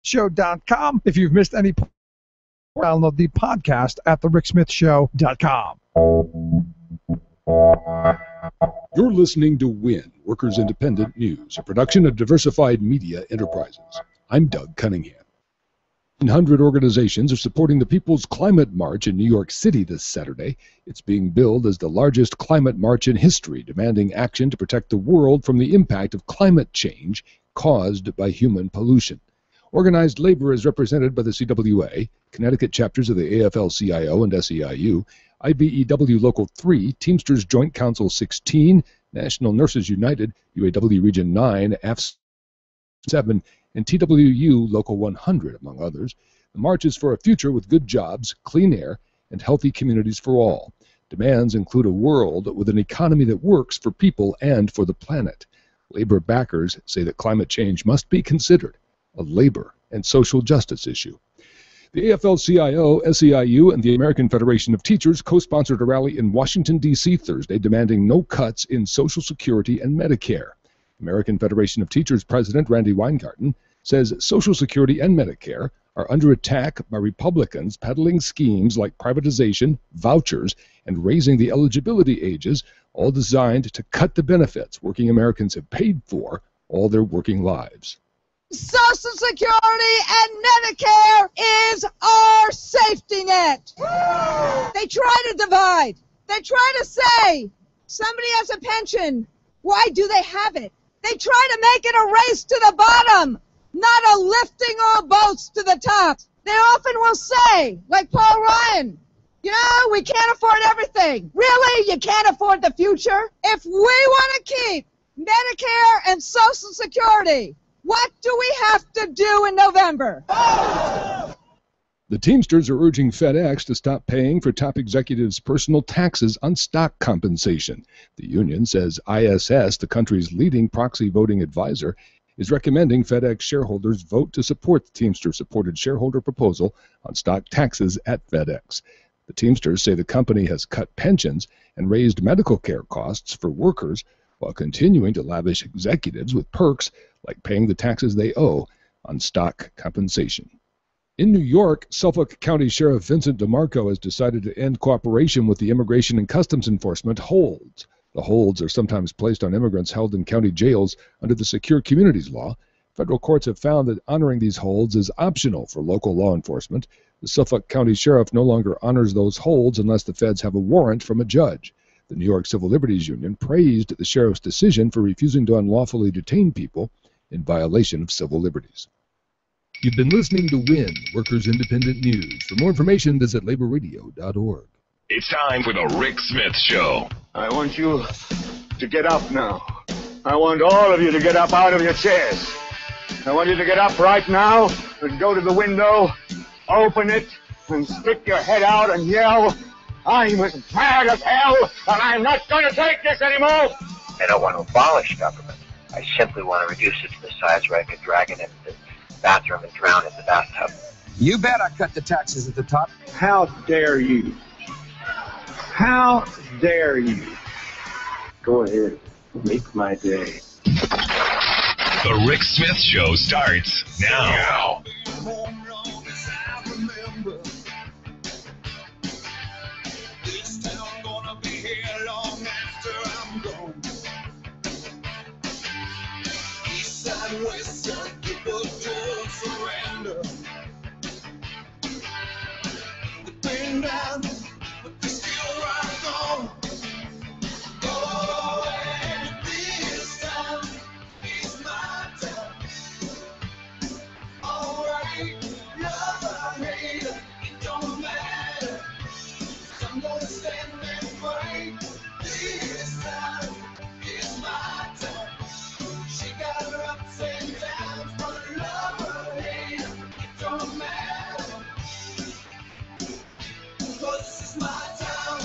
Show.com. If you've missed any, download the podcast at thericksmithshow.com. You're listening to WIN, Workers Independent News, a production of Diversified Media Enterprises. I'm Doug Cunningham. 100 organizations are supporting the People's Climate March in New York City this Saturday. It's being billed as the largest climate march in history, demanding action to protect the world from the impact of climate change caused by human pollution. Organized labor is represented by the CWA, Connecticut chapters of the AFL-CIO and SEIU, IBEW Local 3, Teamsters Joint Council 16, National Nurses United, UAW Region 9, F7, and TWU Local 100, among others. The march is for a future with good jobs, clean air, and healthy communities for all. Demands include a world with an economy that works for people and for the planet. Labor backers say that climate change must be considered a labor and social justice issue. The AFL-CIO, SEIU, and the American Federation of Teachers co-sponsored a rally in Washington, D.C. Thursday demanding no cuts in Social Security and Medicare. American Federation of Teachers President Randy Weingarten says Social Security and Medicare are under attack by Republicans peddling schemes like privatization, vouchers, and raising the eligibility ages, all designed to cut the benefits working Americans have paid for all their working lives. Social Security and Medicare is our safety net. They try to divide. They try to say somebody has a pension. Why do they have it? They try to make it a race to the bottom, not a lifting all boats to the top. They often will say, like Paul Ryan, you know, we can't afford everything. Really? You can't afford the future? If we want to keep Medicare and Social Security, what do we have to do in November? The Teamsters are urging FedEx to stop paying for top executives' personal taxes on stock compensation. The union says ISS, the country's leading proxy voting advisor, is recommending FedEx shareholders vote to support the Teamster-supported shareholder proposal on stock taxes at FedEx. The Teamsters say the company has cut pensions and raised medical care costs for workers while continuing to lavish executives with perks like paying the taxes they owe on stock compensation. In New York, Suffolk County Sheriff Vincent DeMarco has decided to end cooperation with the Immigration and Customs Enforcement holds. The holds are sometimes placed on immigrants held in county jails under the Secure Communities Law. Federal courts have found that honoring these holds is optional for local law enforcement. The Suffolk County Sheriff no longer honors those holds unless the feds have a warrant from a judge. The New York Civil Liberties Union praised the sheriff's decision for refusing to unlawfully detain people in violation of civil liberties. You've been listening to WIN, Workers Independent News. For more information, visit laborradio.org. It's time for the Rick Smith Show. I want you to get up now. I want all of you to get up out of your chairs. I want you to get up right now and go to the window, open it, and stick your head out and yell, I'm as mad as hell, and I'm not going to take this anymore. I don't want to abolish government. I simply want to reduce it to the size where I could drag it into the bathroom and drown in the bathtub. You bet I cut the taxes at the top. How dare you? How dare you? Go ahead. Make my day. The Rick Smith Show starts now. West side people don't surrender. They've been down, but they still rock on. Oh, and this time is my time. Alright, love or hate, it don't matter. I'm gonna stand and fight. This time is my time. She got her ups and downs, but love or hate, it don't matter. 'Cause this is my town.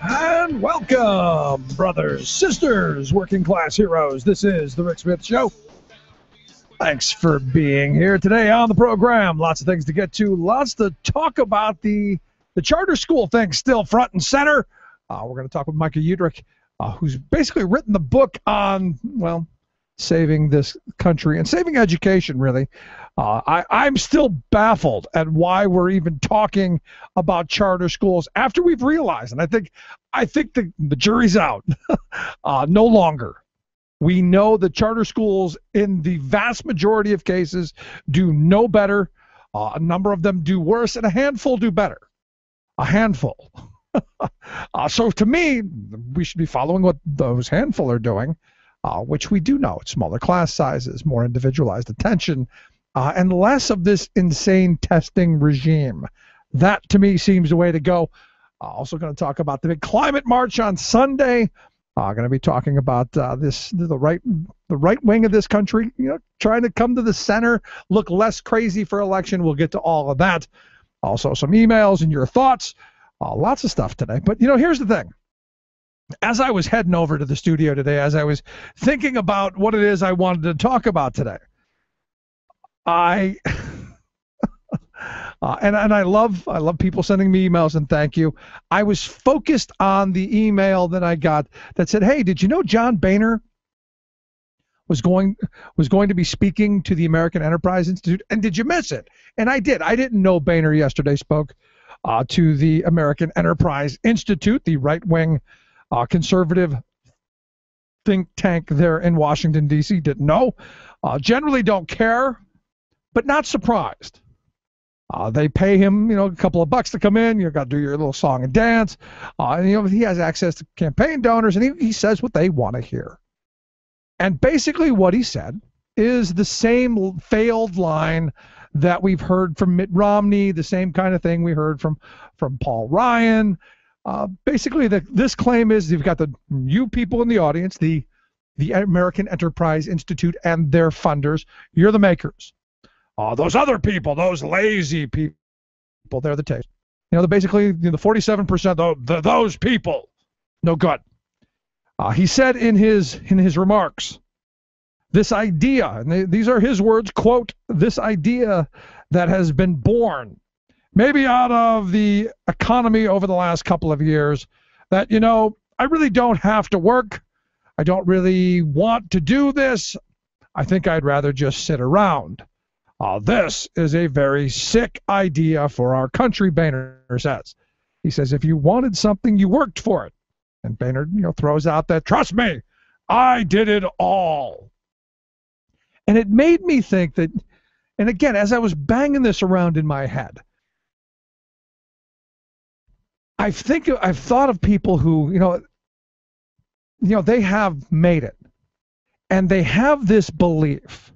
And welcome, brothers, sisters, working class heroes. This is the Rick Smith Show. Thanks for being here today on the program. Lots of things to get to, lots to talk about. The charter school thing still front and center. We're going to talk with Micah Udrich, who's basically written the book on, well, saving this country and saving education, really. I'm still baffled at why we're even talking about charter schools after we've realized, and I think the jury's out. No longer. We know that charter schools, in the vast majority of cases, do no better. A number of them do worse, and a handful do better. A handful. So to me, we should be following what those handful are doing, which we do know. It's smaller class sizes, more individualized attention, and less of this insane testing regime. That, to me, seems the way to go. Also going to talk about the big climate march on Sunday. Going to be talking about the right wing of this country, trying to come to the center, look less crazy for election. We'll get to all of that. Also some emails and your thoughts. Lots of stuff today. But, here's the thing. As I was heading over to the studio today, as I was thinking about what it is I wanted to talk about today, and I love people sending me emails, and thank you. I was focused on the email that I got that said, "Hey, did you know John Boehner was going to be speaking to the American Enterprise Institute? And did you miss it?" And I did. I didn't know Boehner yesterday spoke to the American Enterprise Institute, the right-wing conservative think tank there in Washington, D.C. Didn't know. Generally don't care, but not surprised. They pay him, a couple of bucks to come in. You've got to do your little song and dance. And, he has access to campaign donors, and he says what they want to hear. And basically what he said is the same failed line that we've heard from Mitt Romney, the same kind of thing we heard from Paul Ryan. Basically, this claim is you've got you people in the audience, the American Enterprise Institute and their funders, you're the makers. Those other people, those lazy people, they're the taste. They're basically the 47%, those people, no good. He said in his remarks, this idea, and these are his words, quote, "this idea that has been born, maybe out of the economy over the last couple of years, that, I really don't have to work. I don't really want to do this. I think I'd rather just sit around. This is a very sick idea for our country," Boehner says. He says, if you wanted something, you worked for it. And Boehner, throws out that, "Trust me, I did it all." And it made me think that, and again, as I was banging this around in my head, I've thought of people who, they have made it. And they have this belief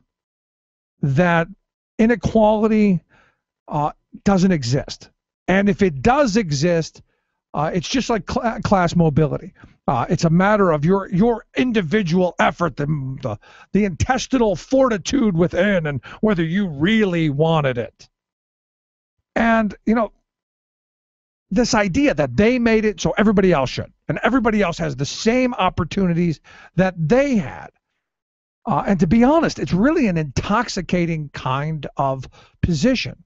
that inequality doesn't exist. And if it does exist, it's just like class mobility. It's a matter of your individual effort, the intestinal fortitude within, and whether you really wanted it. And, this idea that they made it so everybody else should, and everybody else has the same opportunities that they had. And to be honest, it's really an intoxicating kind of position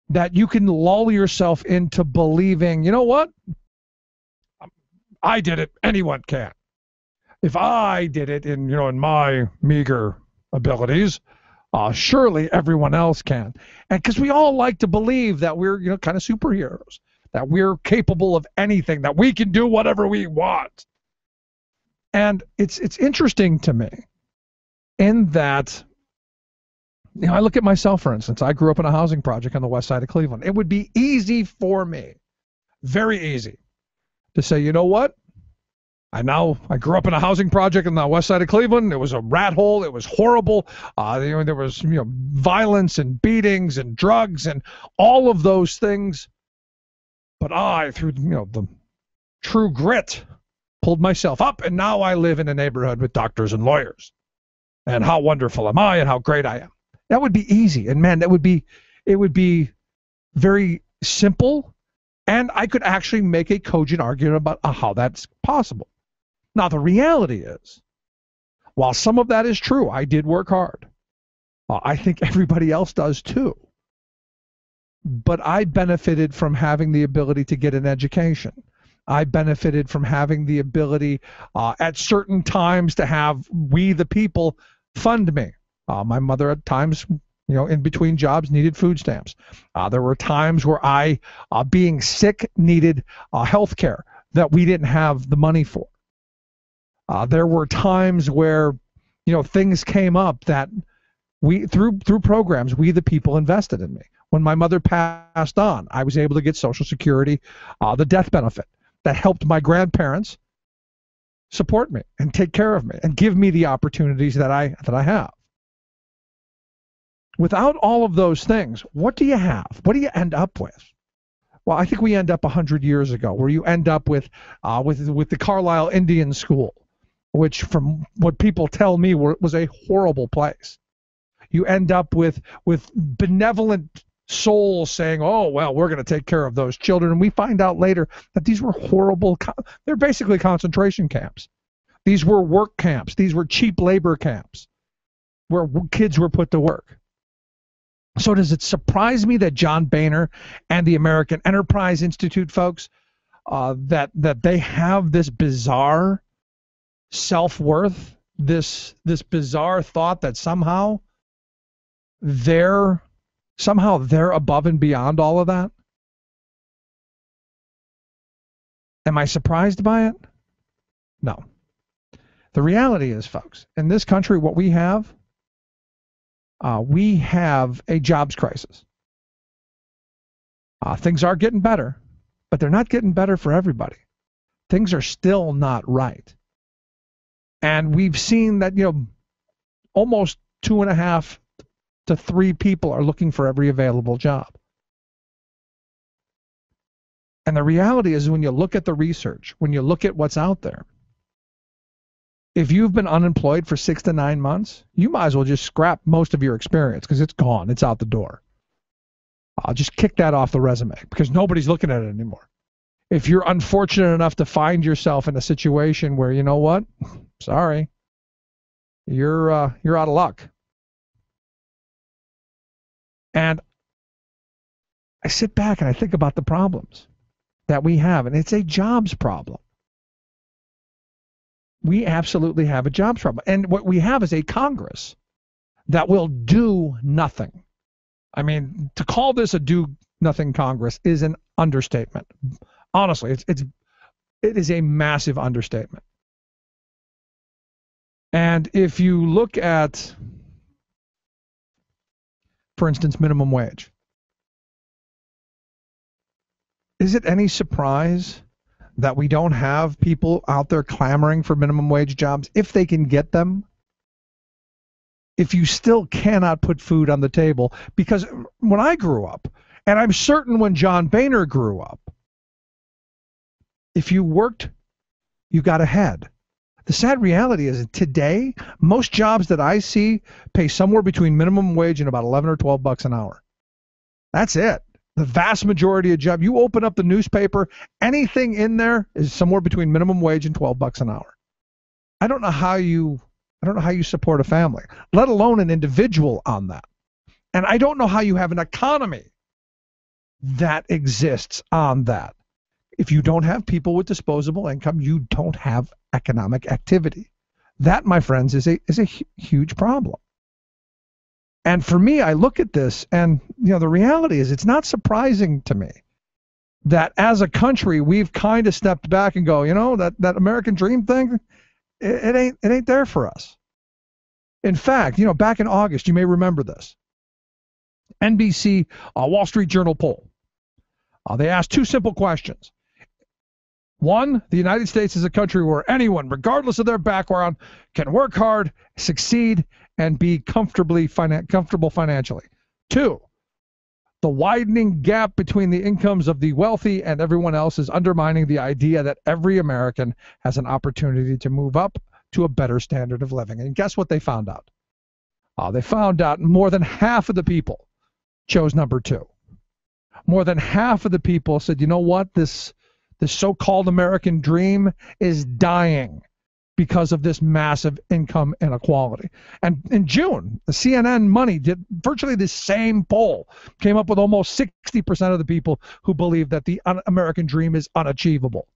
that you can lull yourself into believing, you know what? I did it. Anyone can. If I did it in my meager abilities, surely everyone else can. And because we all like to believe that we're, kind of superheroes, that we're capable of anything, that we can do whatever we want. And it's interesting to me in that, I look at myself, for instance. I grew up in a housing project on the west side of Cleveland. It would be easy for me, very easy, to say, you know what? I grew up in a housing project on the west side of Cleveland. It was a rat hole. It was horrible. There was violence and beatings and drugs and all of those things. But I, through the true grit, pulled myself up, and now I live in a neighborhood with doctors and lawyers. And how wonderful am I, and how great I am. That would be easy, and man, it would be very simple, and I could actually make a cogent argument about how that's possible. Now, the reality is, while some of that is true, I did work hard. I think everybody else does too. But I benefited from having the ability to get an education. I benefited from having the ability at certain times to have we, the people, fund me. My mother at times, in between jobs, needed food stamps. There were times where I, being sick, needed health care that we didn't have the money for. There were times where, things came up that we, through programs, we the people invested in me. When my mother passed on, I was able to get Social Security, the death benefit that helped my grandparents support me and take care of me and give me the opportunities that I have. Without all of those things, what do you have? What do you end up with? Well, I think we end up 100 years ago, where you end up with the Carlisle Indian School, which, from what people tell me, was a horrible place. You end up with benevolent souls saying, "Oh, well, we're going to take care of those children," and we find out later that these were horrible. They're basically concentration camps. These were work camps. These were cheap labor camps where kids were put to work. So does it surprise me that John Boehner and the American Enterprise Institute folks, that they have this bizarre self-worth, this bizarre thought that somehow they're above and beyond all of that? Am I surprised by it? No. The reality is, folks, in this country, what we have a jobs crisis. Things are getting better, but they're not getting better for everybody. Things are still not right. And we've seen that, almost 2.5 to 3 people are looking for every available job. And the reality is, when you look at the research, when you look at what's out there, if you've been unemployed for 6 to 9 months, you might as well just scrap most of your experience, because it's gone. It's out the door. I'll just kick that off the resume, because nobody's looking at it anymore. If you're unfortunate enough to find yourself in a situation where, you know what, sorry, you're out of luck. And I sit back and I think about the problems that we have, and it's a jobs problem. We absolutely have a jobs problem. And what we have is a Congress that will do nothing. I mean, to call this a do-nothing Congress is an understatement. Honestly, it is a massive understatement. And if you look at, for instance, minimum wage, is it any surprise that we don't have people out there clamoring for minimum wage jobs if they can get them? If you still cannot put food on the table, because when I grew up, and I'm certain when John Boehner grew up, if you worked, you got ahead. The sad reality is that today, most jobs that I see pay somewhere between minimum wage and about 11 or 12 bucks an hour. That's it. The vast majority of jobs, you open up the newspaper, anything in there is somewhere between minimum wage and 12 bucks an hour. I don't know how you support a family, let alone an individual on that. And I don't know how you have an economy that exists on that. If you don't have people with disposable income, you don't have economic activity. That, my friends, is a huge problem. And for me, I look at this, and the reality is, it's not surprising to me that as a country we've kind of stepped back and go, that American dream thing, it ain't there for us. In fact, back in August, you may remember this, NBC Wall Street Journal poll. They asked 2 simple questions. 1, the United States is a country where anyone, regardless of their background, can work hard, succeed, and be comfortable financially. 2, the widening gap between the incomes of the wealthy and everyone else is undermining the idea that every American has an opportunity to move up to a better standard of living. And guess what they found out? They found out more than half of the people chose number 2. More than half of the people said, you know what, this so-called American dream is dying because of this massive income inequality. And in June, the CNN Money did virtually the same poll, came up with almost 60% of the people who believe that the American dream is unachievable.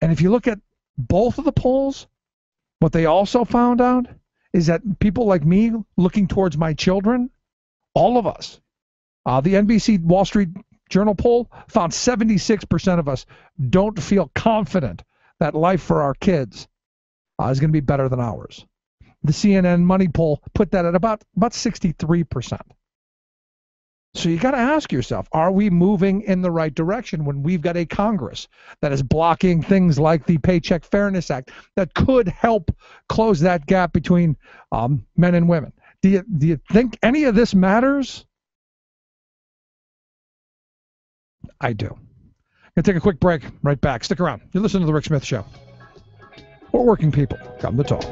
And if you look at both of the polls, what they also found out is that people like me looking towards my children, all of us, the NBC Wall Street Journal poll found 76% of us don't feel confident that life for our kids is going to be better than ours. The CNN Money poll put that at about 63%. So you got to ask yourself, are we moving in the right direction when we've got a Congress that is blocking things like the Paycheck Fairness Act that could help close that gap between men and women? Do you think any of this matters? I do. Gonna take a quick break. Right back. Stick around. You're listening to The Rick Smith Show. We're working people. Come to talk.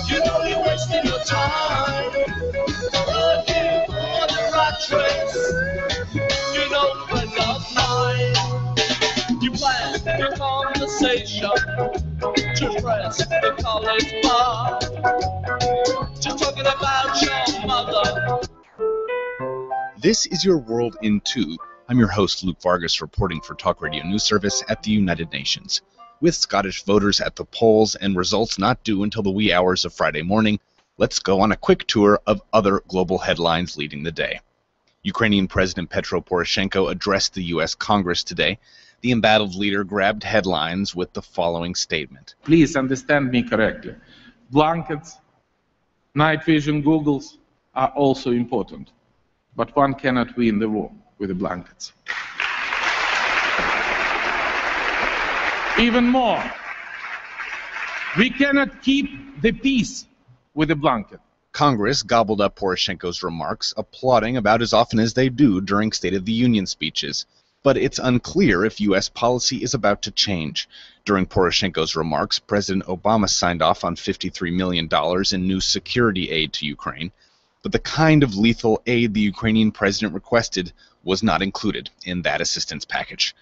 You know you're wasting your time. Looking for the right trace. You know we're not mine. You plan your conversation to press the college bar. Just talking about your mother. This is Your World in 2. I'm your host, Luke Vargas, reporting for Talk Radio News Service at the United Nations. With Scottish voters at the polls and results not due until the wee hours of Friday morning, let's go on a quick tour of other global headlines leading the day. Ukrainian President Petro Poroshenko addressed the U.S. Congress today. The embattled leader grabbed headlines with the following statement. Please understand me correctly. Blankets, night vision goggles are also important, but one cannot win the war with the blankets. Even more, we cannot keep the peace with a blanket. Congress gobbled up Poroshenko's remarks, applauding about as often as they do during State of the Union speeches. But it's unclear if U.S. policy is about to change. During Poroshenko's remarks, President Obama signed off on $53 million in new security aid to Ukraine. But the kind of lethal aid the Ukrainian president requested was not included in that assistance package.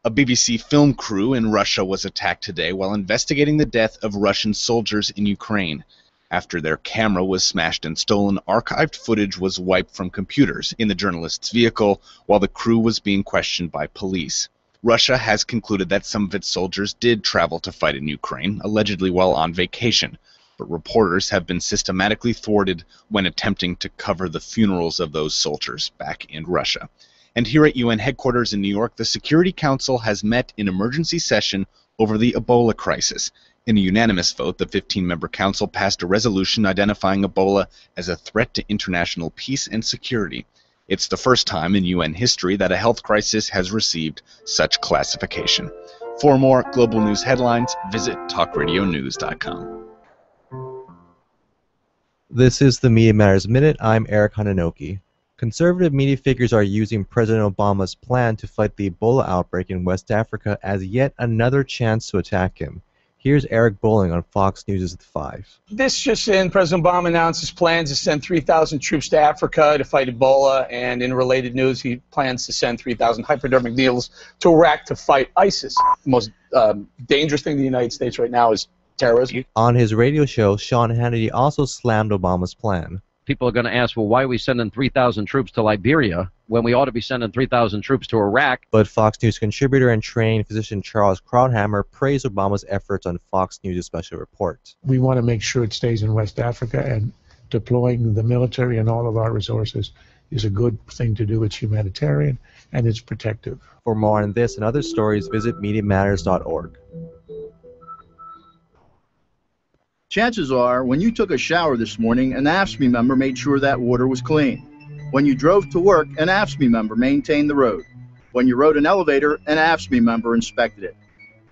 A BBC film crew in Russia was attacked today while investigating the death of Russian soldiers in Ukraine. After their camera was smashed and stolen, archived footage was wiped from computers in the journalist's vehicle while the crew was being questioned by police. Russia has concluded that some of its soldiers did travel to fight in Ukraine, allegedly while on vacation, but reporters have been systematically thwarted when attempting to cover the funerals of those soldiers back in Russia. And here at UN headquarters in New York, the Security Council has met in emergency session over the Ebola crisis. In a unanimous vote, the 15-member council passed a resolution identifying Ebola as a threat to international peace and security. It's the first time in UN history that a health crisis has received such classification. For more global news headlines, visit talkradionews.com. This is the Media Matters Minute. I'm Eric Hananoki. Conservative media figures are using President Obama's plan to fight the Ebola outbreak in West Africa as yet another chance to attack him. Here's Eric Bolling on Fox News at 5. This just in, President Obama announced his plans to send 3,000 troops to Africa to fight Ebola, and in related news, he plans to send 3,000 hypodermic needles to Iraq to fight ISIS. The most dangerous thing in the United States right now is terrorism. On his radio show, Sean Hannity also slammed Obama's plan. People are going to ask, well, why are we sending 3,000 troops to Liberia when we ought to be sending 3,000 troops to Iraq? But Fox News contributor and trained physician Charles Krauthammer praised Obama's efforts on Fox News' special report. We want to make sure it stays in West Africa, and deploying the military and all of our resources is a good thing to do. It's humanitarian and it's protective. For more on this and other stories, visit MediaMatters.org. Chances are, when you took a shower this morning, an AFSCME member made sure that water was clean. When you drove to work, an AFSCME member maintained the road. When you rode an elevator, an AFSCME member inspected it.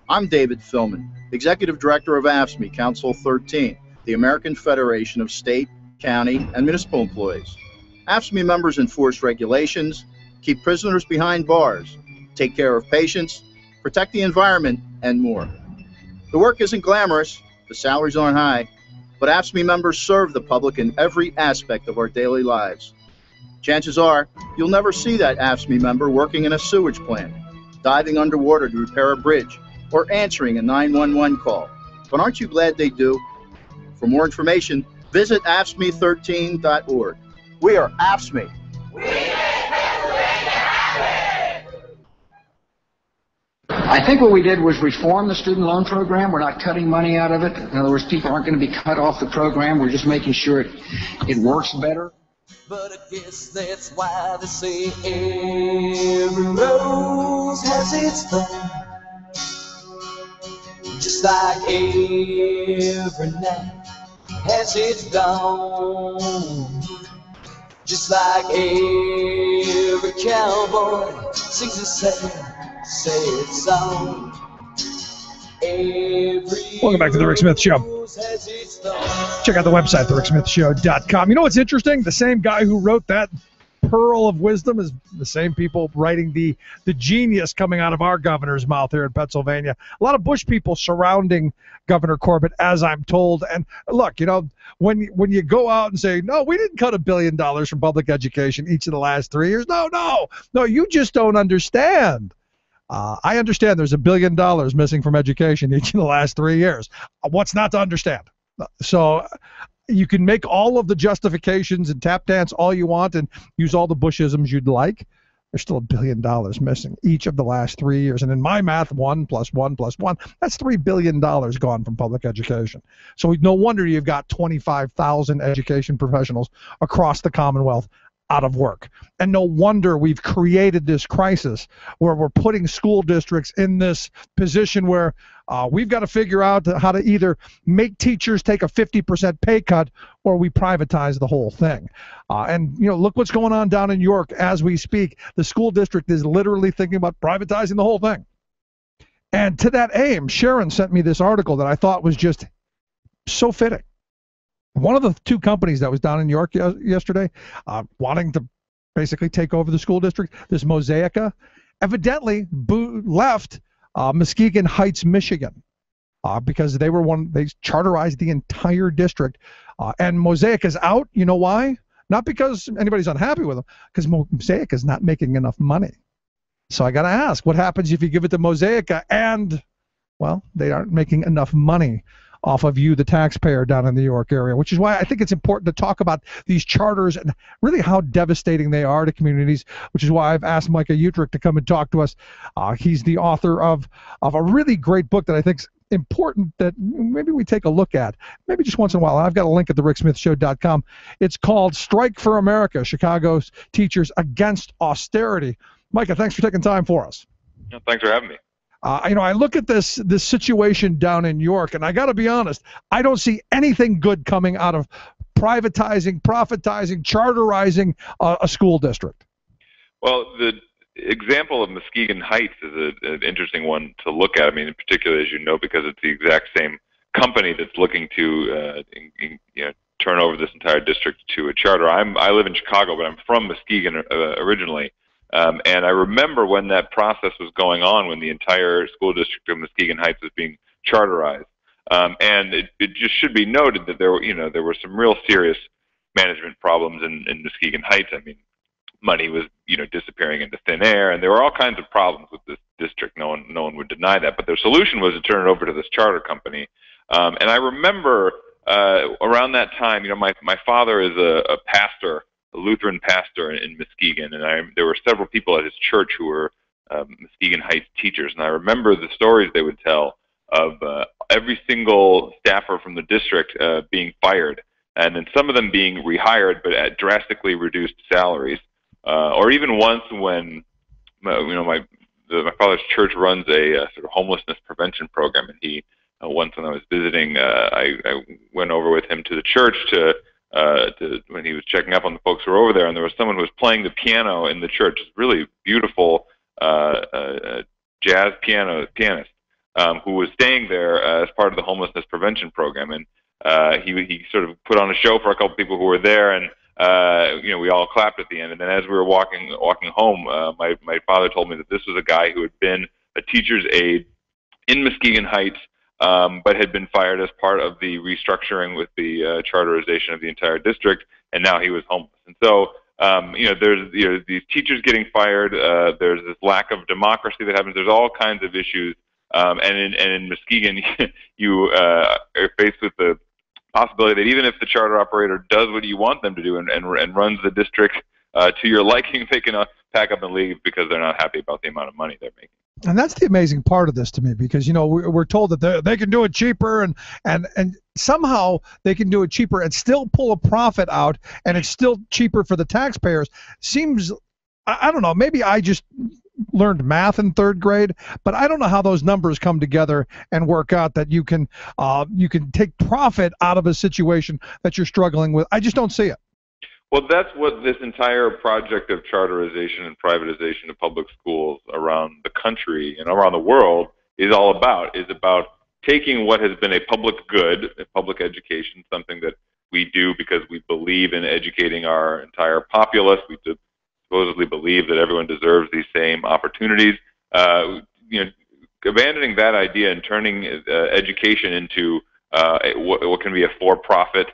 I'm David Philman, Executive Director of AFSCME Council 13, the American Federation of State, County, and Municipal Employees. AFSCME members enforce regulations, keep prisoners behind bars, take care of patients, protect the environment, and more. The work isn't glamorous. The salaries aren't high, but AFSCME members serve the public in every aspect of our daily lives. Chances are, you'll never see that AFSCME member working in a sewage plant, diving underwater to repair a bridge, or answering a 911 call. But aren't you glad they do? For more information, visit AFSCME13.org. We are AFSCME. I think what we did was reform the student loan program. We're not cutting money out of it. In other words, people aren't going to be cut off the program. We're just making sure it works better. But I guess that's why they say every rose has its thorn. Just like every night has its dawn. Just like every cowboy sings a sad song. Welcome back to the Rick Smith Show. Check out the website, thericksmithshow.com. You know what's interesting? The same guy who wrote that pearl of wisdom is the same people writing the genius coming out of our governor's mouth here in Pennsylvania. A lot of Bush people surrounding Governor Corbett, as I'm told. And look, you know, when you go out and say, no, we didn't cut $1 billion from public education each of the last 3 years. No, you just don't understand. I understand there's $1 billion missing from education each of the last 3 years. What's not to understand? So you can make all of the justifications and tap dance all you want and use all the Bushisms you'd like. There's still $1 billion missing each of the last 3 years. And in my math, 1 + 1 + 1, that's $3 billion gone from public education. So no wonder you've got 25,000 education professionals across the Commonwealth out of work. And no wonder we've created this crisis where we're putting school districts in this position where we've got to figure out how to either make teachers take a 50% pay cut or we privatize the whole thing. And, you know, look what's going on down in York as we speak. The school district is literally thinking about privatizing the whole thing. And to that aim, Sharon sent me this article that I thought was just so fitting. One of the two companies that was down in York yesterday wanting to basically take over the school district, this Mosaica, evidently left Muskegon Heights, Michigan, because they charterized the entire district. And Mosaica's out. You know why? Not because anybody's unhappy with them, because Mosaica's not making enough money. So I got to ask, what happens if you give it to Mosaica and, well, they aren't making enough money off of you, the taxpayer, down in the York area, which is why I think it's important to talk about these charters and really how devastating they are to communities, which is why I've asked Micah Utrick to come and talk to us. He's the author of a really great book that I think is important that maybe we take a look at, maybe just once in a while. I've got a link at thericksmithshow.com. It's called Strike for America, Chicago's Teachers Against Austerity. Micah, thanks for taking time for us. Yeah, thanks for having me. You know, I look at this situation down in York, and I got to be honest, I don't see anything good coming out of privatizing, profitizing, charterizing a school district. Well, the example of Muskegon Heights is an interesting one to look at. I mean, in particular, as you know, because it's the exact same company that's looking to turn over this entire district to a charter. I live in Chicago, but I'm from Muskegon originally. And I remember when that process was going on, when the entire school district of Muskegon Heights was being charterized. And it just should be noted that there were some real serious management problems in Muskegon Heights. I mean, money was disappearing into thin air, and there were all kinds of problems with this district. No one would deny that. But their solution was to turn it over to this charter company. And I remember around that time, my father is a pastor, a Lutheran pastor in Muskegon, and there were several people at his church who were Muskegon Heights teachers, and I remember the stories they would tell of every single staffer from the district being fired, and then some of them being rehired but at drastically reduced salaries, or even once when my father's church runs a sort of homelessness prevention program, and he once when I was visiting, I went over with him to the church to when he was checking up on the folks who were over there, and there was someone who was playing the piano in the church. It's really beautiful jazz pianist who was staying there as part of the homelessness prevention program, and he sort of put on a show for a couple people who were there, and we all clapped at the end. And then as we were walking home, my father told me that this was a guy who had been a teacher's aide in Muskegon Heights, but had been fired as part of the restructuring with the charterization of the entire district, and now he was homeless. And so, there's these teachers getting fired. There's this lack of democracy that happens. There's all kinds of issues And in Muskegon, you are faced with the possibility that even if the charter operator does what you want them to do and runs the district to your liking, they can pack up and leave because they're not happy about the amount of money they're making. And that's the amazing part of this to me, because we're told that they can do it cheaper, and somehow they can do it cheaper and still pull a profit out, and it's still cheaper for the taxpayers. Seems, I don't know, maybe I just learned math in 3rd grade, but I don't know how those numbers come together and work out that you can take profit out of a situation that you're struggling with. I just don't see it. Well, that's what this entire project of charterization and privatization of public schools around the country and around the world is all about, is about taking what has been a public good, a public education, something that we do because we believe in educating our entire populace. We supposedly believe that everyone deserves these same opportunities. Abandoning that idea and turning education into what can be a for-profit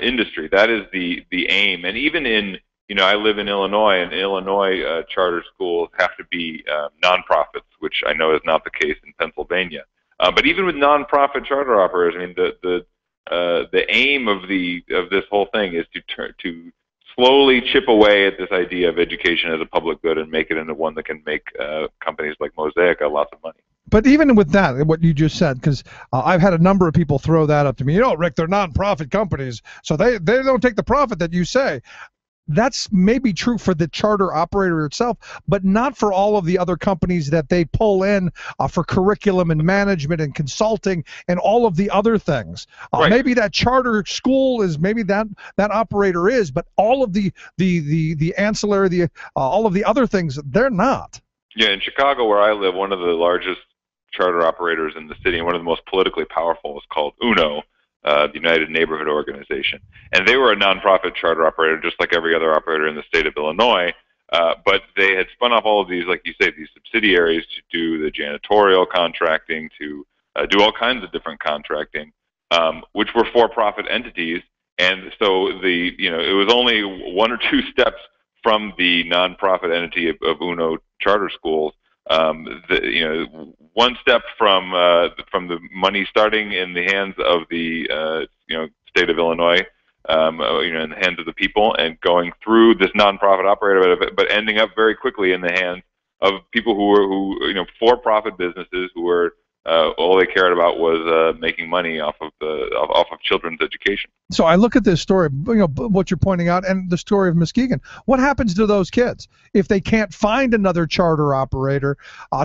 industry. That is the aim. And even in, I live in Illinois, and Illinois charter schools have to be nonprofits, which I know is not the case in Pennsylvania. But even with nonprofit charter operators, I mean, the aim of this whole thing is to slowly chip away at this idea of education as a public good and make it into one that can make companies like Mosaica lots of money. But even with that, what you just said, because I've had a number of people throw that up to me. Rick, they're nonprofit companies, so they don't take the profit that you say. That's maybe true for the charter operator itself, but not for all of the other companies that they pull in for curriculum and management and consulting and all of the other things. Right. Maybe that charter school is, maybe that operator is, but all of the ancillary, all of the other things, they're not. Yeah, in Chicago, where I live, one of the largest charter operators in the city, and one of the most politically powerful, is called UNO, the United Neighborhood Organization. And they were a nonprofit charter operator, just like every other operator in the state of Illinois, but they had spun off all of these, like you say, these subsidiaries to do the janitorial contracting, to do all kinds of different contracting, which were for-profit entities. And so it was only 1 or 2 steps from the nonprofit entity of UNO charter schools. One step from the money starting in the hands of the state of Illinois, in the hands of the people, and going through this nonprofit operator, but ending up very quickly in the hands of people who for-profit businesses who were all they cared about was making money off of children's education. So I look at this story, what you're pointing out, and the story of Muskegon. What happens to those kids if they can't find another charter operator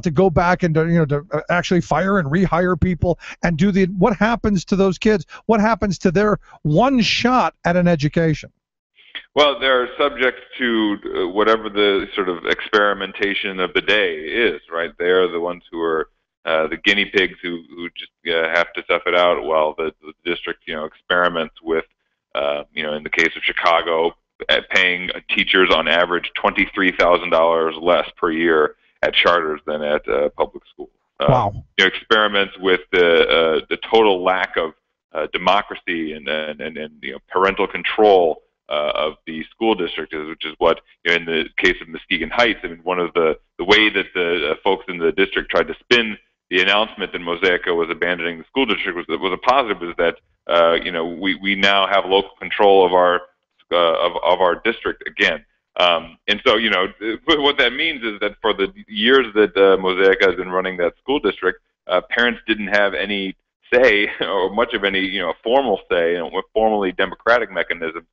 to go back and to actually fire and rehire people and do what happens to those kids? What happens to their one shot at an education? Well, they're subject to whatever the sort of experimentation of the day is, right? They're the ones who are the guinea pigs who just have to tough it out while the district experiments with in the case of Chicago, paying teachers on average $23,000 less per year at charters than at public schools. Wow. Experiments with the total lack of democracy and parental control of the school district, which is what, in the case of Muskegon Heights, I mean, one of the way that the folks in the district tried to spin the announcement that Mosaica was abandoning the school district was a positive, is that we now have local control of our district again. And so what that means is that for the years that Mosaica has been running that school district, parents didn't have any say or much of any formal say and formally democratic mechanism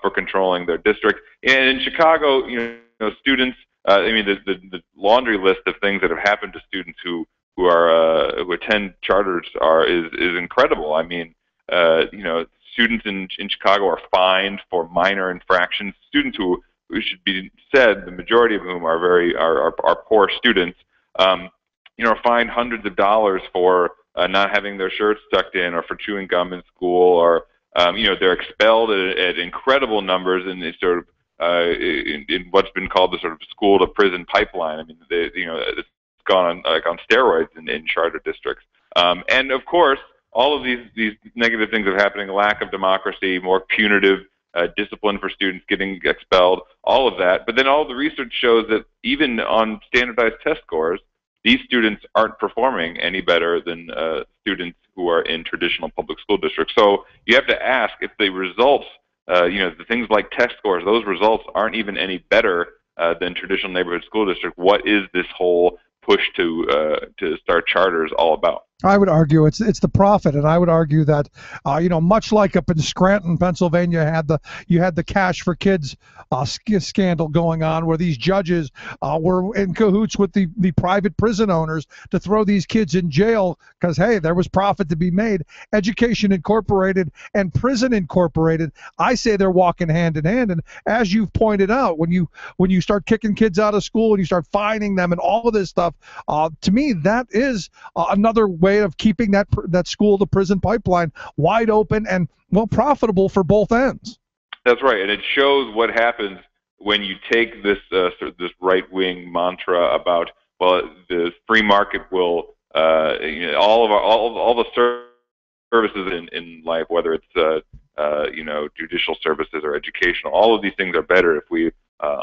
for controlling their district. And in Chicago, students, the laundry list of things that have happened to students who attend charters is incredible. I mean, students in Chicago are fined for minor infractions. Students who should be said, the majority of whom are poor students, are fined hundreds of dollars for not having their shirts tucked in, or for chewing gum in school, or they're expelled at incredible numbers in sort of in what's been called the sort of school to prison pipeline. I mean, it's gone on steroids in charter districts. And of course, all of these negative things are happening: lack of democracy, more punitive discipline for students getting expelled, all of that. But then all the research shows that even on standardized test scores, these students aren't performing any better than students who are in traditional public school districts. So you have to ask if the results, the things like test scores, those results aren't even any better than traditional neighborhood school district. What is this whole push to start charters all about? I would argue it's the profit, and I would argue that much like up in Scranton, Pennsylvania, you had the Cash for Kids scandal going on, where these judges were in cahoots with the private prison owners to throw these kids in jail because, hey, there was profit to be made. Education Incorporated and Prison Incorporated, I say they're walking hand in hand. And as you've pointed out, when you start kicking kids out of school and you start fining them and all of this stuff, to me that is another way of keeping that school to prison pipeline wide open and profitable for both ends. That's right, and it shows what happens when you take this this right-wing mantra about, well, the free market will all the services in life, whether it's judicial services or educational, all of these things are better if we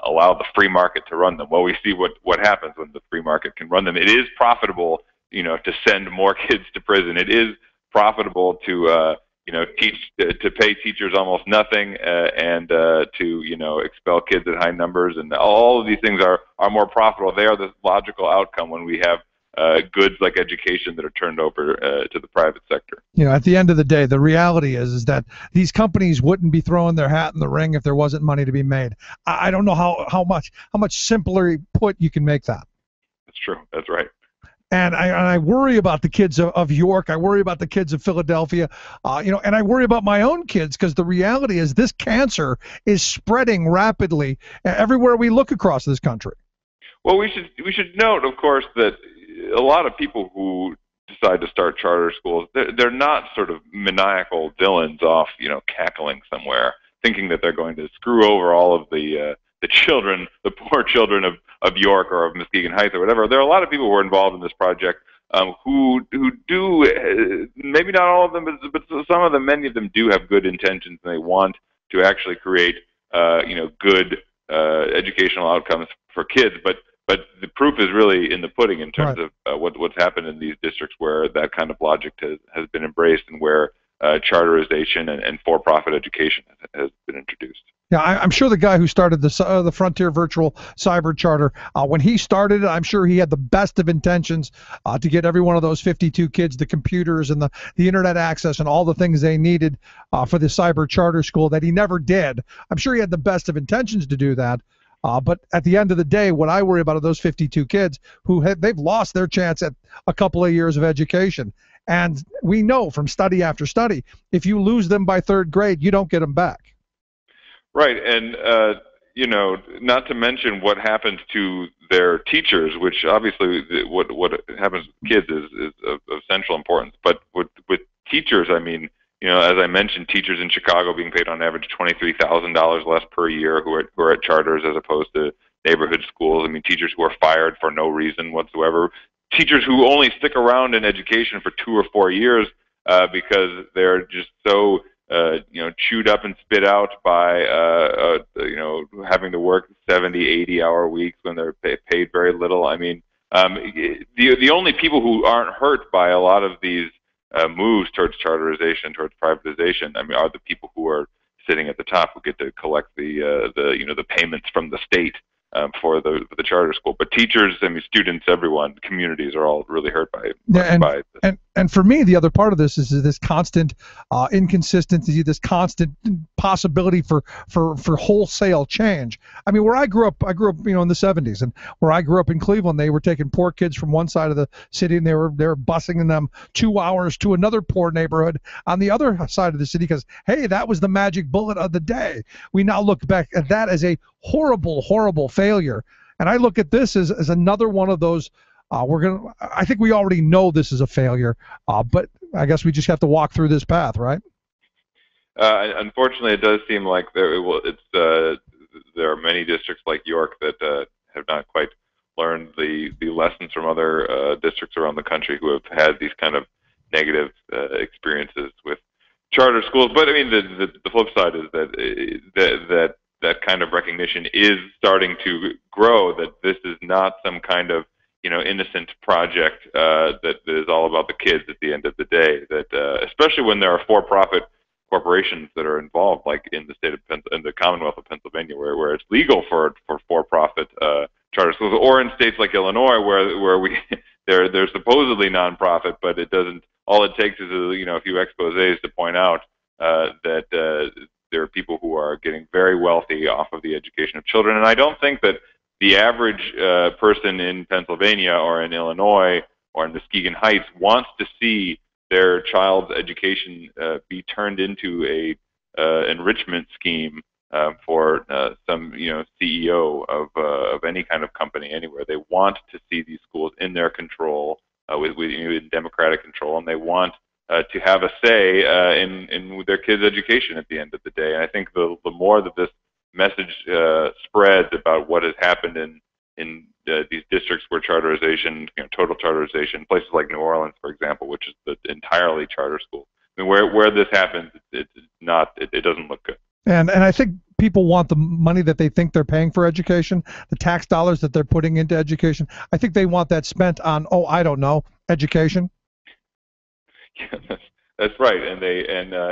allow the free market to run them. Well, we see what happens when the free market can run them. It is profitable, to send more kids to prison. It is profitable to to pay teachers almost nothing and to expel kids at high numbers, and all of these things are more profitable. They are the logical outcome when we have goods like education that are turned over to the private sector. At the end of the day, the reality is that these companies wouldn't be throwing their hat in the ring if there wasn't money to be made. I don't know how much simpler put you can make that. That's true. That's right. And I worry about the kids of York. I worry about the kids of Philadelphia, and I worry about my own kids, because the reality is this cancer is spreading rapidly everywhere we look across this country. Well, we should note, of course, that a lot of people who decide to start charter schools, they're not sort of maniacal villains off, cackling somewhere, thinking that they're going to screw over all of the children, the poor children of York or of Muskegon Heights or whatever. There are a lot of people who are involved in this project who do, maybe not all of them, but some of them, many of them do have good intentions, and they want to actually create, good educational outcomes for kids. But the proof is really in the pudding in terms of what's happened in these districts where that kind of logic has been embraced, and where charterization and for-profit education has been introduced. Yeah, I'm sure the guy who started the Frontier Virtual Cyber Charter, when he started it, I'm sure he had the best of intentions to get every one of those 52 kids the computers and the internet access and all the things they needed for the cyber charter school that he never did. I'm sure he had the best of intentions to do that. But at the end of the day, what I worry about are those 52 kids they've lost their chance at a couple of years of education. And we know from study after study, if you lose them by third grade, you don't get them back. Right, and not to mention what happens to their teachers, which obviously what happens with kids is of central importance. But with teachers, I mean, as I mentioned, teachers in Chicago being paid on average $23,000 less per year who are at charters as opposed to neighborhood schools. I mean, teachers who are fired for no reason whatsoever. Teachers who only stick around in education for 2 or 4 years because they're just so chewed up and spit out by having to work 70, 80-hour weeks when they're paid very little. I mean, the only people who aren't hurt by a lot of these moves towards charterization, towards privatization, I mean, are the people who are sitting at the top, who get to collect the payments from the state for the charter school. But teachers, I mean, students, everyone, communities are all really hurt by this. And for me, the other part of this is this constant inconsistency, this constant possibility for wholesale change. I mean, where I grew up, in the 70s, and where I grew up in Cleveland, they were taking poor kids from one side of the city, and they were busing them 2 hours to another poor neighborhood on the other side of the city because, hey, that was the magic bullet of the day. We now look back at that as a horrible, horrible failure. And I look at this as another one of those. I think we already know this is a failure, but I guess we just have to walk through this path, right? Unfortunately, it does seem like there are many districts like York that have not quite learned the lessons from other districts around the country who have had these kind of negative experiences with charter schools. But I mean, the flip side is that kind of recognition is starting to grow, that this is not some kind of innocent project that is all about the kids at the end of the day. That especially when there are for-profit corporations that are involved, like in the state of in the Commonwealth of Pennsylvania, where it's legal for for-profit charter schools, or in states like Illinois, where they're supposedly nonprofit, but it doesn't. All it takes is a few exposés to point out that there are people who are getting very wealthy off of the education of children, and I don't think that the average person in Pennsylvania or in Illinois or in Muskegon Heights wants to see their child's education be turned into a enrichment scheme for some CEO of any kind of company anywhere. They want to see these schools in their control, with democratic control, and they want to have a say in their kids' education at the end of the day. And I think the more that this message spreads about what has happened in these districts where charterization, total charterization, places like New Orleans, for example, which is the entirely charter school. I mean, where this happens, it doesn't look good. And I think people want the money that they think they're paying for education, the tax dollars that they're putting into education. I think they want that spent on, education. Yeah, that's right. And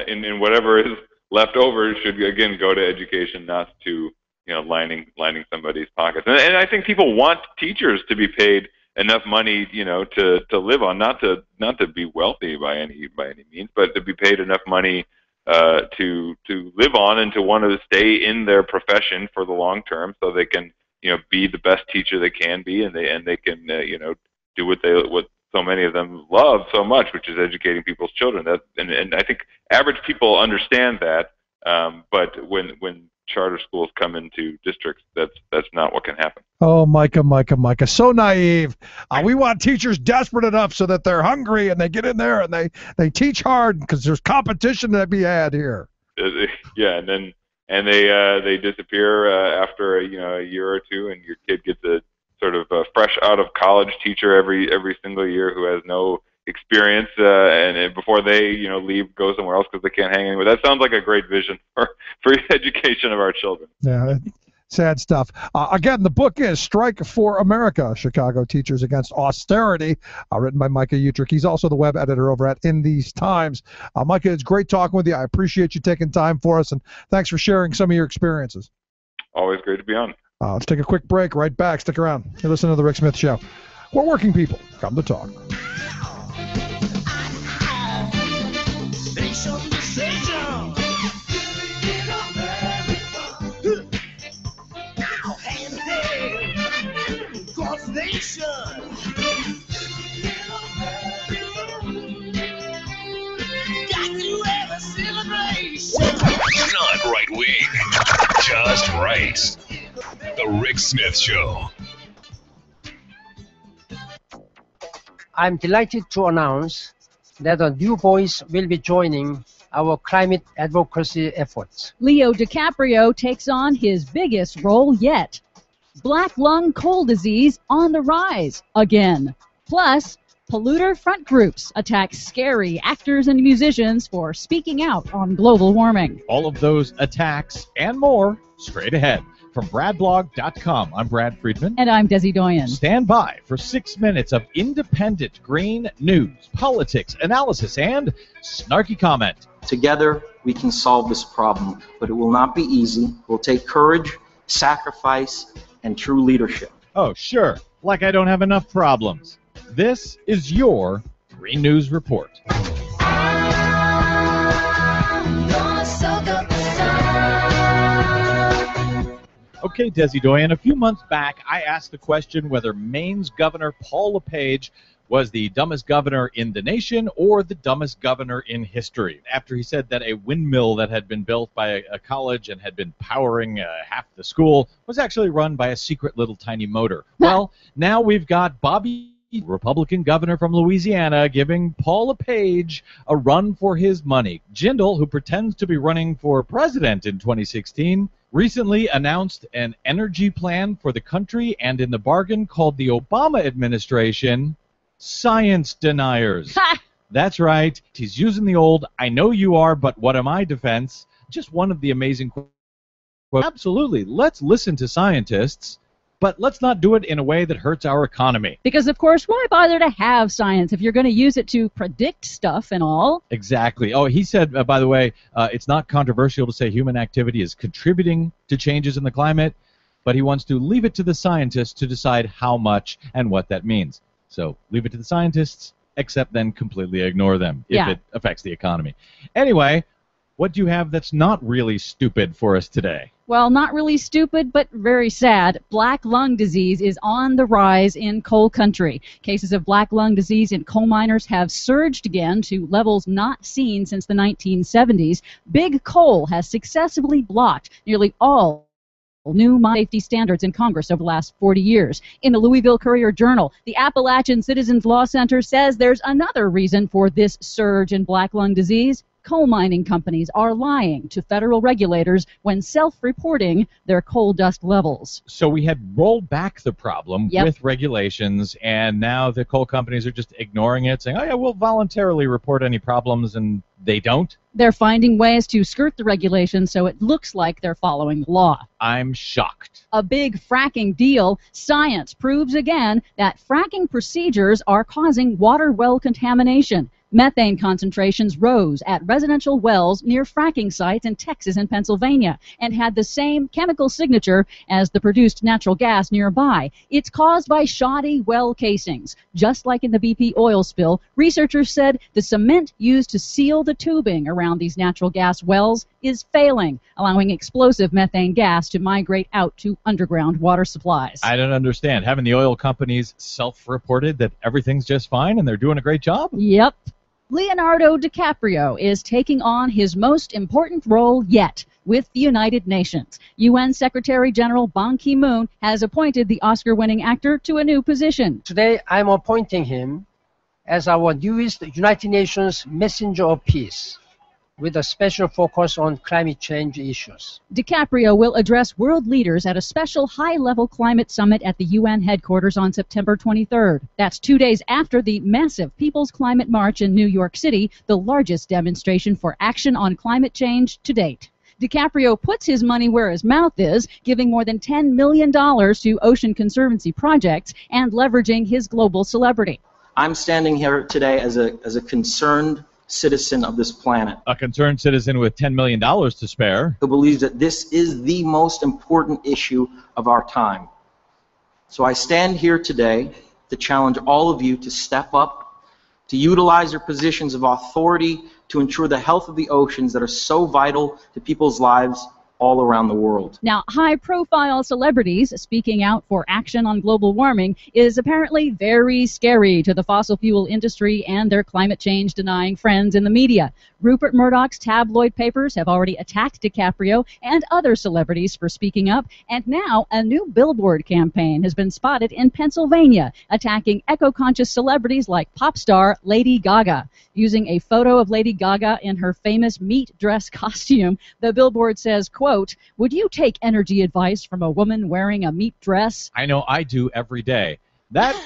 in whatever is left over should again go to education, not to lining somebody's pockets. And I think people want teachers to be paid enough money, to live on, not to be wealthy by any means, but to be paid enough money to live on and to want to stay in their profession for the long term, so they can be the best teacher they can be, and they can do what so many of them love so much, which is educating people's children. And I think average people understand that, but when charter schools come into districts, that's not what can happen. Oh, Micah, so naive. We want teachers desperate enough so that they're hungry and they get in there and they teach hard because there's competition to be had here. Yeah, and they disappear after a year or two, and your kid gets a sort of a fresh out of college teacher every single year who has no experience, and before they leave, go somewhere else because they can't hang anywhere. That sounds like a great vision for the education of our children. Yeah, sad stuff. Again, the book is Strike for America, Chicago Teachers Against Austerity, written by Micah Utrick. He's also the web editor over at In These Times. Micah, it's great talking with you. I appreciate you taking time for us, and thanks for sharing some of your experiences. Always great to be on. Let's take a quick break. Right back. Stick around. You're listening to The Rick Smith Show, where working people come to talk. Not right wing, just right. The Rick Smith Show. I'm delighted to announce that a new voice will be joining our climate advocacy efforts. Leo DiCaprio takes on his biggest role yet. Black lung coal disease on the rise again. Plus, polluter front groups attack scary actors and musicians for speaking out on global warming. All of those attacks and more straight ahead. From BradBlog.com, I'm Brad Friedman. And I'm Desi Doyen. Stand by for 6 minutes of independent green news, politics, analysis, and snarky comment. Together, we can solve this problem, but it will not be easy. It will take courage, sacrifice, and true leadership. Oh, sure. Like I don't have enough problems. This is your Green News Report. Okay, Desi Doyen, a few months back, I asked the question whether Maine's Governor Paul LePage was the dumbest governor in the nation or the dumbest governor in history, after he said that a windmill that had been built by a college and had been powering half the school was actually run by a secret little tiny motor. Well, now we've got Bobby, Republican governor from Louisiana, giving Paul LePage a run for his money. Jindal, who pretends to be running for president in 2016, recently announced an energy plan for the country, and in the bargain called the Obama administration science deniers. That's right. He's using the old "I know you are, but what am I" defense. Just one of the amazing quotes. Absolutely. Let's listen to scientists but let's not do it in a way that hurts our economy. Because, of course, why bother to have science if you're going to use it to predict stuff and all? Exactly. Oh, he said, by the way, it's not controversial to say human activity is contributing to changes in the climate, but he wants to leave it to the scientists to decide how much and what that means. So leave it to the scientists, except then completely ignore them if it affects the economy. Anyway, what do you have that's not really stupid for us today? Well, not really stupid, but very sad. Black lung disease is on the rise in coal country. Cases of black lung disease in coal miners have surged again to levels not seen since the 1970s. Big Coal has successfully blocked nearly all new mine safety standards in Congress over the last 40 years. In the Louisville Courier-Journal, the Appalachian Citizens Law Center says there's another reason for this surge in black lung disease. Coal mining companies are lying to federal regulators when self-reporting their coal dust levels. So we had rolled back the problem with regulations, and now the coal companies are just ignoring it, saying, oh yeah, we'll voluntarily report any problems, and they don't. They're finding ways to skirt the regulations so it looks like they're following the law. I'm shocked. A big fracking deal. Science proves again that fracking procedures are causing water well contamination. Methane concentrations rose at residential wells near fracking sites in Texas and Pennsylvania and had the same chemical signature as the produced natural gas nearby. It's caused by shoddy well casings. Just like in the BP oil spill, researchers said the cement used to seal the tubing around these natural gas wells is failing, allowing explosive methane gas to migrate out to underground water supplies. I don't understand. Haven't the oil companies self-reported that everything's just fine and they're doing a great job? Yep. Leonardo DiCaprio is taking on his most important role yet with the United Nations. UN Secretary General Ban Ki-moon has appointed the Oscar-winning actor to a new position. Today, I'm appointing him as our newest United Nations Messenger of Peace, with a special focus on climate change issues. DiCaprio will address world leaders at a special high-level climate summit at the UN headquarters on September 23rd. That's 2 days after the massive People's Climate March in New York City, the largest demonstration for action on climate change to date. DiCaprio puts his money where his mouth is, giving more than $10 million to ocean conservancy projects and leveraging his global celebrity. I'm standing here today as a concerned citizen of this planet. A concerned citizen with $10 million to spare. Who believes that this is the most important issue of our time. So I stand here today to challenge all of you to step up, to utilize your positions of authority to ensure the health of the oceans that are so vital to people's lives all around the world. Now, high-profile celebrities speaking out for action on global warming is apparently very scary to the fossil fuel industry and their climate change-denying friends in the media. Rupert Murdoch's tabloid papers have already attacked DiCaprio and other celebrities for speaking up, and now a new billboard campaign has been spotted in Pennsylvania, attacking eco-conscious celebrities like pop star Lady Gaga. Using a photo of Lady Gaga in her famous meat dress costume, the billboard says, quote, "Would you take energy advice from a woman wearing a meat dress?" I know I do every day. That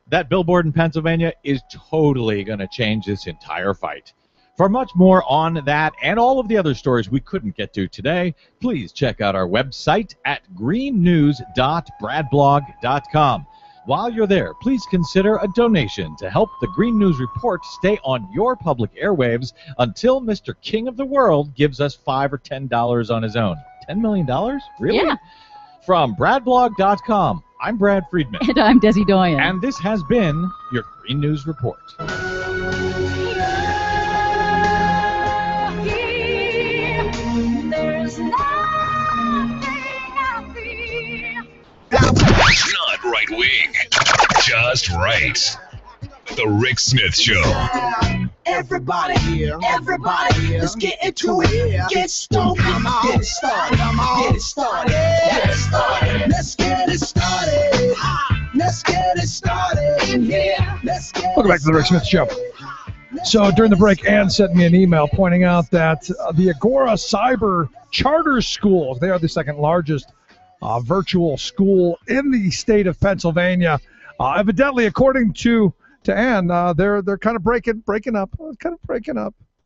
that billboard in Pennsylvania is totally going to change this entire fight. For much more on that and all of the other stories we couldn't get to today, please check out our website at greennews.bradblog.com. While you're there, please consider a donation to help the Green News Report stay on your public airwaves until Mr. King of the World gives us $5 or $10 on his own. $10 million? Really? Yeah. From bradblog.com, I'm Brad Friedman. And I'm Desi Doyen. And this has been your Green News Report. There's Not right wing, just right. The Rick Smith Show. Everybody, let's get into it. Get stoked, get it started, get it started, get it started. Let's get it started. Let's get it started in here. Welcome back to the Rick Smith Show. So during the break, Ann sent me an email pointing out that the Agora Cyber Charter Schools, they are the second largest virtual school in the state of Pennsylvania. Evidently, according to Ann, they're kind of breaking up.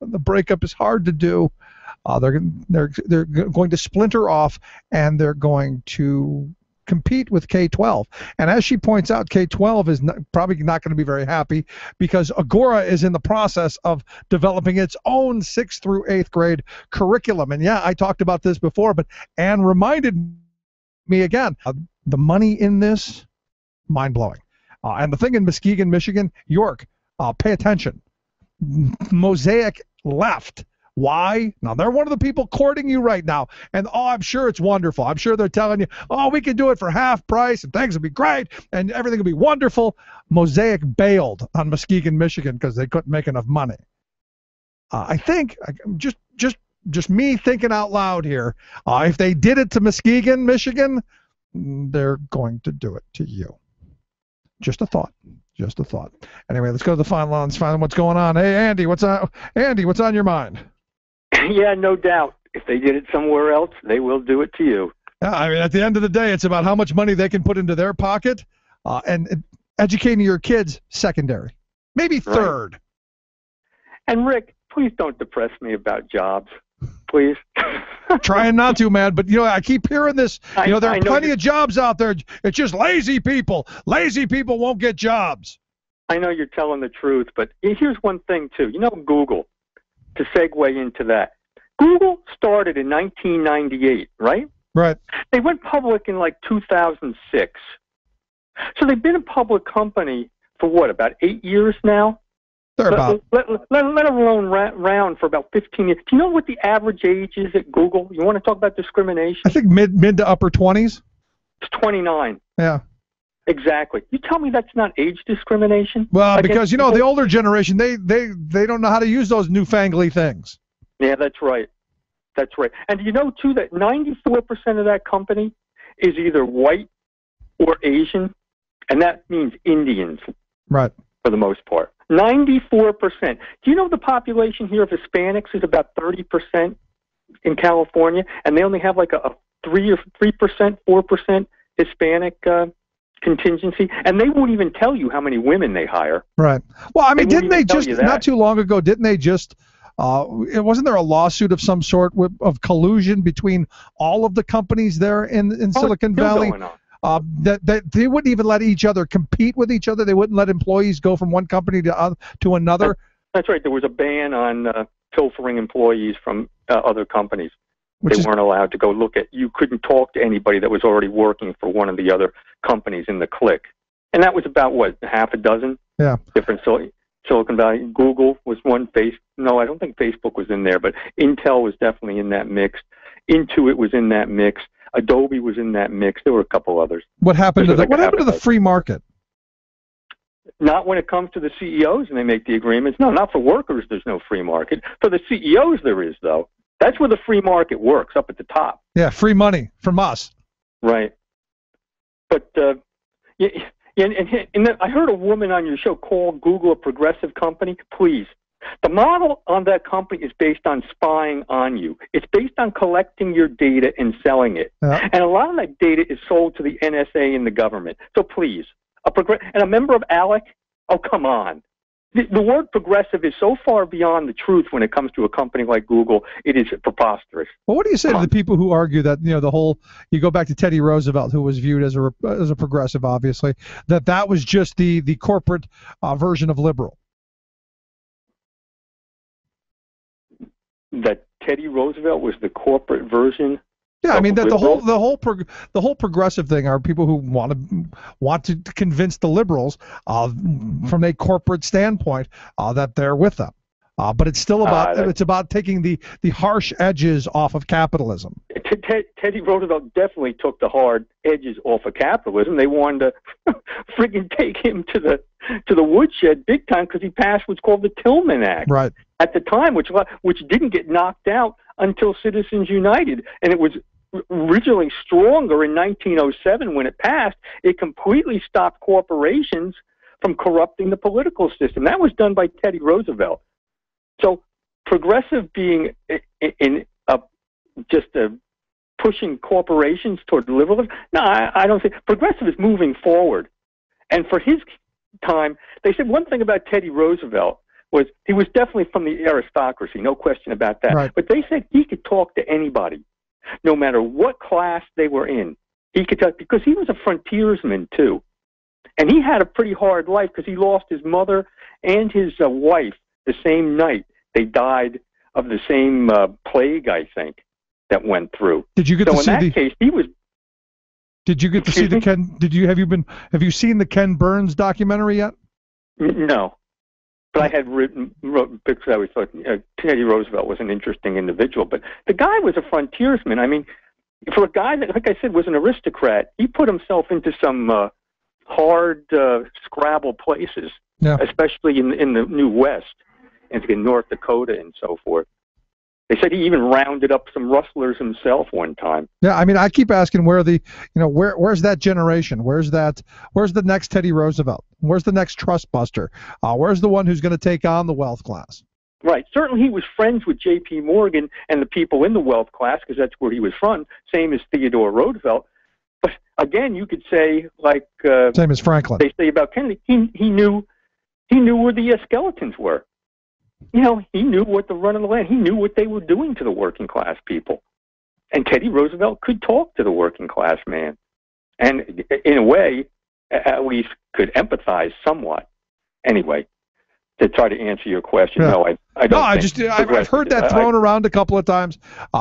The breakup is hard to do. They're going to splinter off, and they're going to compete with K-12. And as she points out, K-12 is probably not going to be very happy because Agora is in the process of developing its own 6th through 8th grade curriculum. And yeah, I talked about this before, but Ann reminded me again, the money in this, mind-blowing. And the thing in Muskegon, Michigan, York, pay attention. Mosaic left. Why? Now, they're one of the people courting you right now. And, I'm sure it's wonderful. I'm sure they're telling you, we can do it for half price and things will be great and everything will be wonderful. Mosaic bailed on Muskegon, Michigan because they couldn't make enough money. I think, just me thinking out loud here, if they did it to Muskegon, Michigan, they're going to do it to you. Just a thought. Just a thought. Anyway, let's go to the final line. Let's find out what's going on. Hey, Andy, what's on your mind? Yeah, no doubt. If they did it somewhere else, they will do it to you. Yeah, I mean, at the end of the day, it's about how much money they can put into their pocket, and educating your kids, secondary, maybe third. Right. And Rick, please don't depress me about jobs, please. Trying not to, man, but I keep hearing this. There are plenty of jobs out there. It's just lazy people. Lazy people won't get jobs. I know you're telling the truth, but here's one thing too. Google. To segue into that, Google started in 1998, right? Right. They went public in like 2006. So they've been a public company for what, about 8 years now? They're about. Let alone round for about 15 years. Do you know what the average age is at Google? You want to talk about discrimination? I think mid to upper 20s. It's 29. Yeah. Exactly. You tell me that's not age discrimination? Well, because the older generation, they don't know how to use those newfangledy things. Yeah, that's right. That's right. And you know too that 94% of that company is either white or Asian, and that means Indians. Right. For the most part. 94%. Do you know the population here of Hispanics is about 30% in California, and they only have like a 3%, 4% Hispanic contingency, and they won't even tell you how many women they hire. Right. Well, I mean, didn't they just not too long ago? Didn't they just? Wasn't there a lawsuit of some sort of collusion between all of the companies there in Silicon Valley? Going on. That they wouldn't even let each other compete with each other. They wouldn't let employees go from one company to another. That's right. There was a ban on pilfering employees from other companies. They weren't allowed to go look at. You couldn't talk to anybody that was already working for one of the other companies in the clique. And that was about, what, half a dozen? Yeah. Different Silicon Valley. Google was one. No, I don't think Facebook was in there, but Intel was definitely in that mix. Intuit was in that mix. Adobe was in that mix. There were a couple others. What happened to the free market? Not when it comes to the CEOs and they make the agreements. No, not for workers. There's no free market. For the CEOs, there is, though. That's where the free market works, up at the top. Yeah, free money from us. Right. But and I heard a woman on your show call Google a progressive company. Please. The model on that company is based on spying on you. It's based on collecting your data and selling it. Yeah. And a lot of that data is sold to the NSA and the government. So please, and a member of ALEC? Oh, come on. The word progressive is so far beyond the truth when it comes to a company like Google. It is preposterous. Well, what do you say to the people who argue that you go back to Teddy Roosevelt, who was viewed as a progressive, obviously, that was just the corporate version of liberal? That Teddy Roosevelt was the corporate version. Yeah, I mean that the whole progressive thing are people who want to convince the liberals from a corporate standpoint that they're with them. But it's still about taking the harsh edges off of capitalism. Teddy Roosevelt definitely took the hard edges off of capitalism. They wanted to friggin' take him to the woodshed big time because he passed what's called the Tillman Act. Right. At the time, which didn't get knocked out until Citizens United, and it was originally stronger in 1907 when it passed. It completely stopped corporations from corrupting the political system. That was done by Teddy Roosevelt. So progressive being pushing corporations toward liberalism, no, I don't think. Progressive is moving forward. And for his time, they said one thing about Teddy Roosevelt was he was definitely from the aristocracy, no question about that. Right. But they said he could talk to anybody, no matter what class they were in. He could tell because he was a frontiersman too, and he had a pretty hard life because he lost his mother and his wife the same night. They died of the same plague, I think, that went through. Did you get so to in see that the? case, he was. Did you get to see the Ken? Have you seen the Ken Burns documentary yet? No, but I had wrote because I always thought Teddy Roosevelt was an interesting individual. But the guy was a frontiersman. I mean, for a guy that, like I said, was an aristocrat, he put himself into some hard Scrabble places, especially in the New West, and in North Dakota and so forth. They said he even rounded up some rustlers himself one time. Yeah, I mean, I keep asking where's that generation? Where's the next Teddy Roosevelt? Where's the next trust buster? Where's the one who's going to take on the wealth class? Right. Certainly he was friends with J.P. Morgan and the people in the wealth class because that's where he was from, same as Theodore Roosevelt. But again, you could say, like same as Franklin. They say about Kennedy, he knew where the skeletons were. You know, he knew what the run of the land. He knew what they were doing to the working class people. And Teddy Roosevelt could talk to the working class man, and in a way, at least could empathize somewhat. Anyway, to try to answer your question, no, I don't. No, I've heard that thrown around a couple of times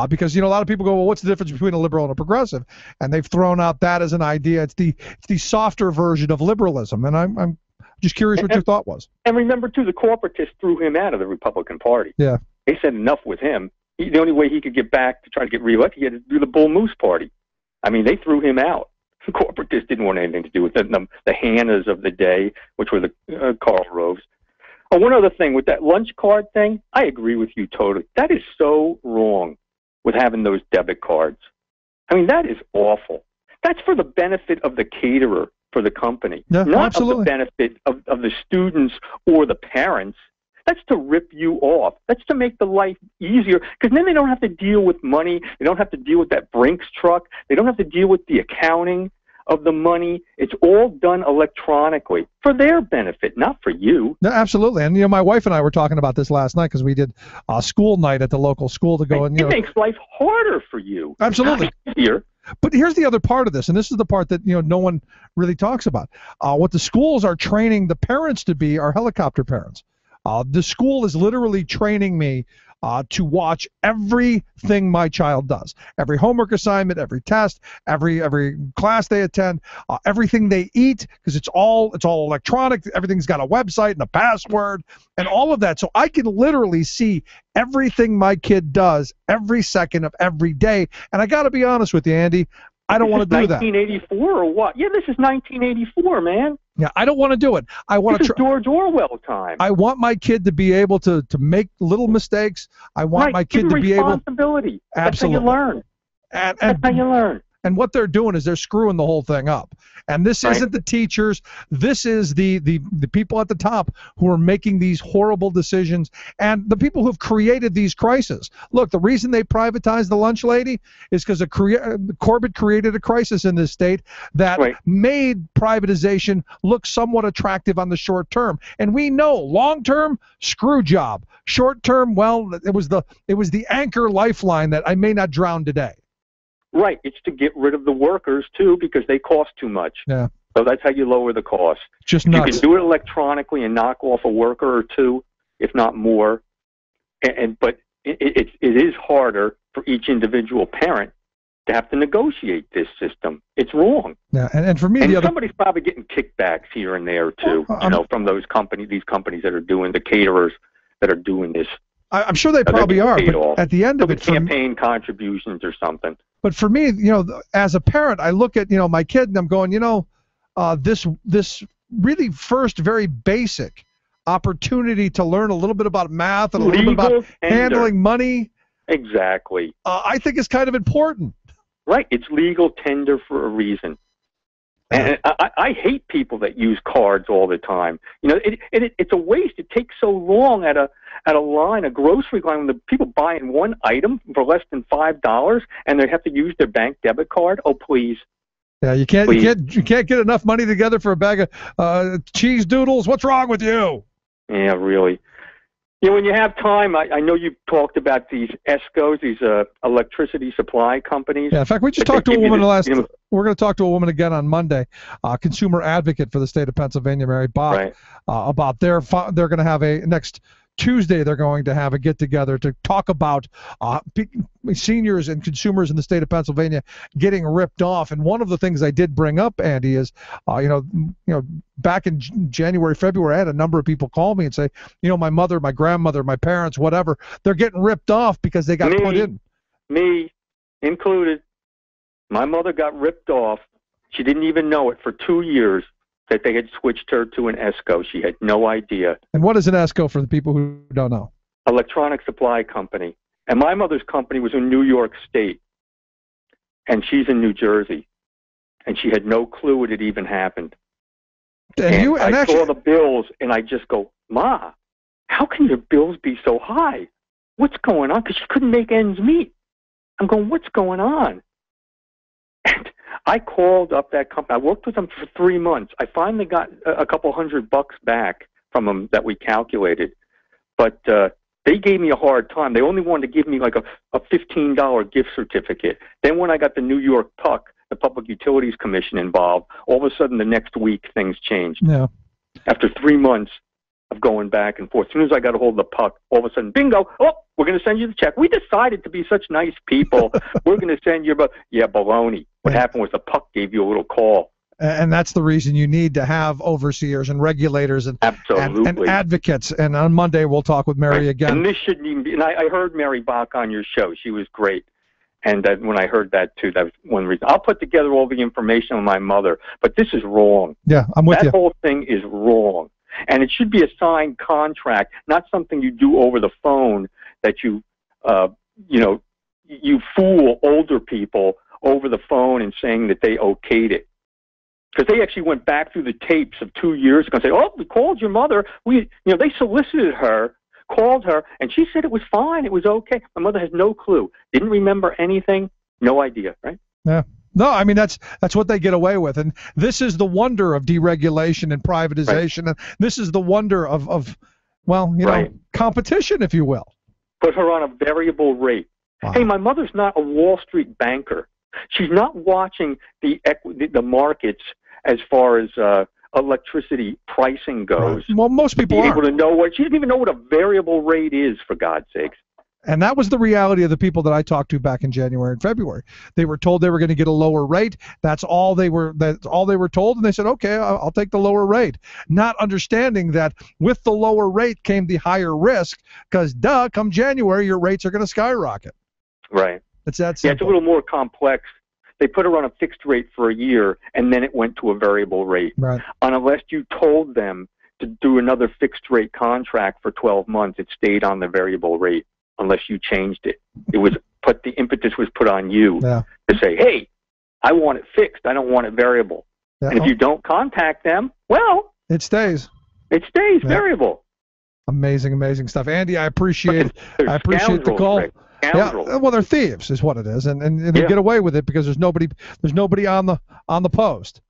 because a lot of people go, well, what's the difference between a liberal and a progressive? And they've thrown out that as an idea. It's the softer version of liberalism, and I'm just curious what your thought was. And remember, too, the corporatists threw him out of the Republican Party. Yeah. They said enough with him. The only way he could get back to try to get reelected, he had to do the Bull Moose Party. I mean, they threw him out. The corporatists didn't want anything to do with it. The Hannas of the day, which were the Karl Roves. Oh, one other thing, with that lunch card thing, I agree with you totally. That is so wrong with having those debit cards. I mean, that is awful. That's for the benefit of the caterer for the company, not absolutely. of the benefit of the students or the parents. That's to rip you off. That's to make the life easier, because then they don't have to deal with money. They don't have to deal with that Brinks truck. They don't have to deal with the accounting of the money. It's all done electronically for their benefit, not for you. No, absolutely. And my wife and I were talking about this last night because we did a school night at the local school to go and it makes life harder for you. Absolutely. Easier. But here's the other part of this, and this is the part that no one really talks about. What the schools are training the parents to be are helicopter parents. The school is literally training me to watch everything my child does, every homework assignment, every test, every class they attend, everything they eat, because it's all electronic. Everything's got a website and a password and all of that. So I can literally see everything my kid does every second of every day. And I got to be honest with you, Andy, I don't want to do that. 1984 or what? Yeah, this is 1984, man. Yeah, I don't want to do it. I want to George Orwell time. I want my kid to be able to make little mistakes. I want my kid to be able. Responsibility. Absolutely. That's how you learn. That's how you learn. And what they're doing is they're screwing the whole thing up. And this isn't the teachers. This is the people at the top who are making these horrible decisions, and the people who've created these crises. Look, the reason they privatized the lunch lady is because Corbett created a crisis in this state that made privatization look somewhat attractive on the short term. And we know long term, screw job. Short term, well, it was the anchor lifeline that I may not drown today. Right. It's to get rid of the workers, too, because they cost too much. Yeah. So that's how you lower the cost. Just nuts. You can do it electronically and knock off a worker or two, if not more. But it is harder for each individual parent to have to negotiate this system. It's wrong. Yeah, and for me, somebody's probably getting kickbacks here and there, too, from these companies that are doing, the caterers that are doing this. I'm sure they probably are, but at the end of it, campaign contributions or something. But for me, as a parent, I look at my kid and I'm going, this really first very basic opportunity to learn a little bit about math and a little bit about handling money. Exactly. I think is kind of important. Right. It's legal tender for a reason. And I hate people that use cards all the time. It's a waste. It takes so long at a line, a grocery line, when the people buying one item for less than $5 and they have to use their bank debit card. Oh, please. Yeah, you can't get enough money together for a bag of cheese doodles. What's wrong with you? Yeah, really. When you have time, I know you talked about these ESCOs, these electricity supply companies. Yeah, in fact, we just talked to a woman we're going to talk to a woman again on Monday, consumer advocate for the state of Pennsylvania, Mary Bach, about they're going to have next Tuesday, they're going to have a get-together to talk about seniors and consumers in the state of Pennsylvania getting ripped off. And one of the things I did bring up, Andy, is back in January, February, I had a number of people call me and say, my mother, my grandmother, my parents, whatever, they're getting ripped off because they got put in. Me included. My mother got ripped off. She didn't even know it for 2 years that they had switched her to an ESCO. She had no idea. And what is an ESCO for the people who don't know? Electronic Supply Company. And my mother's company was in New York State. And she's in New Jersey. And she had no clue it had even happened. And I saw the bills, and I just go, Ma, how can your bills be so high? What's going on? Because she couldn't make ends meet. I'm going, what's going on? And I called up that company. I worked with them for 3 months. I finally got a couple $100 back from them that we calculated. But they gave me a hard time. They only wanted to give me like a $15 gift certificate. Then when I got the New York PUC, the Public Utilities Commission, involved, all of a sudden the next week things changed. Yeah. After 3 months of going back and forth, as soon as I got a hold of the PUC, all of a sudden, bingo, we're going to send you the check. We decided to be such nice people. We're going to send you, baloney. What happened was the PUC gave you a little call. And that's the reason you need to have overseers and regulators and advocates. And on Monday, we'll talk with Mary again. And this shouldn't even be, and I heard Mary Bach on your show. She was great. And when I heard that, too, that was one reason. I'll put together all the information on my mother, but this is wrong. Yeah, I'm with you. That whole thing is wrong. And it should be a signed contract, not something you do over the phone that you fool older people over the phone and saying that they okayed it. Because they actually went back through the tapes of 2 years ago and said, we called your mother. They solicited her, called her, and she said it was fine. It was okay. My mother has no clue. Didn't remember anything. No idea, right? Yeah. No, I mean, that's what they get away with. And this is the wonder of deregulation and privatization. And this is the wonder of competition, if you will. Put her on a variable rate. Wow. Hey, my mother's not a Wall Street banker. She's not watching the markets as far as electricity pricing goes. Right. Well, most people aren't. Able to know she didn't even know what a variable rate is, for God's sakes. And that was the reality of the people that I talked to back in January and February. They were told they were going to get a lower rate. That's all they were told, and they said, okay, I'll take the lower rate. Not understanding that with the lower rate came the higher risk, because come January, your rates are going to skyrocket. Right. It's that simple. Yeah, it's a little more complex. They put her on a fixed rate for a year, and then it went to a variable rate. Right. Unless you told them to do another fixed rate contract for 12 months, it stayed on the variable rate. Unless you changed it, the impetus was put on you to say, "Hey, I want it fixed. I don't want it variable." Yeah. And if you don't contact them, well, it stays. It stays variable. Amazing stuff, Andy. I appreciate the call. Rick. Yeah, well, they're thieves, is what it is, and they get away with it because there's nobody on the post.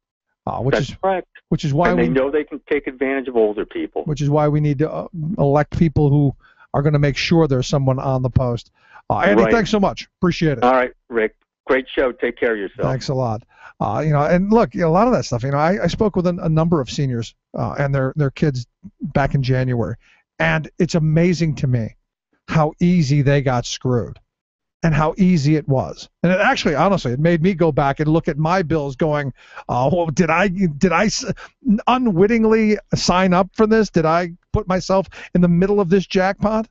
That's correct. Which is why they know they can take advantage of older people. Which is why we need to elect people who are going to make sure there's someone on the post. Andy, thanks so much. Appreciate it. All right, Rick. Great show. Take care of yourself. Thanks a lot. And look, a lot of that stuff. I spoke with a number of seniors and their kids back in January, and it's amazing to me how easy they got screwed, and how easy it was. And it actually, honestly, it made me go back and look at my bills, going, did I unwittingly sign up for this? Did I put myself in the middle of this jackpot?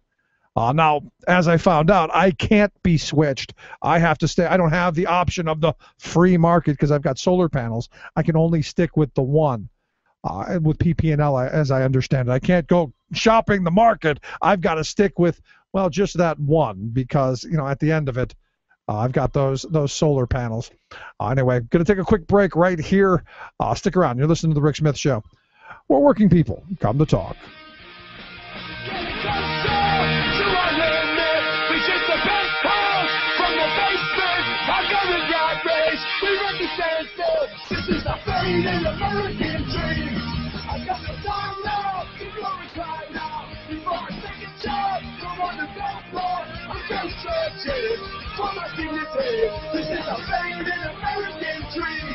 Now, as I found out, I can't be switched. I have to stay. I don't have the option of the free market because I've got solar panels. I can only stick with the one, with PP&L, as I understand it. I can't go shopping the market. I've got to stick with, just that one, because, at the end of it, I've got those solar panels. Anyway, going to take a quick break right here. Stick around. You're listening to The Rick Smith Show, where working people come to talk. This is the fate and American dream. I got the time now to glorify now. Before I take a job, come on the top floor. I'm still searching for my dignity. This is the fate and American dream.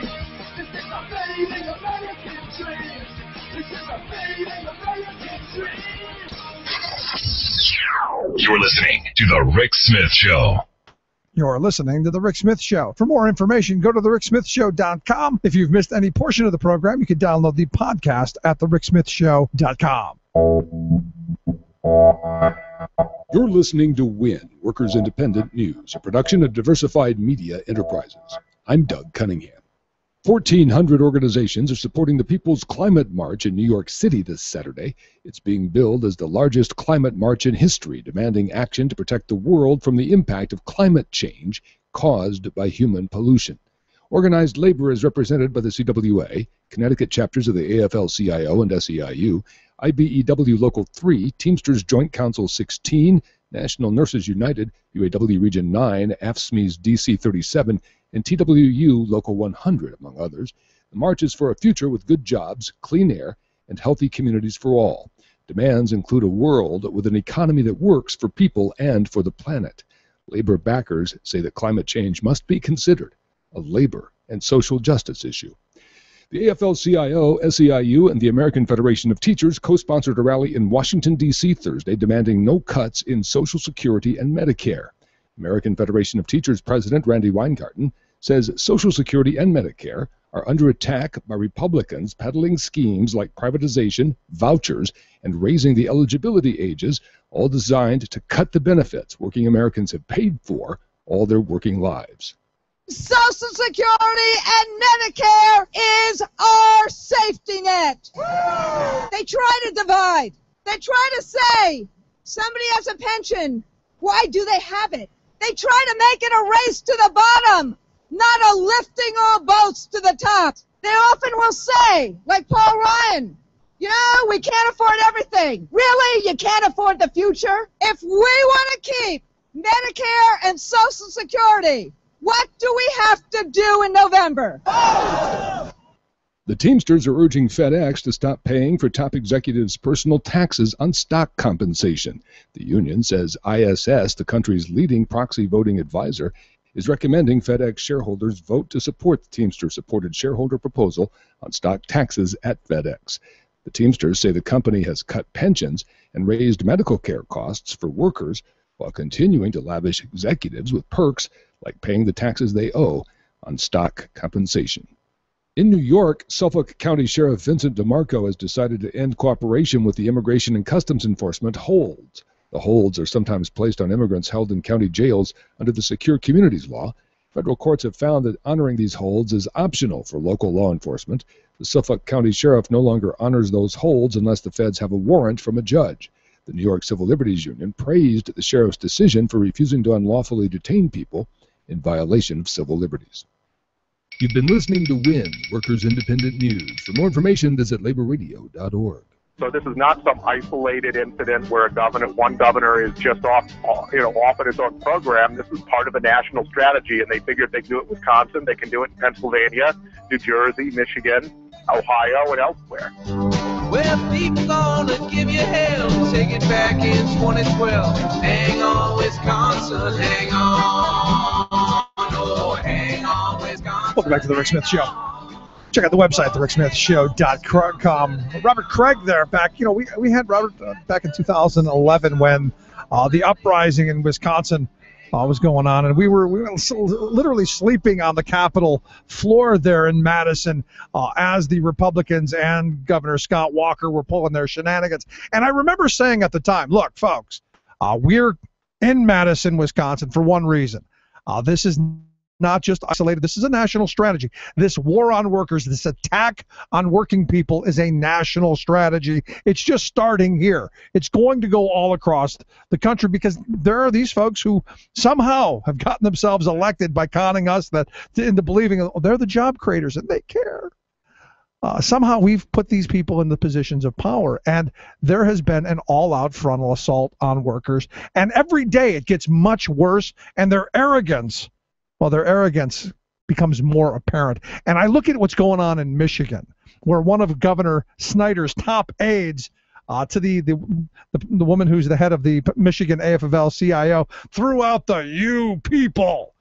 You're listening to The Rick Smith Show. You're listening to The Rick Smith Show. For more information, go to thericksmithshow.com. If you've missed any portion of the program, you can download the podcast at thericksmithshow.com. You're listening to WIN, Workers Independent News, a production of Diversified Media Enterprises. I'm Doug Cunningham. 1,400 organizations are supporting the People's Climate March in New York City this Saturday. It's being billed as the largest climate march in history, demanding action to protect the world from the impact of climate change caused by human pollution. Organized labor is represented by the CWA, Connecticut chapters of the AFL-CIO and SEIU, IBEW Local 3, Teamsters Joint Council 16, National Nurses United, UAW Region 9, AFSCME's DC 37, and TWU Local 100, among others. The march is for a future with good jobs, clean air, and healthy communities for all. Demands include a world with an economy that works for people and for the planet. Labor backers say that climate change must be considered a labor and social justice issue. The AFL-CIO, SEIU, and the American Federation of Teachers co-sponsored a rally in Washington, D.C. Thursday demanding no cuts in Social Security and Medicare. American Federation of Teachers President Randy Weingarten says Social Security and Medicare are under attack by Republicans peddling schemes like privatization, vouchers, and raising the eligibility ages, all designed to cut the benefits working Americans have paid for all their working lives. Social Security and Medicare is our safety net. They try to divide. They try to say somebody has a pension. Why do they have it? They try to make it a race to the bottom, not a lifting all boats to the top. They often will say, like Paul Ryan, you know, we can't afford everything. Really? You can't afford the future? If we want to keep Medicare and Social Security, what do we have to do in November? The Teamsters are urging FedEx to stop paying for top executives' personal taxes on stock compensation. The union says ISS, the country's leading proxy voting advisor, is recommending FedEx shareholders vote to support the Teamster-supported shareholder proposal on stock taxes at FedEx. The Teamsters say the company has cut pensions and raised medical care costs for workers while continuing to lavish executives with perks like paying the taxes they owe on stock compensation. In New York, Suffolk County Sheriff Vincent DeMarco has decided to end cooperation with the Immigration and Customs Enforcement holds. The holds are sometimes placed on immigrants held in county jails under the Secure Communities Law. Federal courts have found that honoring these holds is optional for local law enforcement. The Suffolk County Sheriff no longer honors those holds unless the feds have a warrant from a judge. The New York Civil Liberties Union praised the sheriff's decision for refusing to unlawfully detain people in violation of civil liberties. You've been listening to WIN, Workers Independent News. For more information, visit laborradio.org. So this is not some isolated incident where one governor is just off in his own program. This is part of a national strategy, and they figured they could do it in Wisconsin, they can do it in Pennsylvania, New Jersey, Michigan, Ohio, and elsewhere. Well, people gonna give you hell, take it back in 2012. Hang on, Wisconsin, hang on, oh, hang on, Wisconsin. Welcome back to the Rick Smith Show. Check out the website, thericksmithshow.com. Robert Craig there back. You know, we had Robert back in 2011 when the uprising in Wisconsin was going on, and we were literally sleeping on the Capitol floor there in Madison as the Republicans and Governor Scott Walker were pulling their shenanigans. And I remember saying at the time, look, folks, we're in Madison, Wisconsin for one reason. This is not just isolated. This is a national strategy. This war on workers, this attack on working people is a national strategy. It's just starting here. It's going to go all across the country because there are these folks who somehow have gotten themselves elected by conning us into believing they're the job creators and they care. Somehow we've put these people in the positions of power, and there has been an all-out frontal assault on workers. And every day it gets much worse, and their arrogance becomes more apparent. And I look at what's going on in Michigan, where one of Governor Snyder's top aides to the woman who's the head of the Michigan AFL-CIO threw out the "you people."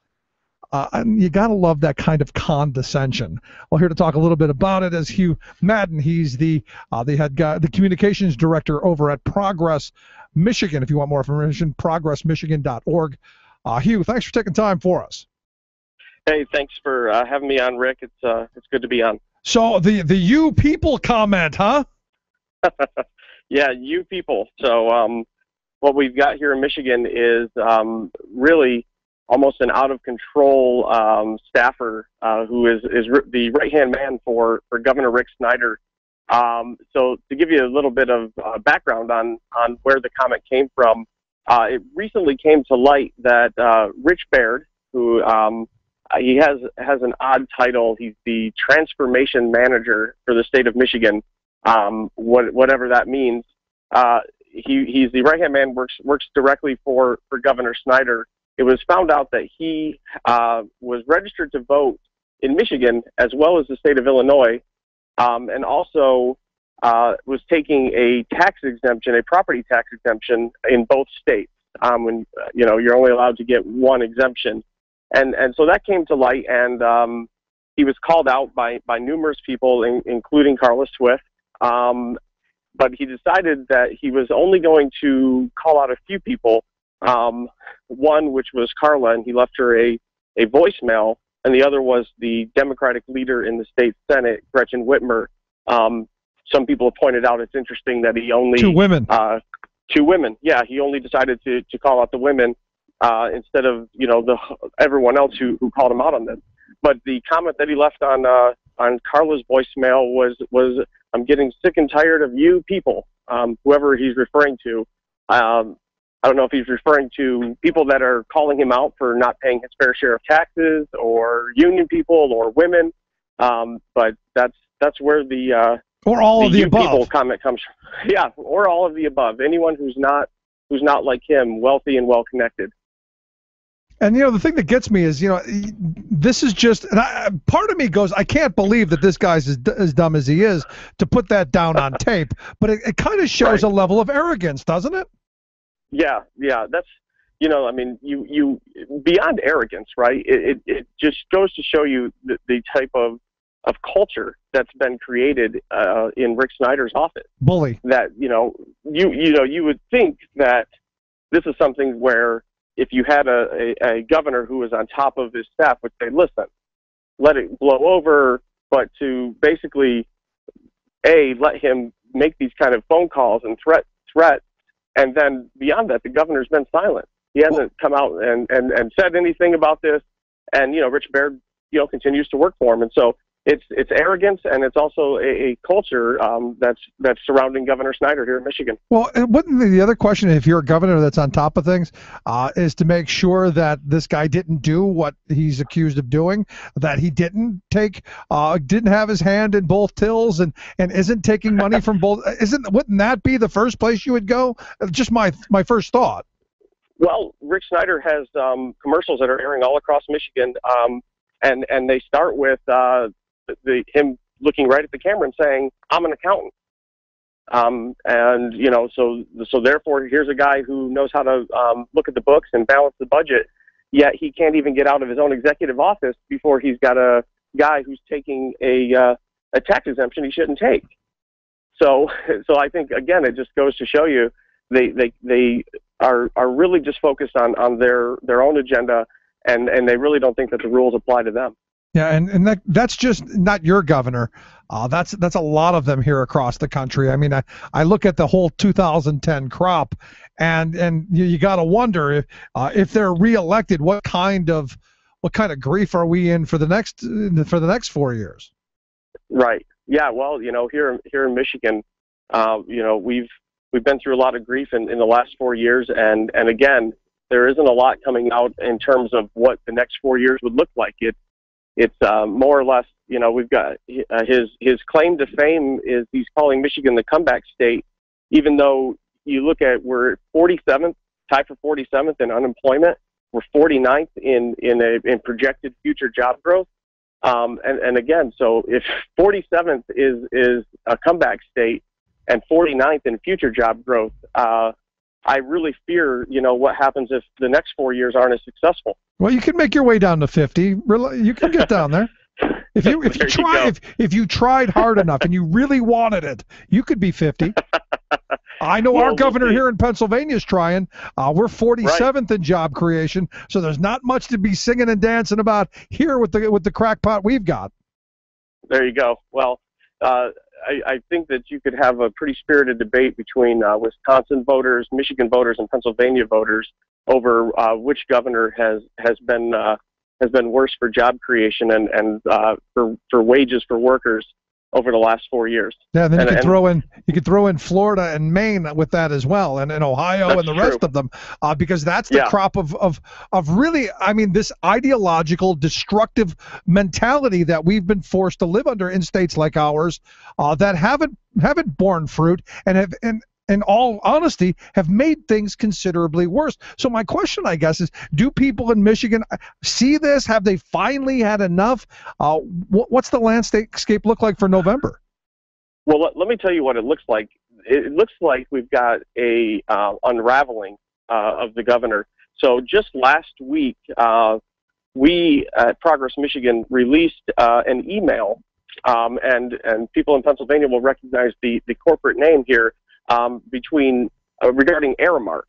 And you got to love that kind of condescension. Well, here to talk a little bit about it is Hugh Madden. He's the head guy, the communications director over at Progress Michigan. If you want more information, progressmichigan.org. Hugh, thanks for taking time for us. Hey, thanks for having me on, Rick. It's good to be on. So the you people comment, huh? Yeah, you people. So what we've got here in Michigan is really almost an out-of-control staffer who is the right-hand man for Governor Rick Snyder. So to give you a little bit of background on where the comment came from, it recently came to light that Rich Baird, who he has an odd title. He's the transformation manager for the state of Michigan, whatever that means. He's the right-hand man, works directly for Governor Snyder. It was found out that he was registered to vote in Michigan as well as the state of Illinois, and also was taking a tax exemption, a property tax exemption in both states. When you're only allowed to get one exemption, and so that came to light, and he was called out by numerous people, including Carla Swift. But he decided that he was only going to call out a few people. One, which was Carla, and he left her a voicemail, and the other was the Democratic leader in the state Senate, Gretchen Whitmer. Some people have pointed out it's interesting that he only... Two women. Two women, yeah. He only decided to call out the women instead of everyone else who called him out on them. But the comment that he left on Carla's voicemail was I'm getting sick and tired of you people, whoever he's referring to. I don't know if he's referring to people that are calling him out for not paying his fair share of taxes, or union people, or women. But that's where the or all of the above people comment comes from. Yeah, or all of the above. Anyone who's not like him, wealthy and well connected. And the thing that gets me is, this is just, and part of me goes, I can't believe that this guy's as dumb as he is to put that down on tape. But it kind of shows a level of arrogance, doesn't it? Yeah, that's, I mean, you beyond arrogance, right? It just goes to show you the type of culture that's been created in Rick Snyder's office. Bully. That you would think that this is something where if you had a governor who was on top of his staff would say, listen, let it blow over, but to basically let him make these kind of phone calls and threat. And then beyond that, the governor's been silent. He hasn't come out and said anything about this. And, Rich Baird, continues to work for him. And so it's arrogance, and it's also a culture that's surrounding Governor Snyder here in Michigan. Well, wouldn't the other question, if you're a governor that's on top of things, is to make sure that this guy didn't do what he's accused of doing, that he didn't have his hand in both tills and isn't taking money from both? Wouldn't that be the first place you would go? Just my first thought. Well, Rick Snyder has commercials that are airing all across Michigan, and they start with him looking right at the camera and saying, "I'm an accountant," and so therefore here's a guy who knows how to look at the books and balance the budget. Yet he can't even get out of his own executive office before he's got a guy who's taking a tax exemption he shouldn't take. So I think again it just goes to show you they are really just focused on their own agenda, and they really don't think that the rules apply to them. Yeah, and that's just not your governor. That's a lot of them here across the country. I mean, I look at the whole 2010 crop, and you got to wonder if they're reelected, what kind of grief are we in for the next 4 years? Right. Yeah. Well, here in Michigan, we've been through a lot of grief in the last 4 years, and again, there isn't a lot coming out in terms of what the next 4 years would look like. It's more or less, we've got his claim to fame is he's calling Michigan the comeback state, even though you look at we're 47th, tied for 47th in unemployment. We're 49th in projected future job growth. And again, so if 47th is a comeback state and 49th in future job growth, I really fear, what happens if the next 4 years aren't as successful. Well, you can make your way down to 50. You can get down there. If you tried hard enough and you really wanted it, you could be 50. I know our Well, governor here in Pennsylvania is trying. We're 47th in job creation, so there's not much to be singing and dancing about here with the crackpot we've got. There you go. Well, I think that you could have a pretty spirited debate between Wisconsin voters, Michigan voters, and Pennsylvania voters over which governor has been worse for job creation and for wages for workers over the last 4 years. Yeah, then you could throw in Florida and Maine with that as well, and Ohio and the rest of them, because that's the crop of really, I mean, this ideological, destructive mentality that we've been forced to live under in states like ours that haven't borne fruit and have in all honesty, have made things considerably worse. So my question, I guess, is do people in Michigan see this? Have they finally had enough? What's the landscape look like for November? Well, let me tell you what it looks like. It looks like we've got a unraveling of the governor. So just last week, we at Progress Michigan released an email, and people in Pennsylvania will recognize the corporate name here, regarding Aramark.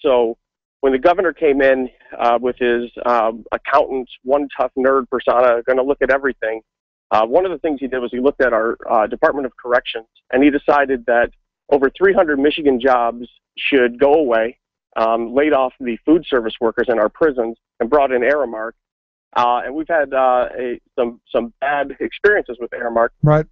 So when the governor came in with his accountant, one tough nerd persona, going to look at everything, one of the things he did was he looked at our Department of Corrections, and he decided that over 300 Michigan jobs should go away, laid off the food service workers in our prisons, and brought in Aramark. And we've had some bad experiences with Aramark. Right.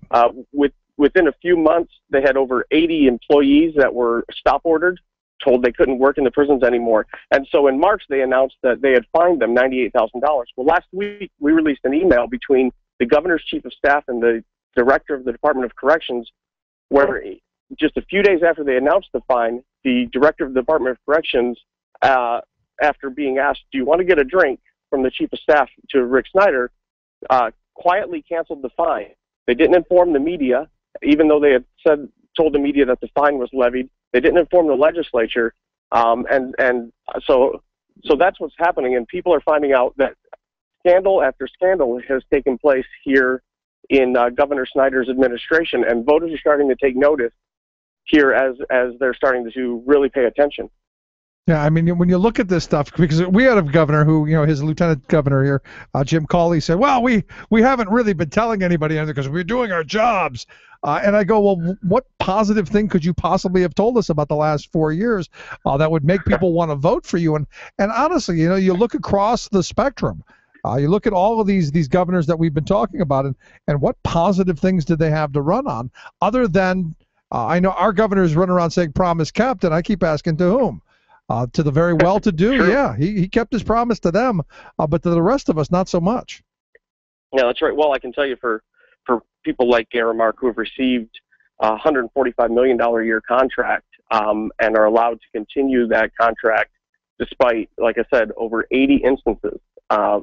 Within a few months, they had over 80 employees that were stop ordered, told they couldn't work in the prisons anymore. And so in March, they announced that they had fined them $98,000. Well, last week, we released an email between the governor's chief of staff and the director of the Department of Corrections, where just a few days after they announced the fine, the director of the Department of Corrections, after being asked, do you want to get a drink from the chief of staff to Rick Snyder, quietly canceled the fine. They didn't inform the media, even though they had told the media that the fine was levied. They didn't inform the legislature, and so that's what's happening. And people are finding out that scandal after scandal has taken place here in Governor Snyder's administration, and voters are starting to take notice here as they're starting to really pay attention. Yeah, I mean, when you look at this stuff, because we had a governor who, his lieutenant governor here, Jim Cawley, said, well, we haven't really been telling anybody anything because we're doing our jobs. And I go, well, what positive thing could you possibly have told us about the last 4 years that would make people want to vote for you? And honestly, you look across the spectrum. You look at all of these governors that we've been talking about, and what positive things did they have to run on other than, I know our governors run around saying promise kept, and I keep asking to whom? To the very well-to-do, Sure. Yeah, he kept his promise to them, but to the rest of us, not so much. Yeah, that's right. Well, I can tell you for people like Aramark who have received a $145 million a year contract and are allowed to continue that contract despite, like I said, over 80 instances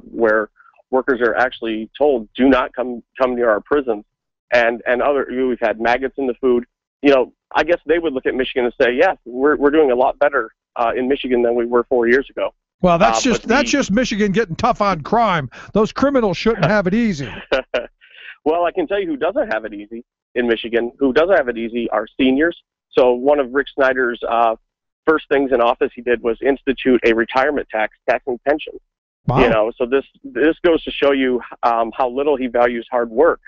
where workers are actually told, do not come near our prisons. And we've had maggots in the food. I guess they would look at Michigan and say, yeah, we're doing a lot better in Michigan than we were 4 years ago. Well, that's just Michigan getting tough on crime. Those criminals shouldn't have it easy. Well, I can tell you who doesn't have it easy in Michigan. Who doesn't have it easy are seniors. So one of Rick Snyder's first things in office he did was institute a retirement tax, taxing pensions. Wow. So this goes to show you how little he values hard work.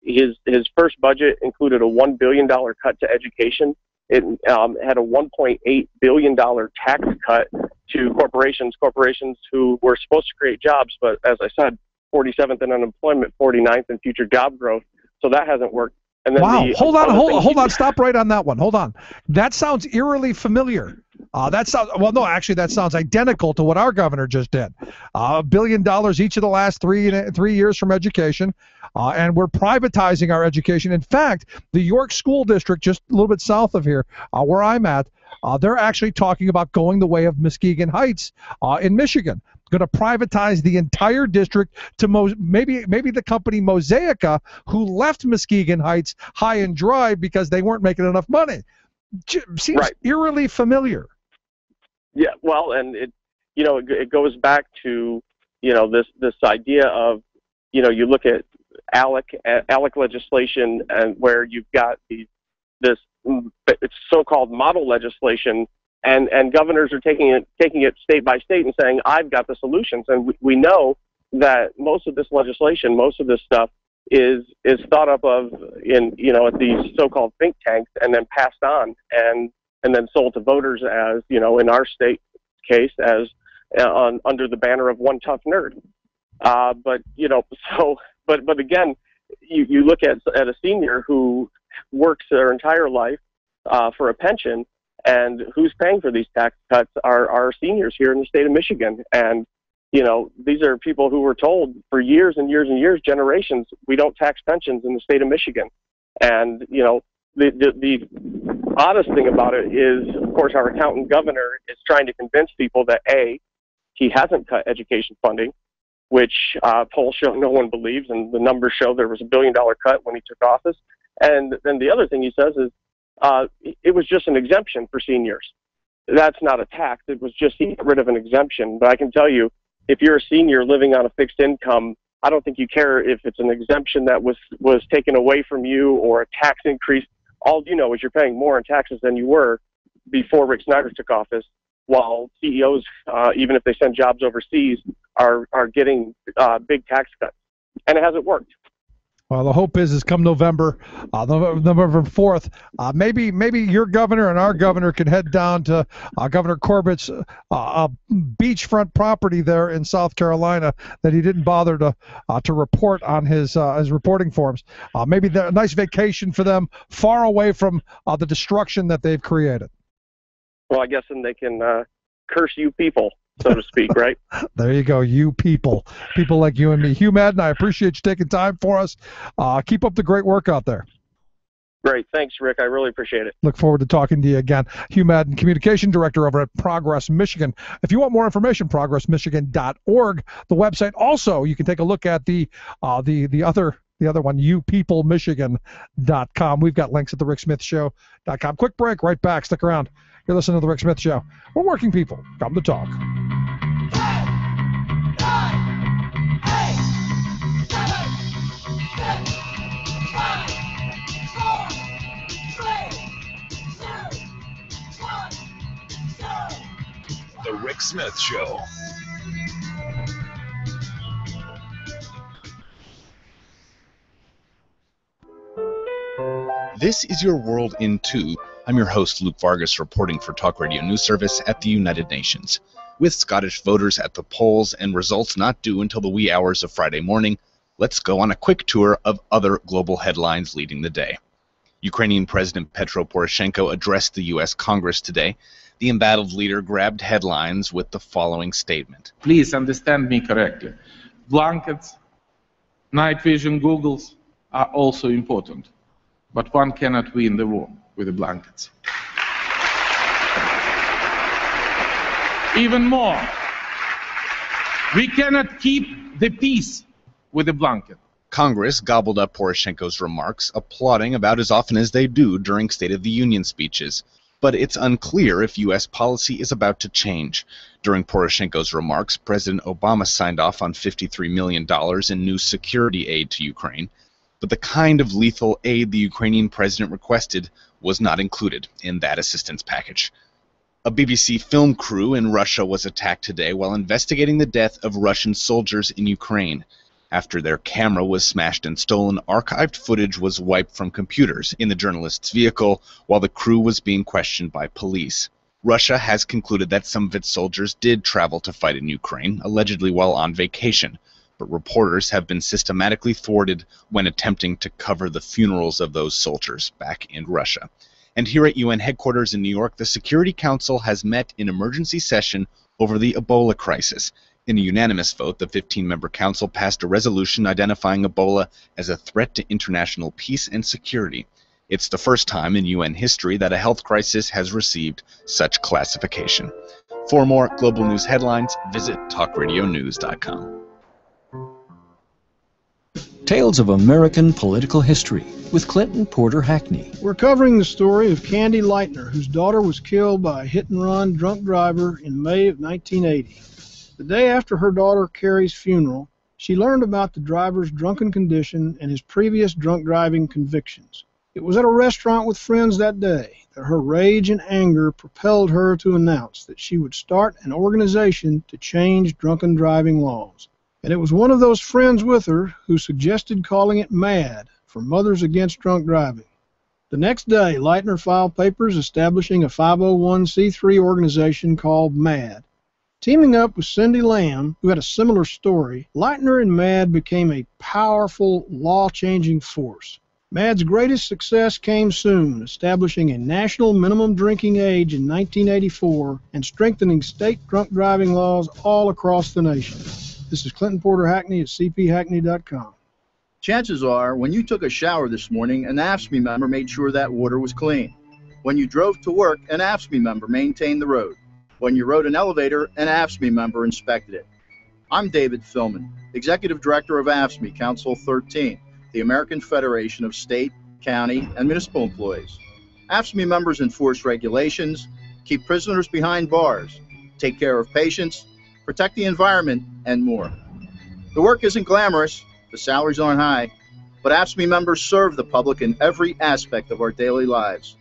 His first budget included a $1 billion cut to education. It had a $1.8 billion tax cut to corporations who were supposed to create jobs, but as I said, 47th in unemployment, 49th in future job growth. So that hasn't worked. And then wow, hold on, stop right on that one. Hold on. That sounds eerily familiar. That sounds identical to what our governor just did. $1 billion each of the last three years from education, and we're privatizing our education. In fact, the York School District, just a little bit south of here, where I'm at, they're actually talking about going the way of Muskegon Heights in Michigan. Going to privatize the entire district to maybe the company Mosaica, who left Muskegon Heights high and dry because they weren't making enough money. Seems eerily familiar. Yeah, well, and it goes back to this idea of you look at ALEC legislation and where you've got this it's so-called model legislation, and governors are taking it state by state and saying, I've got the solutions. And we know that most of this legislation, most of this stuff is thought up of in, at these so-called think tanks and then passed on and then sold to voters as, in our state case, as under the banner of one tough nerd. But again, you look at a senior who works their entire life for a pension, and who's paying for these tax cuts are seniors here in the state of Michigan. And, these are people who were told for years and years and years, generations, we don't tax pensions in the state of Michigan. And, the oddest thing about it is, of course, our accountant governor is trying to convince people that, A, he hasn't cut education funding, which polls show no one believes, and the numbers show there was a $1 billion cut when he took office. And then the other thing he says is it was just an exemption for seniors. That's not a tax. It was just he got rid of an exemption. But I can tell you, if you're a senior living on a fixed income, I don't think you care if it's an exemption that was taken away from you or a tax increase. All you know is you're paying more in taxes than you were before Rick Snyder took office, while CEOs, even if they send jobs overseas, are getting big tax cuts. And it hasn't worked. Well, the hope is come November 4th, maybe your governor and our governor can head down to Governor Corbett's beachfront property there in South Carolina that he didn't bother to report on his reporting forms. Maybe a nice vacation for them, far away from the destruction that they've created. Well, I guess then they can curse you people, so to speak, right? There you go, you people like you and me. Hugh Madden, I appreciate you taking time for us. Keep up the great work out there. Great. Thanks, Rick. I really appreciate it. Look forward to talking to you again. Hugh Madden, Communication Director over at Progress Michigan. If you want more information, progressmichigan.org, the website. Also, you can take a look at the other one, youpeoplemichigan.com. We've got links at thericksmithshow.com. Quick break, right back. Stick around. You're listening to The Rick Smith Show. We're working people. Come to talk. The Rick Smith Show. This is your world in 2. I'm your host, Luke Vargas, reporting for Talk Radio News Service at the United Nations. With Scottish voters at the polls and results not due until the wee hours of Friday morning, let's go on a quick tour of other global headlines leading the day. Ukrainian President Petro Poroshenko addressed the U.S. Congress today. The embattled leader grabbed headlines with the following statement. Please understand me correctly. Blankets, night vision goggles are also important, but one cannot win the war with the blankets. Even more, we cannot keep the peace with the blanket. Congress gobbled up Poroshenko's remarks, applauding about as often as they do during State of the Union speeches. But it's unclear if U.S. policy is about to change. During Poroshenko's remarks, President Obama signed off on $53 million in new security aid to Ukraine. But the kind of lethal aid the Ukrainian president requested was not included in that assistance package. A BBC film crew in Russia was attacked today while investigating the death of Russian soldiers in Ukraine. After their camera was smashed and stolen, archived footage was wiped from computers in the journalist's vehicle while the crew was being questioned by police. Russia has concluded that some of its soldiers did travel to fight in Ukraine, allegedly while on vacation, but reporters have been systematically thwarted when attempting to cover the funerals of those soldiers back in Russia. And here at UN headquarters in New York, the Security Council has met in emergency session over the Ebola crisis. In a unanimous vote, the 15-member council passed a resolution identifying Ebola as a threat to international peace and security. It's the first time in UN history that a health crisis has received such classification. For more global news headlines, visit talkradionews.com. Tales of American Political History with Clinton Porter Hackney. We're covering the story of Candy Lightner, whose daughter was killed by a hit-and-run drunk driver in May of 1980. The day after her daughter Carrie's funeral, she learned about the driver's drunken condition and his previous drunk driving convictions. It was at a restaurant with friends that day that her rage and anger propelled her to announce that she would start an organization to change drunken driving laws. And it was one of those friends with her who suggested calling it MAD, for Mothers Against Drunk Driving. The next day, Leitner filed papers establishing a 501c3 organization called MAD. Teaming up with Cindy Lamb, who had a similar story, Leitner and MAD became a powerful, law-changing force. MAD's greatest success came soon, establishing a national minimum drinking age in 1984 and strengthening state drunk driving laws all across the nation. This is Clinton Porter Hackney at cphackney.com. Chances are, when you took a shower this morning, an AFSCME member made sure that water was clean. When you drove to work, an AFSCME member maintained the road. When you rode an elevator, an AFSCME member inspected it. I'm David Philman, Executive Director of AFSCME Council 13, the American Federation of State, County, and Municipal Employees. AFSCME members enforce regulations, keep prisoners behind bars, take care of patients, protect the environment, and more. The work isn't glamorous, the salaries aren't high, but AFSCME members serve the public in every aspect of our daily lives.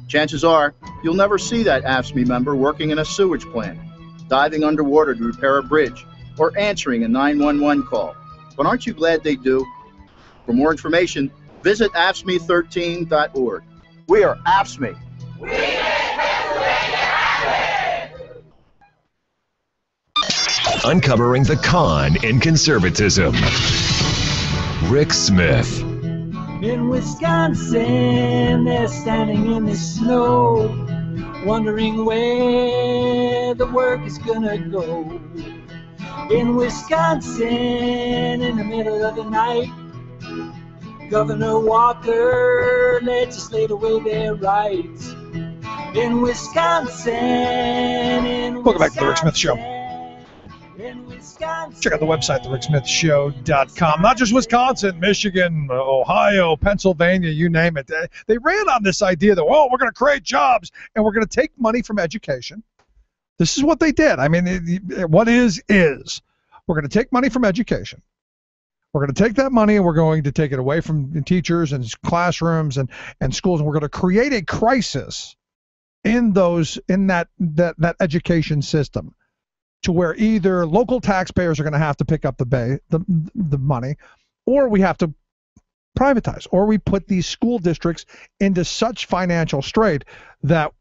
Chances are, you'll never see that AFSCME member working in a sewage plant, diving underwater to repair a bridge, or answering a 911 call. But aren't you glad they do? For more information, visit AFSCME13.org. We are AFSCME. Uncovering the con in conservatism. Rick Smith. In Wisconsin, they're standing in the snow, wondering where the work is gonna go. In Wisconsin, in the middle of the night, Governor Walker legislated away their rights. In Wisconsin, Welcome back to the Rick Smith Show. Check out the website, thericksmithshow.com. Not just Wisconsin, Michigan, Ohio, Pennsylvania, you name it. They ran on this idea that, well, we're going to create jobs and we're going to take money from education. This is what they did. I mean, what is. We're going to take money from education. We're going to take that money and we're going to take it away from teachers and classrooms and schools, and we're going to create a crisis in that education system, to where either local taxpayers are going to have to pick up the money, or we have to privatize, or we put these school districts into such financial strait that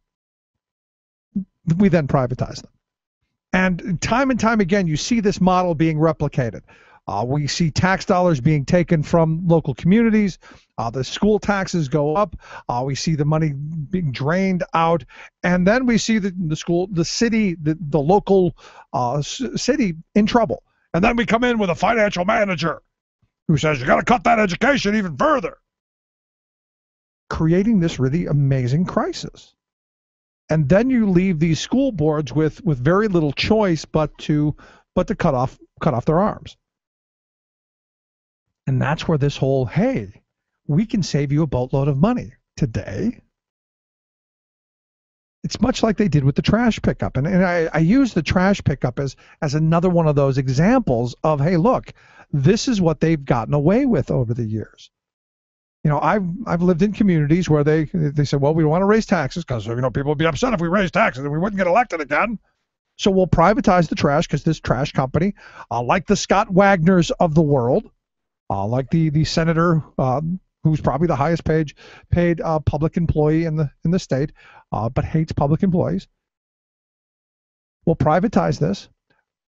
we then privatize them. And time again, you see this model being replicated. We see tax dollars being taken from local communities. The school taxes go up. We see the money being drained out, and then we see the local city in trouble. And then we come in with a financial manager who says you got to cut that education even further, creating this really amazing crisis. And then you leave these school boards with very little choice but to cut off their arms. And that's where this whole, hey, we can save you a boatload of money today. It's much like they did with the trash pickup. And I use the trash pickup as another one of those examples of, hey, look, this is what they've gotten away with over the years. You know, I've lived in communities where they said, well, we want to raise taxes because, you know, people would be upset if we raised taxes and we wouldn't get elected again. So we'll privatize the trash because this trash company, like the Scott Wagners of the world, like the senator who's probably the highest paid public employee in the state, but hates public employees. We'll privatize this.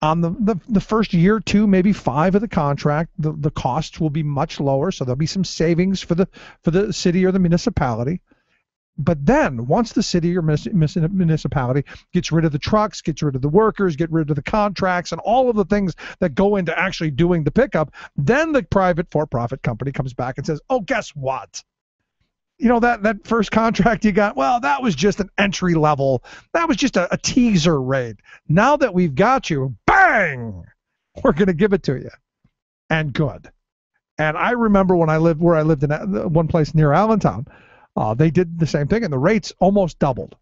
On the first year, 2, maybe 5 of the contract, the costs will be much lower, so there'll be some savings for the city or the municipality. But then, once the city or municipality gets rid of the trucks, gets rid of the workers, get rid of the contracts, and all of the things that go into actually doing the pickup, then the private for-profit company comes back and says, oh, guess what? You know, that first contract you got, well, that was just an entry level. That was just a teaser rate. Now that we've got you, bang, we're going to give it to you. And good. And I remember when I lived in one place near Allentown, they did the same thing, and the rates almost doubled.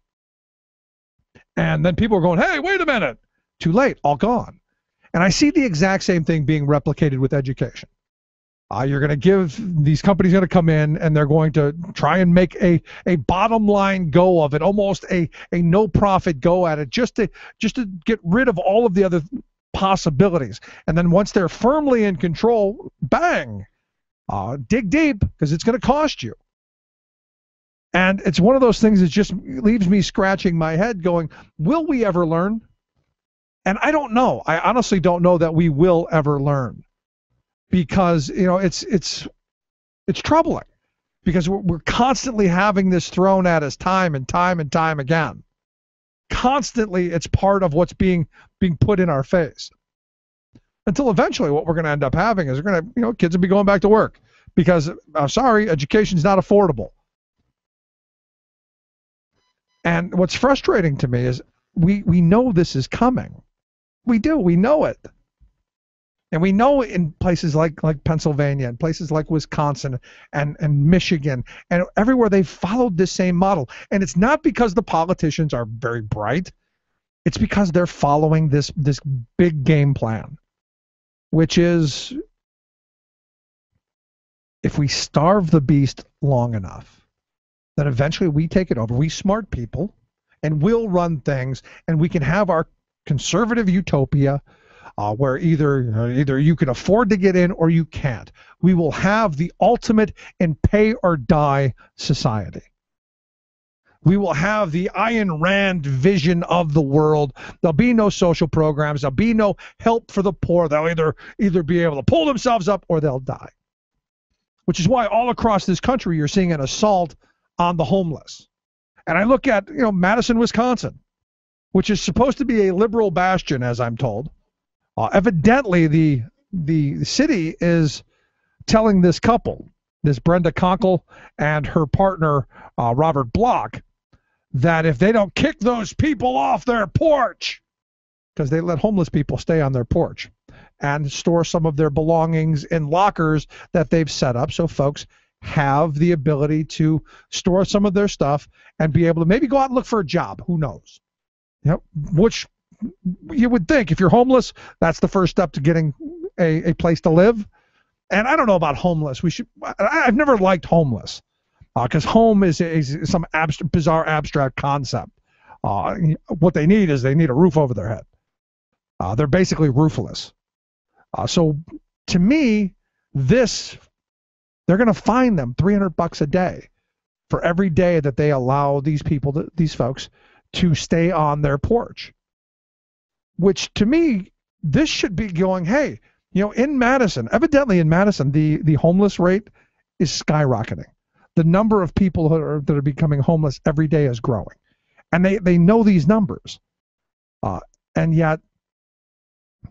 And then people were going, hey, wait a minute. Too late, all gone. And I see the exact same thing being replicated with education. You're going to give these companies going to come in and they're going to try and make a bottom line go of it, almost a no profit go at it, just to get rid of all of the other possibilities. And then once they're firmly in control, bang, dig deep, because it's going to cost you. And it's one of those things that just leaves me scratching my head going, will we ever learn? And I don't know. I honestly don't know that we will ever learn. Because, you know, it's troubling, because we're constantly having this thrown at us time and time and time again. Constantly, it's part of what's being put in our face. Until eventually, what we're going to end up having is kids will be going back to work because, I'm sorry, education's not affordable. And what's frustrating to me is we know this is coming. We do. We know it. And we know in places like Pennsylvania and places like Wisconsin and Michigan and everywhere they've followed this same model. And it's not because the politicians are very bright. It's because they're following this big game plan, which is if we starve the beast long enough, then eventually we take it over. We smart people, and we'll run things, and we can have our conservative utopia where either you can afford to get in or you can't. We will have the ultimate in pay or die society. We will have the Ayn Rand vision of the world. There'll be no social programs. There'll be no help for the poor. They'll either be able to pull themselves up or they'll die. Which is why all across this country you're seeing an assault on the homeless. And I look at Madison, Wisconsin, which is supposed to be a liberal bastion, as I'm told. Evidently, the city is telling this couple, this Brenda Conkle and her partner, Robert Block, that if they don't kick those people off their porch, because they let homeless people stay on their porch and store some of their belongings in lockers that they've set up so folks have the ability to store some of their stuff and be able to maybe go out and look for a job. Who knows? Which you would think if you're homeless, that's the first step to getting a place to live. And I don't know about homeless. I've never liked homeless because home is some bizarre abstract concept. What they need is they need a roof over their head. They're basically roofless. So to me, they're going to fine them $300 a day for every day that they allow these folks to stay on their porch. Which to me, this should be going, hey, in Madison, evidently in Madison, the homeless rate is skyrocketing. The number of people that are becoming homeless every day is growing. And they know these numbers. And yet,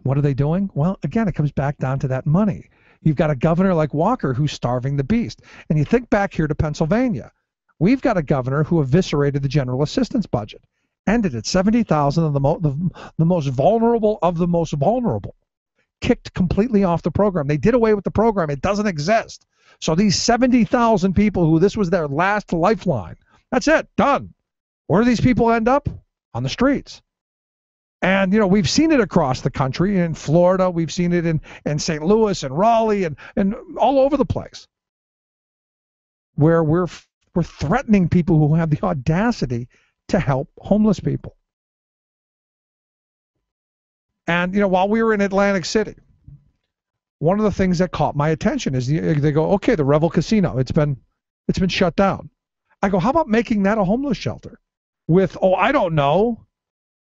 what are they doing? Well, again, it comes back down to that money. You've got a governor like Walker who's starving the beast. And you think back here to Pennsylvania. We've got a governor who eviscerated the general assistance budget. Ended at 70,000 of the most vulnerable of the most vulnerable. Kicked completely off the program. They did away with the program. It doesn't exist. So these 70,000 people who this was their last lifeline, that's it, done. Where do these people end up? On the streets. And, we've seen it across the country. In Florida, we've seen it in St. Louis and Raleigh and all over the place. Where we're threatening people who have the audacity to help homeless people. And, while we were in Atlantic City, one of the things that caught my attention is they go, okay, the Revel Casino, it's been shut down. I go, how about making that a homeless shelter with, I don't know,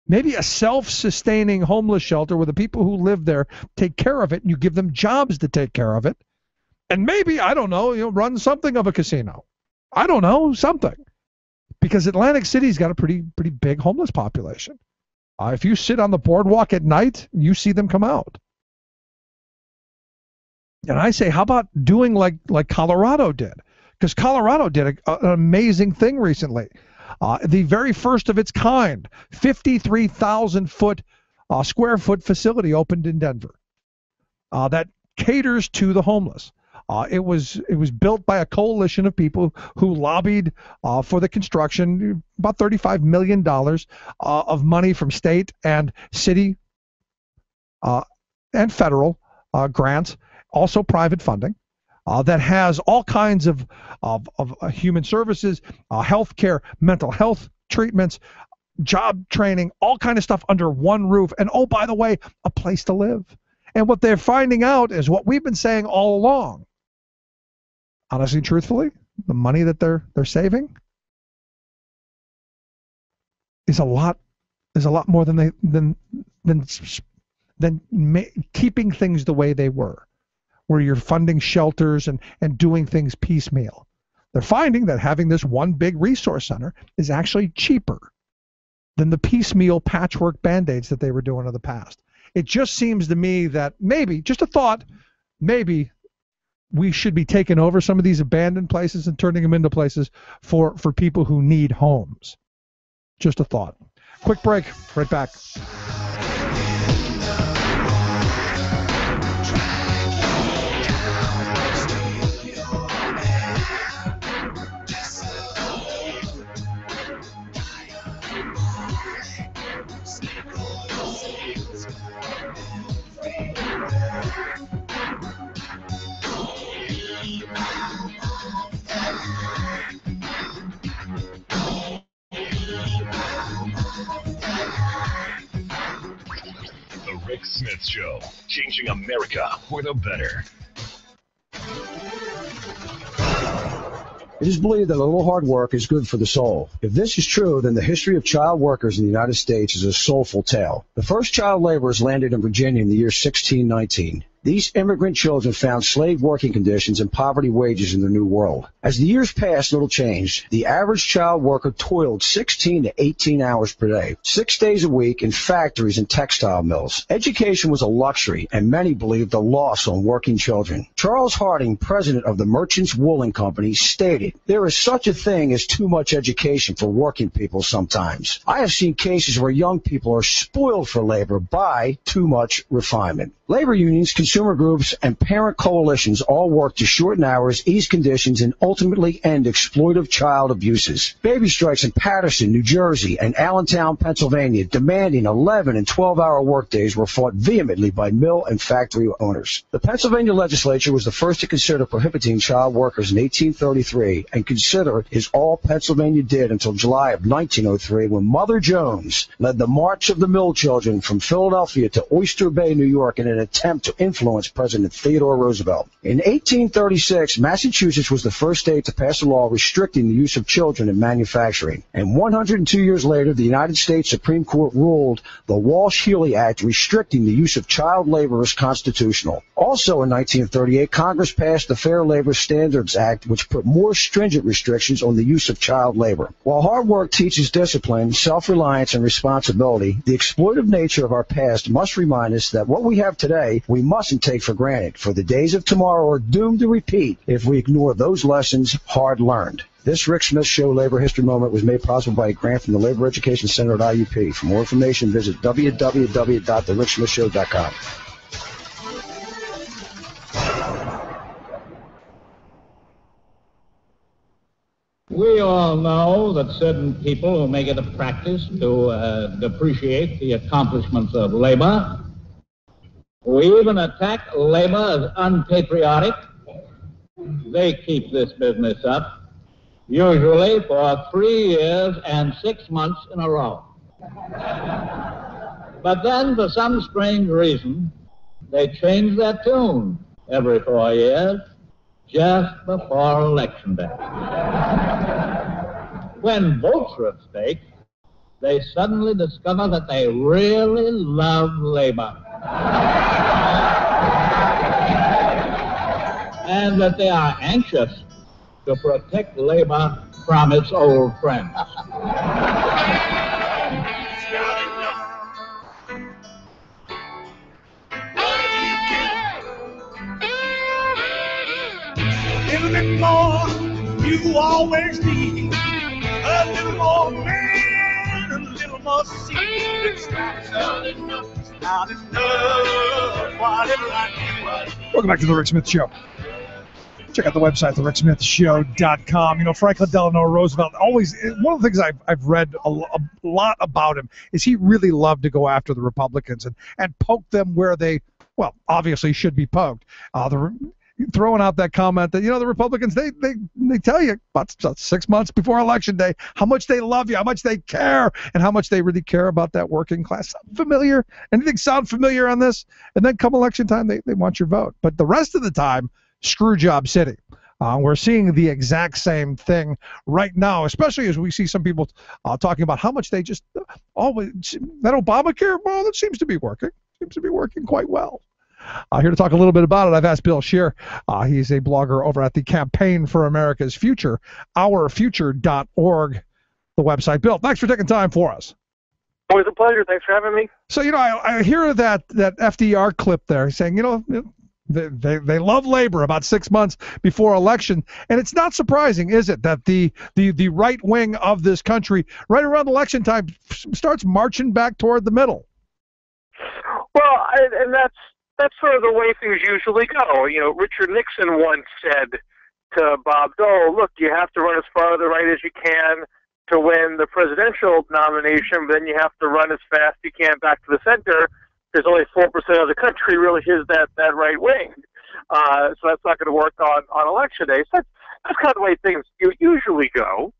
maybe a self-sustaining homeless shelter where the people who live there take care of it and you give them jobs to take care of it. And maybe, I don't know, run something of a casino. I don't know, something. Because Atlantic City's got a pretty big homeless population. If you sit on the boardwalk at night, you see them come out. And I say, how about doing like Colorado did? Because Colorado did an amazing thing recently. The very first of its kind, 53,000 square foot facility opened in Denver that caters to the homeless. It was built by a coalition of people who lobbied for the construction, about $35 million of money from state and city and federal grants, also private funding. that has all kinds of human services, healthcare, mental health treatments, job training, all kind of stuff under one roof. And oh, by the way, a place to live. And what they're finding out is what we've been saying all along. Honestly, truthfully, the money that they're saving is a lot more than keeping things the way they were, where you're funding shelters and doing things piecemeal. They're finding that having this one big resource center is actually cheaper than the piecemeal patchwork band-aids that they were doing in the past. It just seems to me that maybe, just a thought, maybe we should be taking over some of these abandoned places and turning them into places for people who need homes. Just a thought. Quick break. Right back. The Rick Smith Show, changing America for the better. It is believed that a little hard work is good for the soul. If this is true, then the history of child workers in the United States is a soulful tale. The first child laborers landed in Virginia in the year 1619. These immigrant children found slave working conditions and poverty wages in their new world. As the years passed, little changed. The average child worker toiled 16 to 18 hours per day, 6 days a week in factories and textile mills. Education was a luxury, and many believed a loss on working children. Charles Harding, president of the Merchants Woolen Company, stated, "There is such a thing as too much education for working people sometimes. I have seen cases where young people are spoiled for labor by too much refinement." Labor unions, consumer groups, and parent coalitions all work to shorten hours, ease conditions, and ultimately end exploitive child abuses. Baby strikes in Paterson, New Jersey, and Allentown, Pennsylvania, demanding 11 and 12-hour workdays were fought vehemently by mill and factory owners. The Pennsylvania legislature was the first to consider prohibiting child workers in 1833, and consider is all Pennsylvania did until July of 1903, when Mother Jones led the March of the Mill Children from Philadelphia to Oyster Bay, New York, in an attempt to influence President Theodore Roosevelt. In 1836, Massachusetts was the first state to pass a law restricting the use of children in manufacturing. And 102 years later, the United States Supreme Court ruled the Walsh-Healy Act restricting the use of child labor as constitutional. Also in 1938, Congress passed the Fair Labor Standards Act, which put more stringent restrictions on the use of child labor. While hard work teaches discipline, self-reliance, and responsibility, the exploitive nature of our past must remind us that what we have today we mustn't take for granted, for the days of tomorrow are doomed to repeat if we ignore those lessons hard learned. This Rick Smith Show Labor History Moment was made possible by a grant from the Labor Education Center at IUP. For more information, visit www.thericksmithshow.com. We all know that certain people who make it a practice to depreciate the accomplishments of labor, who even attack labor as unpatriotic, they keep this business up, usually for 3 years and 6 months in a row. But then, for some strange reason, they change their tune every 4 years, just before Election Day. When votes are at stake, they suddenly discover that they really love labor. And that they are anxious to protect labor from its old friends. little bit more, you always need a little more man, a little more secret. It's not enough, it's not enough. Whatever I do. Welcome back to the Rick Smith Show. Check out the website, thericksmithshow.com. You know, Franklin Delano Roosevelt, always, one of the things I've read a lot about him is he really loved to go after the Republicans and poke them where they, well, obviously should be poked. throwing out that comment that, the Republicans, they tell you about 6 months before Election Day how much they love you, how much they care, and how much they really care about that working class. Sound familiar? Anything sound familiar on this? And then come election time, they want your vote. But the rest of the time, screw job city. We're seeing the exact same thing right now, especially as we see some people talking about how much they just always, that Obamacare, well, that seems to be working. Seems to be working quite well. Here to talk a little bit about it, I've asked Bill Scheer. He's a blogger over at the Campaign for America's Future, ourfuture.org, the website. Bill, thanks for taking time for us. Always a pleasure. Thanks for having me. So, I hear that FDR clip there saying, they love labor about 6 months before election, and it's not surprising, is it, that the right wing of this country, right around election time, starts marching back toward the middle. Well, and that's sort of the way things usually go. Richard Nixon once said to Bob Dole, "Look, you have to run as far to the right as you can to win the presidential nomination, but then you have to run as fast as you can back to the center. There's only 4% of the country really is that right wing. So that's not going to work on election day." So that's kind of the way things usually go.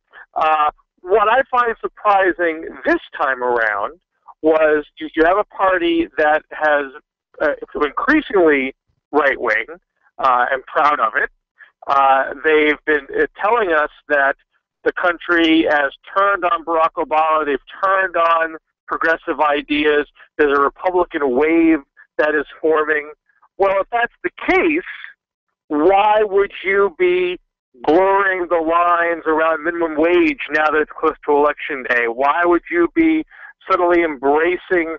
What I find surprising this time around was you have a party that has increasingly right wing and proud of it. They've been telling us that the country has turned on Barack Obama. They've turned on progressive ideas. There's a Republican wave that is forming. Well, if that's the case, why would you be blurring the lines around minimum wage now that it's close to Election Day? Why would you be suddenly embracing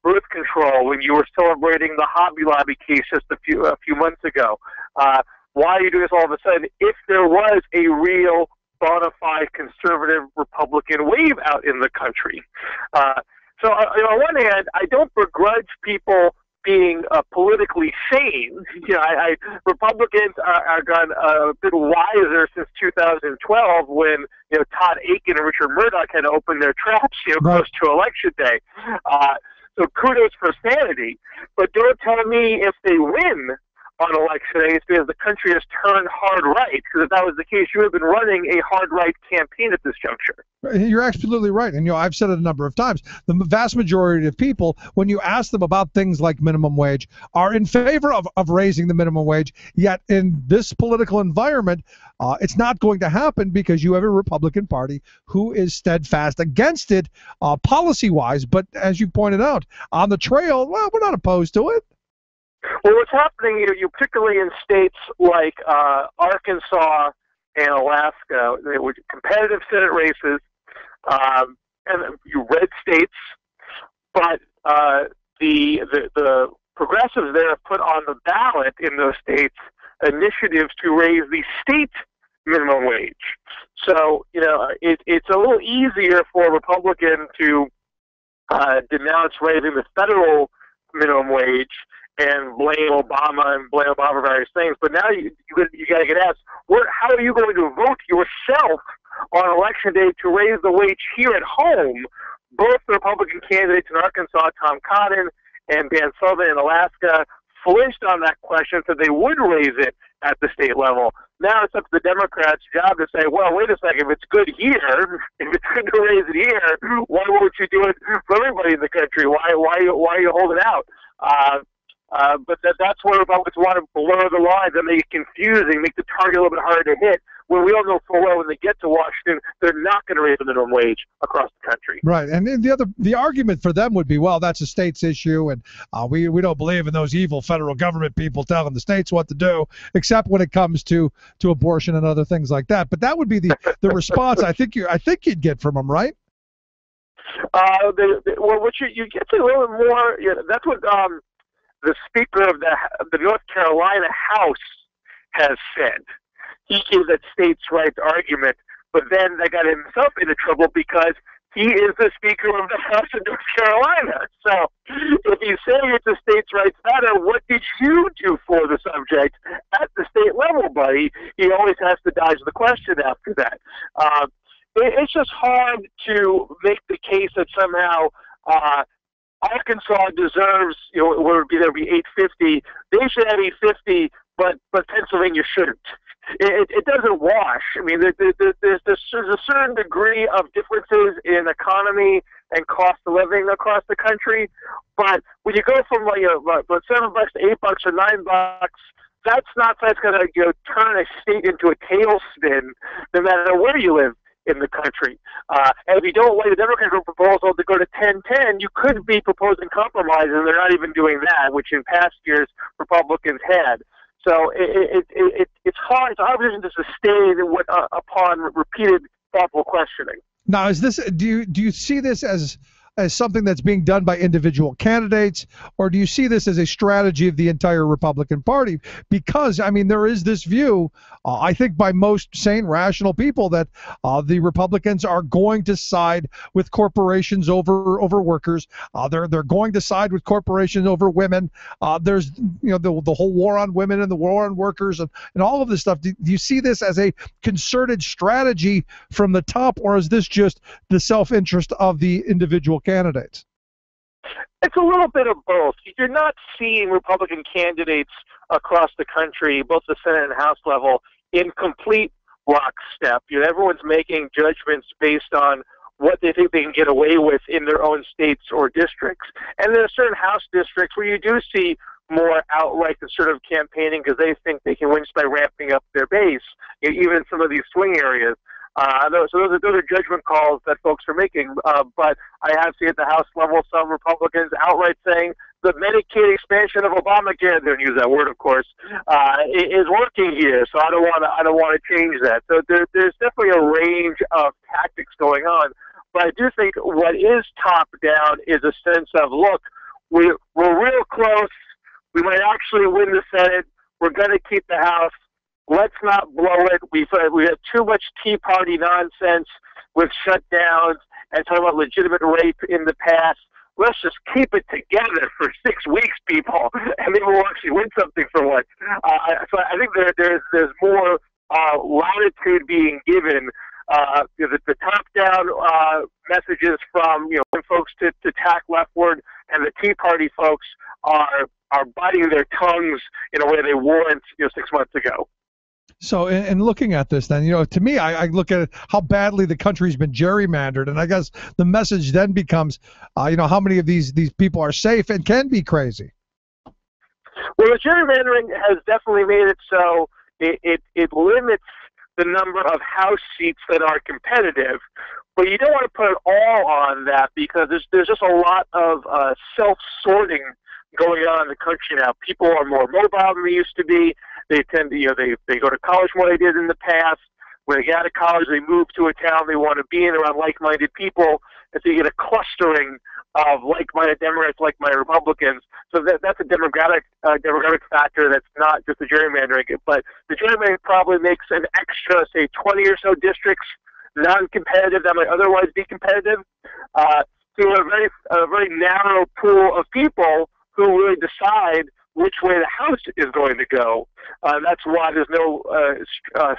birth control when you were celebrating the Hobby Lobby case just a few months ago? Why are you doing this all of a sudden if there was a real bona fide conservative Republican wave out in the country? So on one hand, I don't begrudge people being politically sane. Republicans are gone a bit wiser since 2012 when Todd Akin and Richard Murdoch had to open their traps close to Election Day. So kudos for sanity, but don't tell me if they win on election day, it's because the country has turned hard right. Because if that was the case, you would have been running a hard right campaign at this juncture. You're absolutely right. And, I've said it a number of times. The vast majority of people, when you ask them about things like minimum wage, are in favor of raising the minimum wage. Yet in this political environment, it's not going to happen because you have a Republican Party who is steadfast against it policy-wise. But as you pointed out, on the trail, well, we're not opposed to it. Well, what's happening, particularly in states like Arkansas and Alaska, they were competitive Senate races, and red states, but the progressives there have put on the ballot in those states initiatives to raise the state minimum wage. So, it's a little easier for a Republican to denounce raising the federal minimum wage and blame Obama for various things. But now you got to get asked, how are you going to vote yourself on Election Day to raise the wage here at home? Both the Republican candidates in Arkansas, Tom Cotton and Dan Sullivan in Alaska, flinched on that question, said they would raise it at the state level. Now it's up to the Democrats' job to say, well, wait a second, if it's good here, if it's good to raise it here, why won't you do it for everybody in the country? Why are you holding out? But that's where Republicans want to blur the lines and make it confusing, make the target a little bit harder to hit, when we all know full well when they get to Washington, they're not going to raise the minimum wage across the country. Right, and the argument for them would be, well, that's a state's issue, and we don't believe in those evil federal government people telling the states what to do, except when it comes to abortion and other things like that. But that would be the response I think you'd get from them, right? Well, what you get to a little more. That's what the Speaker of the North Carolina House has said. He gives that states' rights argument, but then they got himself into trouble because he is the Speaker of the House of North Carolina. So if he's saying it's a states' rights matter, what did you do for the subject at the state level, buddy? He always has to dodge the question after that. It's just hard to make the case that somehow Arkansas deserves, there would be $850. They should have $850 but Pennsylvania shouldn't. It doesn't wash. I mean, there's a certain degree of differences in economy and cost of living across the country, but when you go from $7 to $8 or $9, that's going to turn a state into a tailspin, no matter where you live in the country. And if you don't like the Democrat proposal to go to 10-10, you could be proposing compromise, and they're not even doing that, which in past years Republicans had. So it's hard to sustain upon repeated thoughtful questioning. Now, is this do you see this as something that's being done by individual candidates, or do you see this as a strategy of the entire Republican Party? Because, I mean, there is this view, I think by most sane, rational people, that the Republicans are going to side with corporations over workers. They're going to side with corporations over women. There's the whole war on women and the war on workers and all of this stuff. Do you see this as a concerted strategy from the top, or is this just the self-interest of the individual candidates? It's a little bit of both. You're not seeing Republican candidates across the country, both the Senate and House level, in complete lockstep. Everyone's making judgments based on what they think they can get away with in their own states or districts. And there are certain House districts where you do see more outright conservative campaigning because they think they can win just by ramping up their base, even in some of these swing areas. So those are judgment calls that folks are making. But I have seen at the House level some Republicans outright saying the Medicaid expansion of Obamacare, they don't use that word, of course, is working here. So I don't want to change that. So there's definitely a range of tactics going on. But I do think what is top down is a sense of, look, we're real close. We might actually win the Senate. We're going to keep the House. Let's not blow it. We had too much Tea Party nonsense with shutdowns and talking about legitimate rape in the past. Let's just keep it together for 6 weeks, people, and maybe we'll actually win something for once. So I think there's more latitude being given. The top-down messages from folks to tack leftward, and the Tea Party folks are biting their tongues in a way they weren't 6 months ago. So in looking at this then, to me, I look at how badly the country's been gerrymandered, and I guess the message then becomes, how many of these people are safe and can be crazy. Well, the gerrymandering has definitely made it so it limits the number of House seats that are competitive, but you don't want to put it all on that because there's just a lot of self-sorting going on in the country now. People are more mobile than they used to be. They tend to, they go to college more than they did in the past. When they get out of college, they move to a town they want to be in around like-minded people, and so you get a clustering of like-minded Democrats, like-minded Republicans. So that's a demographic factor that's not just the gerrymandering. But the gerrymandering probably makes an extra, say, 20 or so districts non-competitive that might otherwise be competitive. So a very narrow pool of people who really decide which way the House is going to go. That's why there's no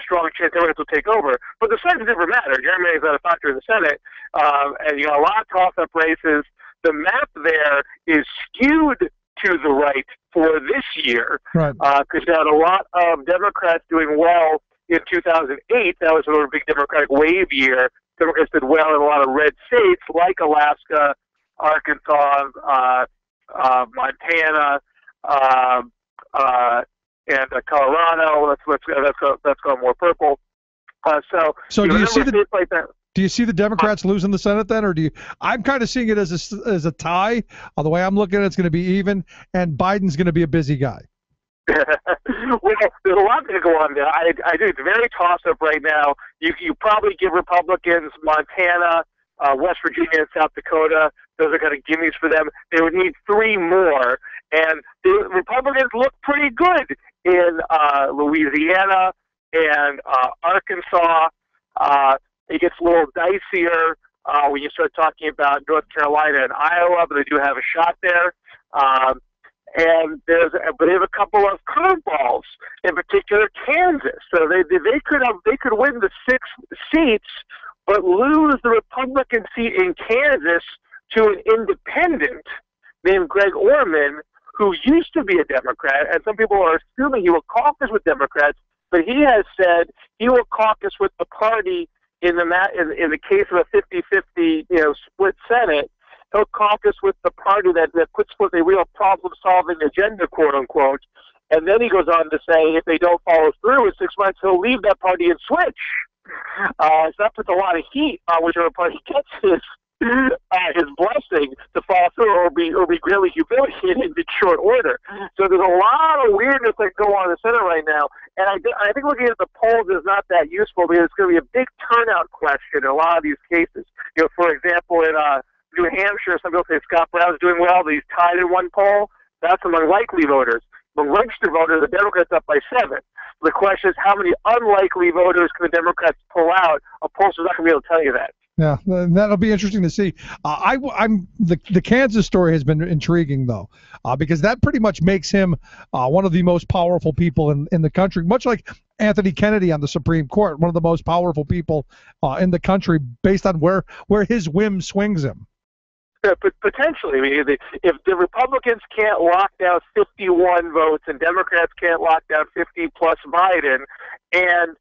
strong chance Democrats will take over. But the Senate doesn't matter. Gerrymandering is not a factor in the Senate. And a lot of toss-up races. The map there is skewed to the right for this year. Right. Because you had a lot of Democrats doing well in 2008. That was a big Democratic wave year. Democrats did well in a lot of red states like Alaska, Arkansas, Montana, and Colorado. That's gone more purple. So do you see like that? Do you see the Democrats losing the Senate then, or do you? I'm kind of seeing it as a tie. The way I'm looking at it, it's going to be even, and Biden's going to be a busy guy. Well, there's a lot to go on there. I do. It's very toss-up right now. You probably give Republicans Montana, West Virginia, and South Dakota. Those are kind of gimmies for them. They would need 3 more. And the Republicans look pretty good in Louisiana and Arkansas. It gets a little dicier when you start talking about North Carolina and Iowa, but they do have a shot there. And they have a couple of curveballs, in particular Kansas. So they could win the 6 seats, but lose the Republican seat in Kansas to an independent named Greg Orman, who used to be a Democrat, and some people are assuming he will caucus with Democrats, but he has said he will caucus with the party in the case of a 50-50, split Senate. He'll caucus with the party that puts forth a real problem-solving agenda, quote unquote. And then he goes on to say if they don't follow through in 6 months, he'll leave that party and switch. So that puts a lot of heat on whichever party gets his blessing to follow through, or be greatly humiliated in short order. So there's a lot of weirdness that go on in the Senate right now, and I think looking at the polls is not that useful because it's going to be a big turnout question in a lot of these cases. For example, in New Hampshire, some people say Scott Brown's doing well, but he's tied in one poll. That's among likely voters. Among registered voters, the Democrats up by 7. The question is, how many unlikely voters can the Democrats pull out? A pollster's not going to be able to tell you that. Yeah, that'll be interesting to see. The Kansas story has been intriguing though, because that pretty much makes him one of the most powerful people in the country, much like Anthony Kennedy on the Supreme Court, one of the most powerful people in the country, based on where his whim swings him. But potentially, I mean, if the Republicans can't lock down 51 votes and Democrats can't lock down 50 plus Biden, and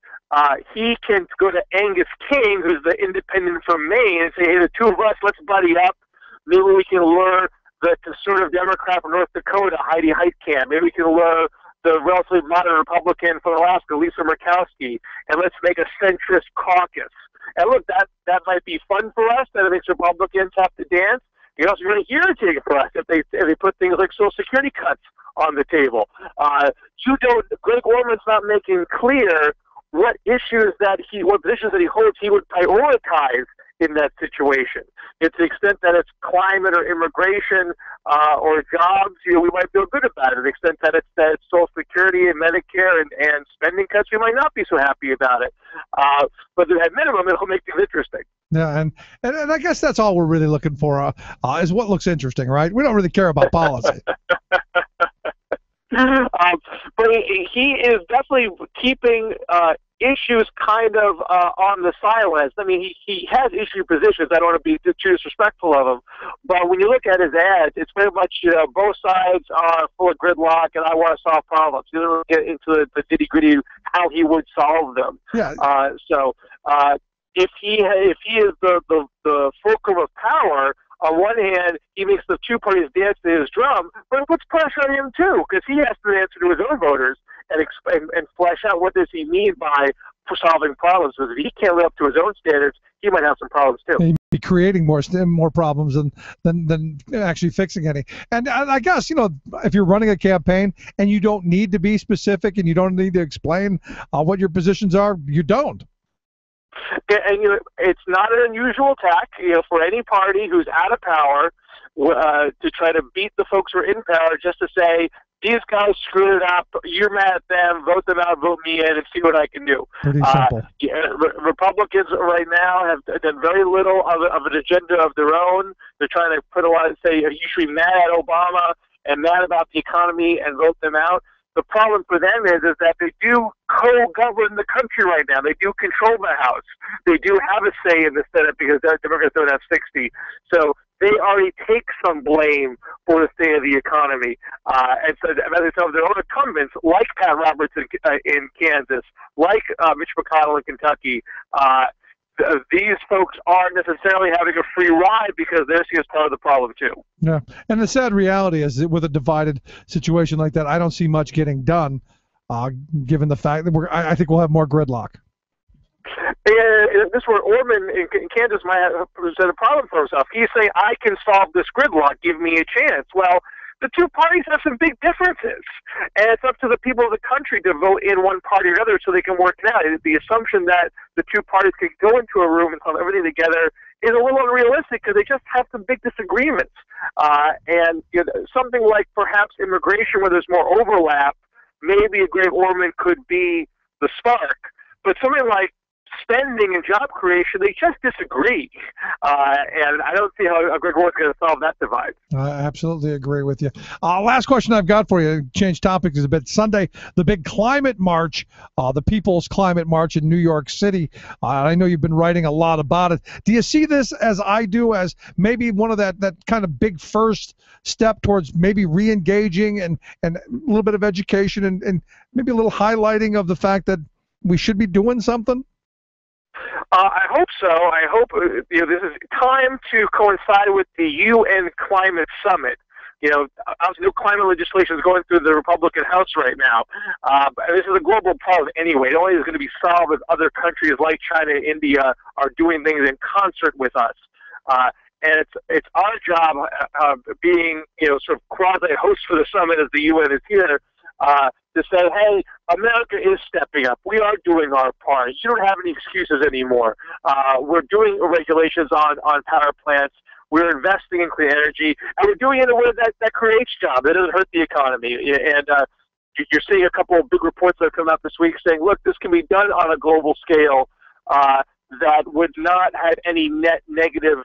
he can go to Angus King, who's the independent from Maine, and say, hey, the two of us, let's buddy up. Maybe we can lure the conservative Democrat from North Dakota, Heidi Heitkamp. Maybe we can lure the relatively moderate Republican from Alaska, Lisa Murkowski, and let's make a centrist caucus. And look, that might be fun for us, that it makes Republicans have to dance. It's also really irritating for us if they put things like Social Security cuts on the table. Greg Orman's not making clear what positions that he holds he would prioritize in that situation. To the extent that it's climate or immigration or jobs, we might feel good about it. To the extent that it's Social Security and Medicare and spending cuts, we might not be so happy about it. But at minimum, it'll make things interesting. Yeah, and I guess that's all we're really looking for is what looks interesting, right? We don't really care about policy. But he is definitely keeping issues kind of on the silence. I mean, he has issue positions. I don't want to be too disrespectful of him. But when you look at his ads, it's very much both sides are full of gridlock and I want to solve problems. He doesn't really get into the nitty-gritty how he would solve them. Yeah. If he is the fulcrum of power, on one hand, he makes the two parties dance to his drum, but it puts pressure on him too, because he has to answer to his own voters and flesh out what does he mean by solving problems. Because if he can't live up to his own standards, he might have some problems too. He'd be creating more problems than actually fixing any. And I guess, if you're running a campaign and you don't need to be specific and you don't need to explain what your positions are, you don't. And it's not an unusual tack, for any party who's out of power to try to beat the folks who are in power, just to say, these guys screwed it up, you're mad at them, vote them out, vote me in, and see what I can do. Pretty simple. Republicans right now have done very little of an agenda of their own. They're trying to put a lot and say, you should be mad at Obama and mad about the economy and vote them out. The problem for them is that they do co-govern the country right now. They do control the House. They do have a say in the Senate because the Democrats don't have 60. So they already take some blame for the state of the economy. And so as I said, their own incumbents, like Pat Roberts in Kansas, like Mitch McConnell in Kentucky, these folks aren't necessarily having a free ride because they're seen as part of the problem too. Yeah, and the sad reality is that with a divided situation like that, I don't see much getting done, given the fact that I think we'll have more gridlock. And this where Orman in Kansas might have presented a problem for himself. He's saying, I can solve this gridlock, give me a chance. Well, the two parties have some big differences, and it's up to the people of the country to vote in one party or another so they can work it out. The assumption that the two parties can go into a room and solve everything together is a little unrealistic because they just have some big disagreements. And something like perhaps immigration, where there's more overlap, maybe a Greg Orman could be the spark. But something like spending and job creation, they just disagree. And I don't see how Greg Orr's going to solve that divide. I absolutely agree with you. Last question I've got for you, change topics a bit. Sunday, the big climate march, the People's Climate March in New York City. I know you've been writing a lot about it. Do you see this, as I do, as maybe one of that kind of big first step towards maybe re-engaging and a little bit of education and maybe a little highlighting of the fact that we should be doing something? I hope so. I hope this is time to coincide with the UN Climate Summit. Obviously, new climate legislation is going through the Republican House right now. This is a global problem anyway. It only is going to be solved if other countries like China and India are doing things in concert with us. And it's our job, being sort of quasi host for the summit as the UN is here, to say, hey, America is stepping up. We are doing our part. You don't have any excuses anymore. We're doing regulations on power plants. We're investing in clean energy, and we're doing it in a way that creates jobs. That doesn't hurt the economy. And you're seeing a couple of big reports that have come out this week saying, look, this can be done on a global scale that would not have any net negative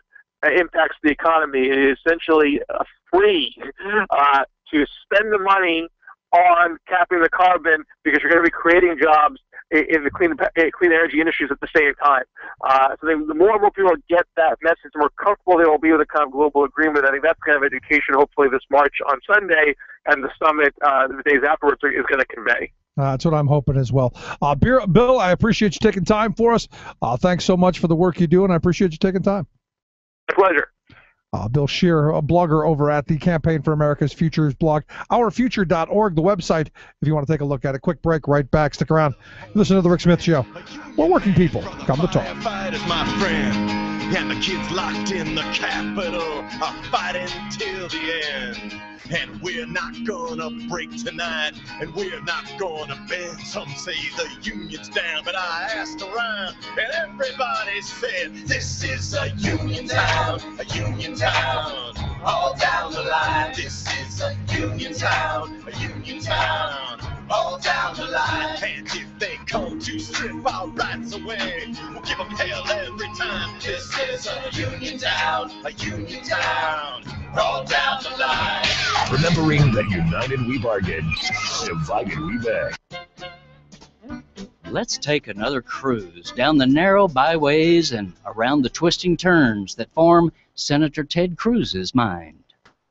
impacts to the economy. It is essentially free to spend the money on capping the carbon, because you're going to be creating jobs in the clean energy industries at the same time. So the more and more people get that message, the more comfortable they will be with a kind of global agreement. I think that's kind of education, hopefully, this March on Sunday and the summit the days afterwards is going to convey. That's what I'm hoping as well. Bill, I appreciate you taking time for us. Thanks so much for the work you do, and I appreciate you taking time. My pleasure. Bill Scheer, a blogger over at the Campaign for America's Futures blog, ourfuture.org, the website, if you want to take a look at it. Quick break, right back. Stick around. Listen to The Rick Smith Show. We're working people. Come to talk. Firefighters, my friend, and the kids locked in the Capitol are fighting till the end. And we're not gonna break tonight, and we're not gonna bend. Some say the union's down, but I asked around, and everybody said, this is a union town, all down the line. This is a union town, all down the line. And if they come to strip our rights away, we'll give them hell every time. This is a union town, all down the line. Remembering that united we bargain, divided we beg. Let's take another cruise down the narrow byways and around the twisting turns that form Senator Ted Cruz's mind.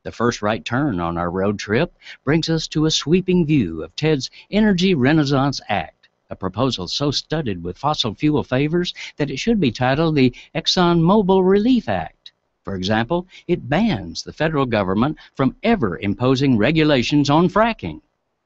The first right turn on our road trip brings us to a sweeping view of Ted's Energy Renaissance Act, a proposal so studded with fossil fuel favors that it should be titled the ExxonMobil Relief Act. For example, it bans the federal government from ever imposing regulations on fracking.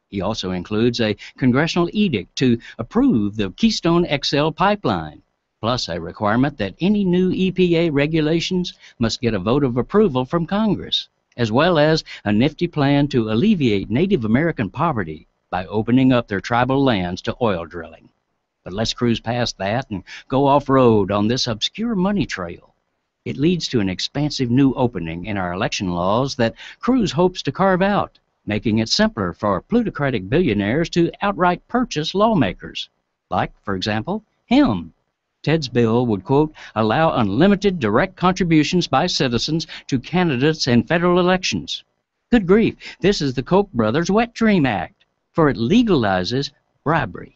He also includes a congressional edict to approve the Keystone XL pipeline, plus a requirement that any new EPA regulations must get a vote of approval from Congress, as well as a nifty plan to alleviate Native American poverty by opening up their tribal lands to oil drilling. But let's cruise past that and go off-road on this obscure money trail. It leads to an expansive new opening in our election laws that Cruz hopes to carve out, making it simpler for plutocratic billionaires to outright purchase lawmakers. Like, for example, him. Ted's bill would, quote, allow unlimited direct contributions by citizens to candidates in federal elections. Good grief, this is the Koch brothers' Wet Dream Act, for it legalizes bribery.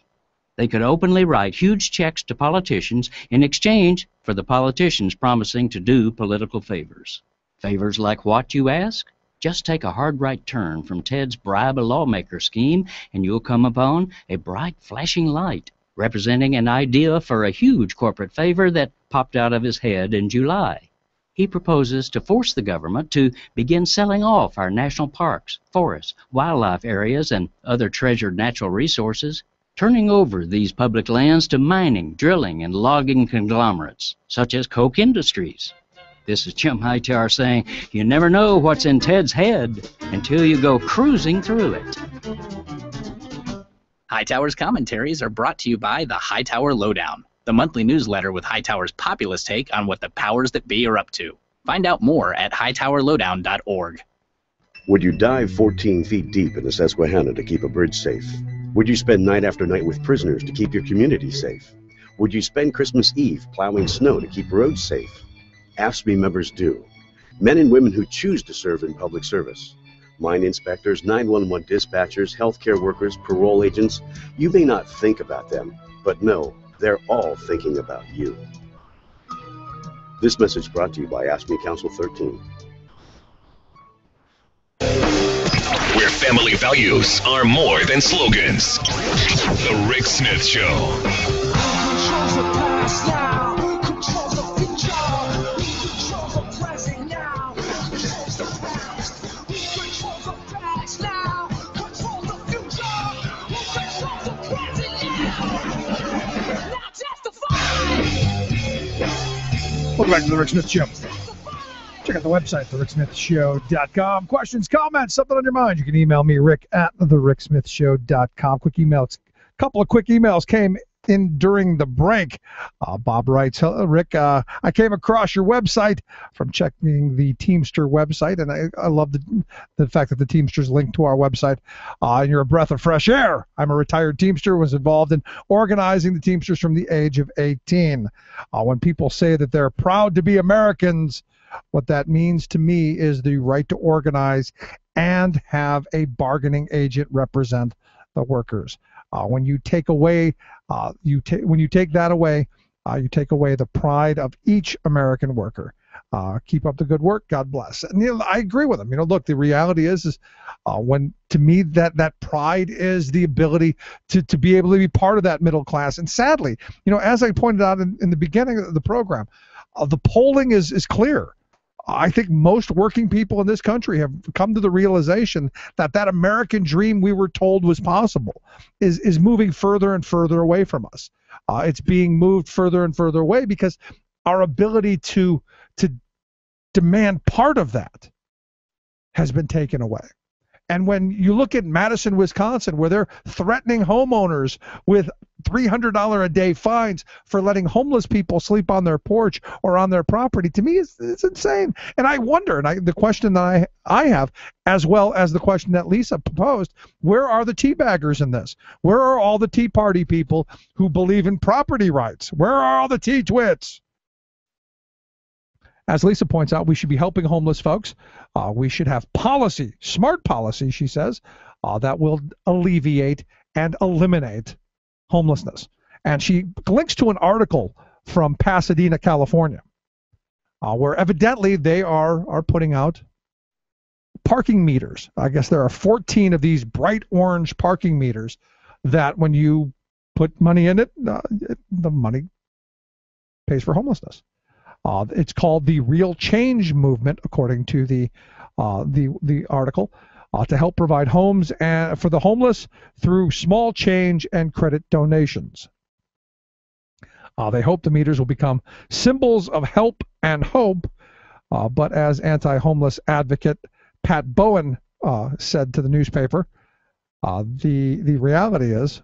They could openly write huge checks to politicians in exchange for the politicians promising to do political favors. Favors like what, you ask? Just take a hard right turn from Ted's bribe a lawmaker scheme, and you'll come upon a bright flashing light representing an idea for a huge corporate favor that popped out of his head in July. He proposes to force the government to begin selling off our national parks, forests, wildlife areas, and other treasured natural resources, turning over these public lands to mining, drilling, and logging conglomerates, such as Koch Industries. This is Jim Hightower saying, you never know what's in Ted's head until you go cruising through it. Hightower's commentaries are brought to you by the Hightower Lowdown, the monthly newsletter with Hightower's populist take on what the powers that be are up to. Find out more at hightowerlowdown.org. Would you dive 14 feet deep in the Susquehanna to keep a bridge safe? Would you spend night after night with prisoners to keep your community safe? Would you spend Christmas Eve plowing snow to keep roads safe? AFSCME members do. Men and women who choose to serve in public service. Mine inspectors, 911 dispatchers, healthcare workers, parole agents. You may not think about them, but no, they're all thinking about you. This message brought to you by AFSCME Council 13. Where family values are more than slogans. The Rick Smith Show. Welcome back to the Rick Smith Show. Check out the website, thericksmithshow.com. Questions, comments, something on your mind, you can email me, rick@thericksmithshow.com. Quick emails. A couple of quick emails came in during the break. Bob writes, "Hello, Rick, I came across your website from checking the Teamster website, and I love the fact that the Teamsters link to our website. And you're a breath of fresh air. I'm a retired Teamster, was involved in organizing the Teamsters from the age of 18. When people say that they're proud to be Americans, what that means to me is the right to organize and have a bargaining agent represent the workers. When you take away, when you take that away, you take away the pride of each American worker. Keep up the good work. God bless." And I agree with him. Look, the reality is when, to me, that pride is the ability to be able to be part of that middle class. And sadly, as I pointed out in the beginning of the program, the polling is clear. I think most working people in this country have come to the realization that that American dream we were told was possible is moving further and further away from us. It's being moved further and further away because our ability to demand part of that has been taken away. And when you look at Madison, Wisconsin, where they're threatening homeowners with $300 a day fines for letting homeless people sleep on their porch or on their property, to me, it's insane. And I wonder, and the question that I have, as well as the question that Lisa proposed, where are the tea baggers in this? Where are all the Tea Party people who believe in property rights? Where are all the tea twits? As Lisa points out, we should be helping homeless folks. We should have policy, smart policy, she says, that will alleviate and eliminate homelessness. And she links to an article from Pasadena, California, where evidently they are putting out parking meters. I guess there are 14 of these bright orange parking meters that when you put money in it, the money pays for homelessness. It's called the Real Change Movement, according to the article, to help provide homes for the homeless through small change and credit donations. They hope the meters will become symbols of help and hope, but as anti-homeless advocate Pat Bowen said to the newspaper, the reality is,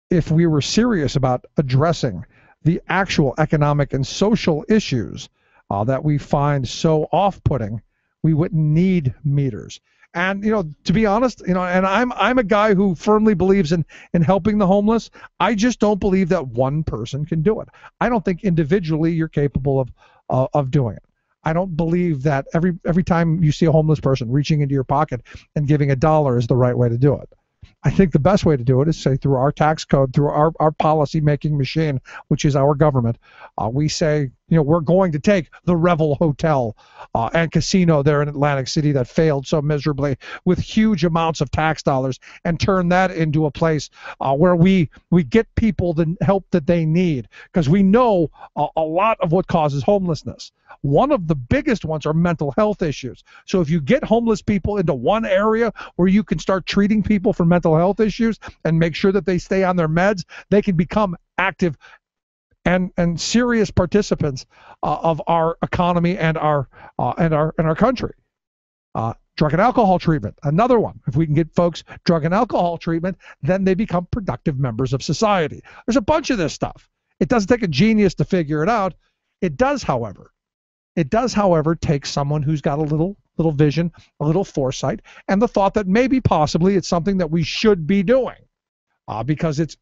if we were serious about addressing the actual economic and social issues that we find so off-putting, we wouldn't need meters. And to be honest, and I'm a guy who firmly believes in helping the homeless. I just don't believe that one person can do it. I don't think individually you're capable of doing it. I don't believe that every time you see a homeless person reaching into your pocket and giving $1 is the right way to do it. I think the best way to do it is say through our tax code, through our policy-making machine, which is our government. We say, we're going to take the Revel Hotel and casino there in Atlantic City that failed so miserably with huge amounts of tax dollars and turn that into a place where we get people the help that they need, because we know a lot of what causes homelessness. One of the biggest ones are mental health issues. So if you get homeless people into one area where you can start treating people for mental health issues and make sure that they stay on their meds, they can become active and serious participants of our economy and our country. Drug and alcohol treatment, another one. If we can get folks drug and alcohol treatment, then they become productive members of society. There's a bunch of this stuff. It doesn't take a genius to figure it out. It does, however, take someone who's got a little vision, a little foresight, and the thought that maybe possibly it's something that we should be doing, because it's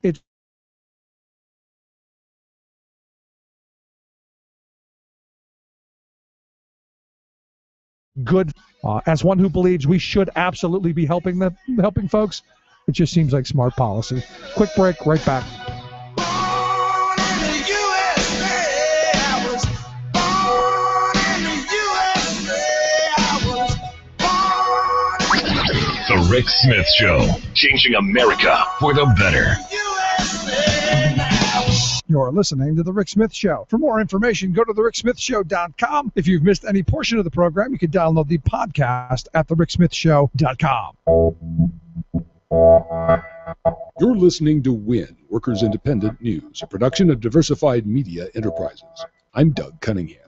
good. As one who believes we should absolutely be helping folks, it just seems like smart policy. Quick break, right back. The Rick Smith Show, changing America for the better. You're listening to The Rick Smith Show. For more information, go to thericksmithshow.com. If you've missed any portion of the program, you can download the podcast at thericksmithshow.com. You're listening to WIN, Workers Independent News, a production of Diversified Media Enterprises. I'm Doug Cunningham.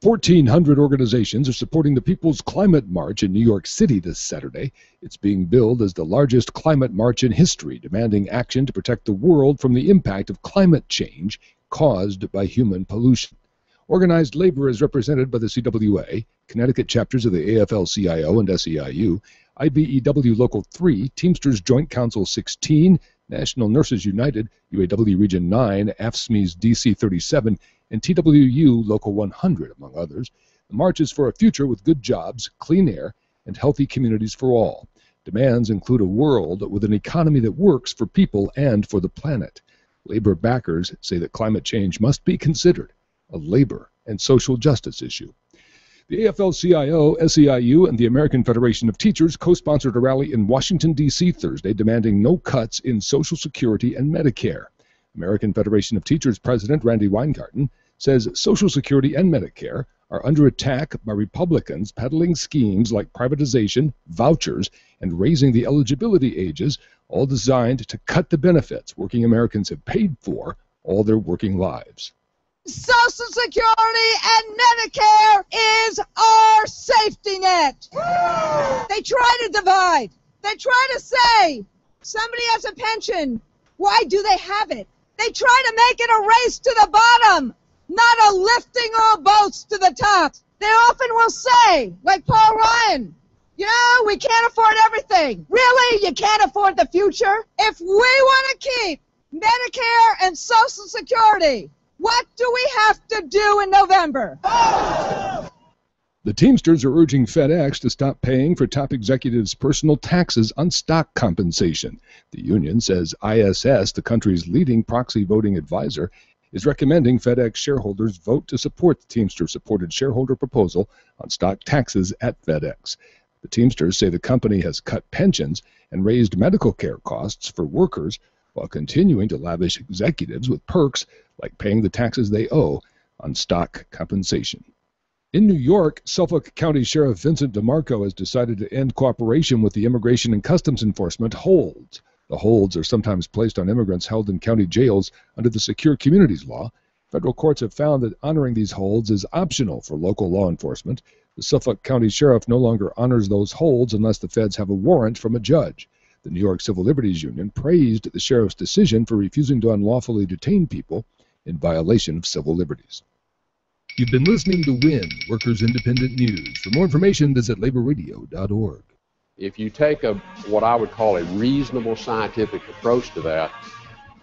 1,400 organizations are supporting the People's Climate March in New York City this Saturday. It's being billed as the largest climate march in history, demanding action to protect the world from the impact of climate change caused by human pollution. Organized labor is represented by the CWA, Connecticut chapters of the AFL-CIO and SEIU, IBEW Local 3, Teamsters Joint Council 16, National Nurses United, UAW Region 9, AFSCME's DC 37, and TWU Local 100, among others. The march is for a future with good jobs, clean air, and healthy communities for all. Demands include a world with an economy that works for people and for the planet. Labor backers say that climate change must be considered a labor and social justice issue. The AFL-CIO, SEIU, and the American Federation of Teachers co-sponsored a rally in Washington, D.C. Thursday demanding no cuts in Social Security and Medicare. American Federation of Teachers President Randy Weingarten says Social Security and Medicare are under attack by Republicans peddling schemes like privatization, vouchers, and raising the eligibility ages, all designed to cut the benefits working Americans have paid for all their working lives. Social Security and Medicare is our safety net. They try to divide. They try to say somebody has a pension. Why do they have it? They try to make it a race to the bottom, not a lifting all boats to the top. They often will say, like Paul Ryan, you know, we can't afford everything. Really? You can't afford the future? If we want to keep Medicare and Social Security, what do we have to do in November? The Teamsters are urging FedEx to stop paying for top executives' personal taxes on stock compensation. The union says ISS, the country's leading proxy voting advisor, is recommending FedEx shareholders vote to support the Teamsters-supported shareholder proposal on stock taxes at FedEx. The Teamsters say the company has cut pensions and raised medical care costs for workers while continuing to lavish executives with perks like paying the taxes they owe on stock compensation. In New York, Suffolk County Sheriff Vincent DeMarco has decided to end cooperation with the Immigration and Customs Enforcement holds. The holds are sometimes placed on immigrants held in county jails under the Secure Communities Law. Federal courts have found that honoring these holds is optional for local law enforcement. The Suffolk County Sheriff no longer honors those holds unless the feds have a warrant from a judge. The New York Civil Liberties Union praised the sheriff's decision for refusing to unlawfully detain people in violation of civil liberties. You've been listening to WIN, Workers Independent News. For more information, visit laborradio.org. If you take what I would call a reasonable scientific approach to that,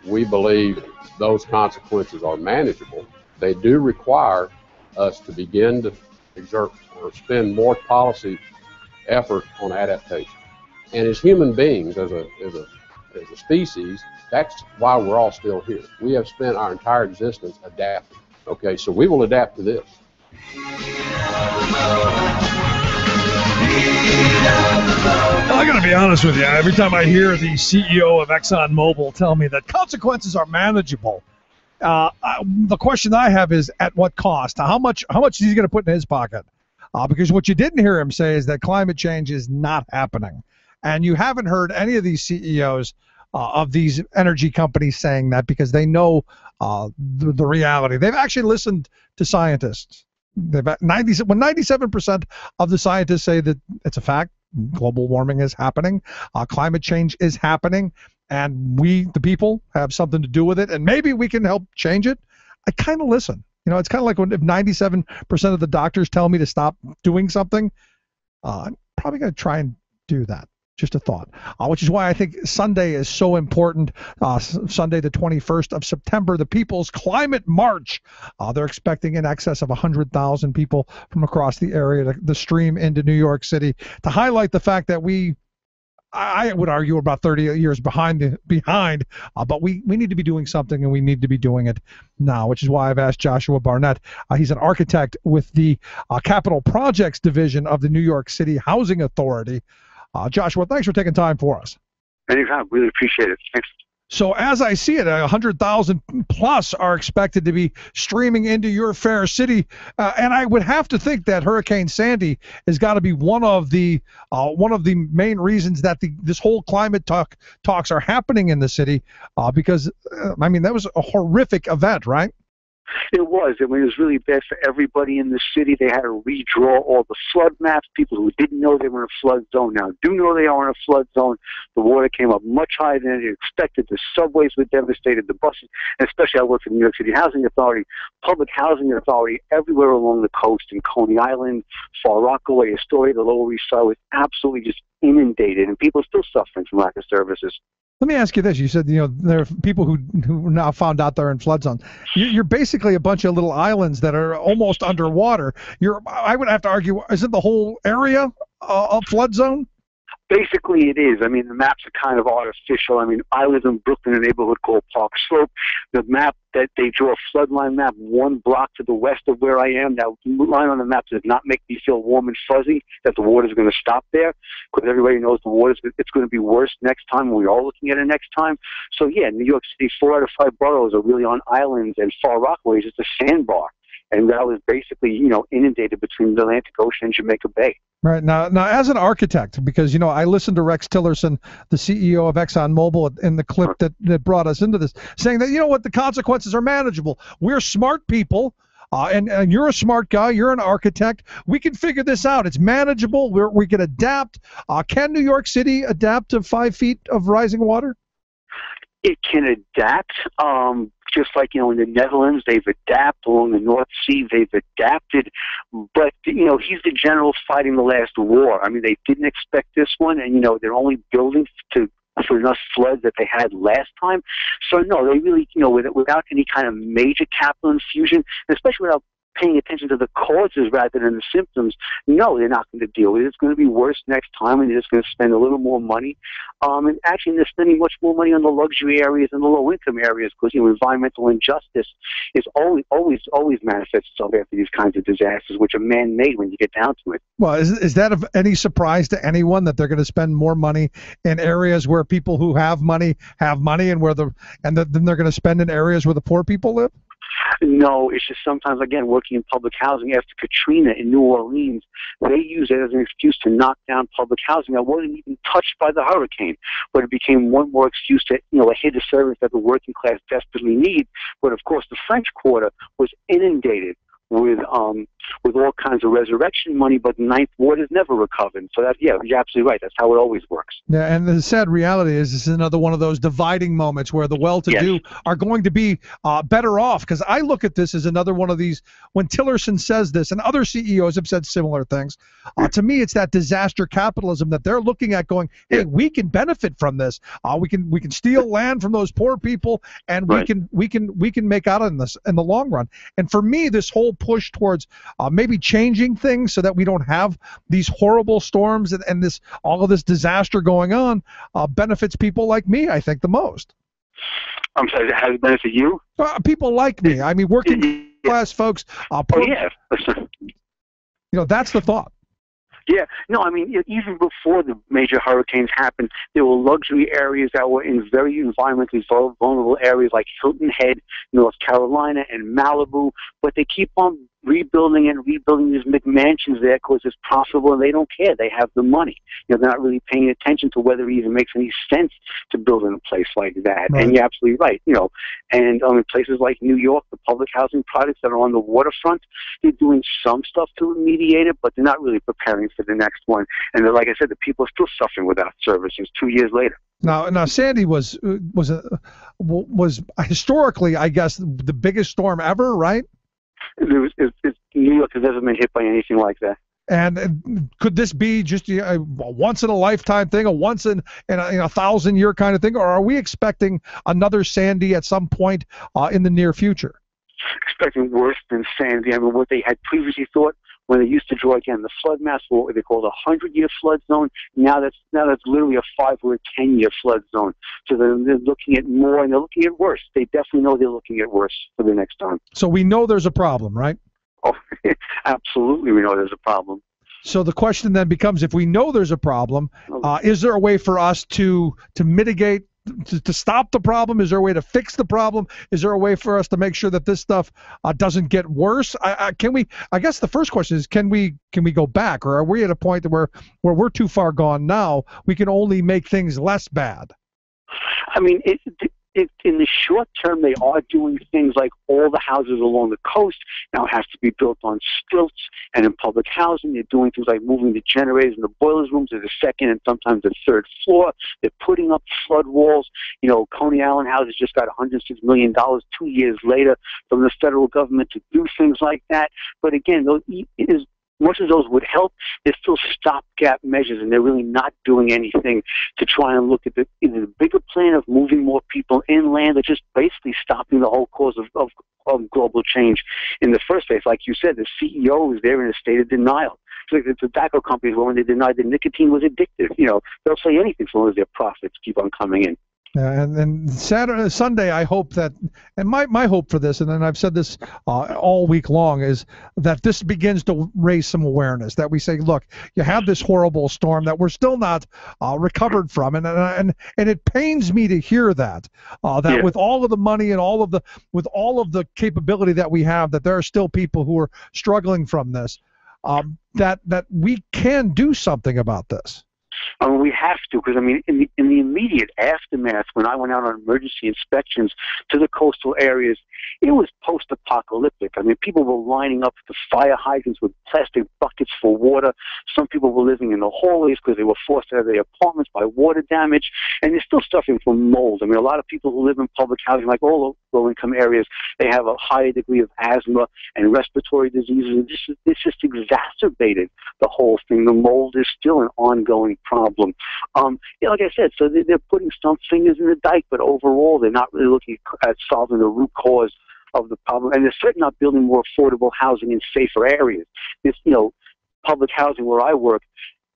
we believe those consequences are manageable. They do require us to begin to exert or spend more policy effort on adaptation. And as human beings, as a species, that's why we're all still here. We have spent our entire existence adapting. Okay, so we will adapt to this. I got to be honest with you. Every time I hear the CEO of ExxonMobil tell me that consequences are manageable, the question I have is at what cost? How much is he going to put in his pocket? Because what you didn't hear him say is that climate change is not happening. And you haven't heard any of these CEOs of these energy companies saying that because they know the reality. They've actually listened to scientists. When 97% of the scientists say that it's a fact, global warming is happening, climate change is happening, and we, the people, have something to do with it, and maybe we can help change it, I kind of listen. You know, it's kind of like if 97% of the doctors tell me to stop doing something, I'm probably going to try and do that. Just a thought, which is why I think Sunday is so important. Sunday, the 21st of September, the People's Climate March. They're expecting in excess of 100,000 people from across the area to stream into New York City to highlight the fact that I would argue we're about 30 years behind, but we need to be doing something, and we need to be doing it now, which is why I've asked Joshua Barnett. He's an architect with the Capital Projects Division of the New York City Housing Authority. Joshua, thanks for taking time for us. Anytime. Really appreciate it. Thanks. So as I see it, 100,000 plus are expected to be streaming into your fair city, and I would have to think that Hurricane Sandy has got to be one of the main reasons that this whole climate talks are happening in the city, because I mean that was a horrific event, right? It was. I mean, it was really bad for everybody in the city. They had to redraw all the flood maps. People who didn't know they were in a flood zone now do know they are in a flood zone. The water came up much higher than they expected. The subways were devastated. The buses, and especially I work for the New York City Housing Authority, Public Housing Authority, everywhere along the coast in Coney Island, Far Rockaway, Astoria, the Lower East Side was absolutely just inundated, and people are still suffering from lack of services. Let me ask you this. You said, there are people who now found out they're in flood zone. You're basically a bunch of little islands that are almost underwater. I would have to argue, isn't the whole area a flood zone? Basically, it is. I mean, the maps are kind of artificial. I mean, I live in Brooklyn, a neighborhood called Park Slope. The map that they draw a flood line map 1 block to the west of where I am. That line on the map does not make me feel warm and fuzzy that the water's going to stop there, because everybody knows it's going to be worse next time. We are looking at it next time. So, yeah, New York City, 4 out of 5 boroughs are really on islands, and Far Rockaway is just a sandbar. And that was basically, inundated between the Atlantic Ocean and Jamaica Bay. Right. Now, as an architect, because, I listened to Rex Tillerson, the CEO of ExxonMobil, in the clip that brought us into this, saying that, the consequences are manageable. We're smart people, and you're a smart guy. You're an architect. We can figure this out. It's manageable. We can adapt. Can New York City adapt to 5 feet of rising water? It can adapt. Just like, in the Netherlands, they've adapted. Along the North Sea, they've adapted. But, he's the general fighting the last war. I mean, they didn't expect this one, and, they're only building for enough floods that they had last time. So, no, they really, without any kind of major capital infusion, especially without paying attention to the causes rather than the symptoms, no, they're not going to deal with it. It's going to be worse next time, and they're just going to spend a little more money. And actually, they're spending much more money on the luxury areas and the low-income areas, because environmental injustice is always manifests itself after these kinds of disasters, which are man-made when you get down to it. Well, is that of any surprise to anyone that they're going to spend more money in areas where people who have money, and then they're going to spend in areas where the poor people live? No, it's just sometimes, again, working in public housing after Katrina in New Orleans, they use it as an excuse to knock down public housing that wasn't even touched by the hurricane, but it became one more excuse to, a hit of service that the working class desperately need. But of course, the French Quarter was inundated with all kinds of resurrection money, but Ninth Ward has never recovered. So you're absolutely right. That's how it always works. Yeah, and the sad reality is this is another one of those dividing moments where the well-to-do are going to be better off. Because I look at this as another one of these, when Tillerson says this, and other CEOs have said similar things, to me it's that disaster capitalism that they're looking at going, hey, we can benefit from this. We can steal land from those poor people, and we can make out in this in the long run. And for me, this whole push towards maybe changing things so that we don't have these horrible storms and all of this disaster going on benefits people like me, I think, the most. I'm sorry, how does it benefit you? People like me. I mean, working class folks. That's the thought. Yeah, no, I mean, even before the major hurricanes happened, there were luxury areas that were in very environmentally vulnerable areas like Hilton Head, North Carolina, and Malibu, but they keep on rebuilding these McMansions there because it's profitable, and they don't care. They have the money. They're not really paying attention to whether it even makes any sense to build in a place like that. Right. And you're absolutely right. And in places like New York, the public housing projects that are on the waterfront, they're doing some stuff to remediate it, but they're not really preparing for the next one. And like I said, the people are still suffering without services 2 years later. Now, Sandy was historically, I guess, the biggest storm ever, right? New York has never been hit by anything like that. And could this be just a once in a lifetime thing, a once in a 1,000-year kind of thing, or are we expecting another Sandy at some point in the near future? Expecting worse than Sandy. I mean, what they had previously thought when they used to draw, again, the flood maps for what they called a 100-year flood zone. Now that's literally a 5 or a 10-year flood zone. So they're looking at more, and they're looking at worse. They definitely know they're looking at worse for the next time. So we know there's a problem, right? Oh, absolutely, we know there's a problem. So the question then becomes, if we know there's a problem, is there a way for us to mitigate, to stop the problem? Is there a way to fix the problem? Is there a way for us to make sure that this stuff doesn't get worse? I guess the first question is, can we go back, or are we at a point where we're too far gone now? We can only make things less bad. I mean, in the short term, they are doing things like all the houses along the coast now have to be built on stilts, and in public housing, they're doing things like moving the generators and the boilers rooms to the second and sometimes the third floor. They're putting up flood walls. You know, Coney Island houses just got $106 million 2 years later from the federal government to do things like that. But again, much as those would help, they're still stopgap measures, and they're really not doing anything to try and look at either the bigger plan of moving more people inland, or just basically stopping the whole cause of global change in the first place. Like you said, the CEO is there in a state of denial. It's like the tobacco companies, when they denied that nicotine was addictive. You know, they'll say anything as long as their profits keep on coming in. And then Sunday, I hope that, and my hope for this, and then I've said this all week long, is that this begins to raise some awareness, that we say, look, you have this horrible storm that we're still not recovered from, and it pains me to hear that with all of the money and with all of the capability that we have, that there are still people who are struggling from this, that we can do something about this. I mean, we have to, because, I mean, in the immediate aftermath, when I went out on emergency inspections to the coastal areas, it was post-apocalyptic. I mean, people were lining up the fire hydrants with plastic buckets for water. Some people were living in the hallways because they were forced out of their apartments by water damage, and they're still suffering from mold. I mean, a lot of people who live in public housing, like all low-income areas, they have a higher degree of asthma and respiratory diseases, and this just exacerbated the whole thing. The mold is still an ongoing problem. Like I said, so they're putting some fingers in the dike, but overall they're not really looking at solving the root cause of the problem, and they're certainly not building more affordable housing in safer areas. This, public housing where I work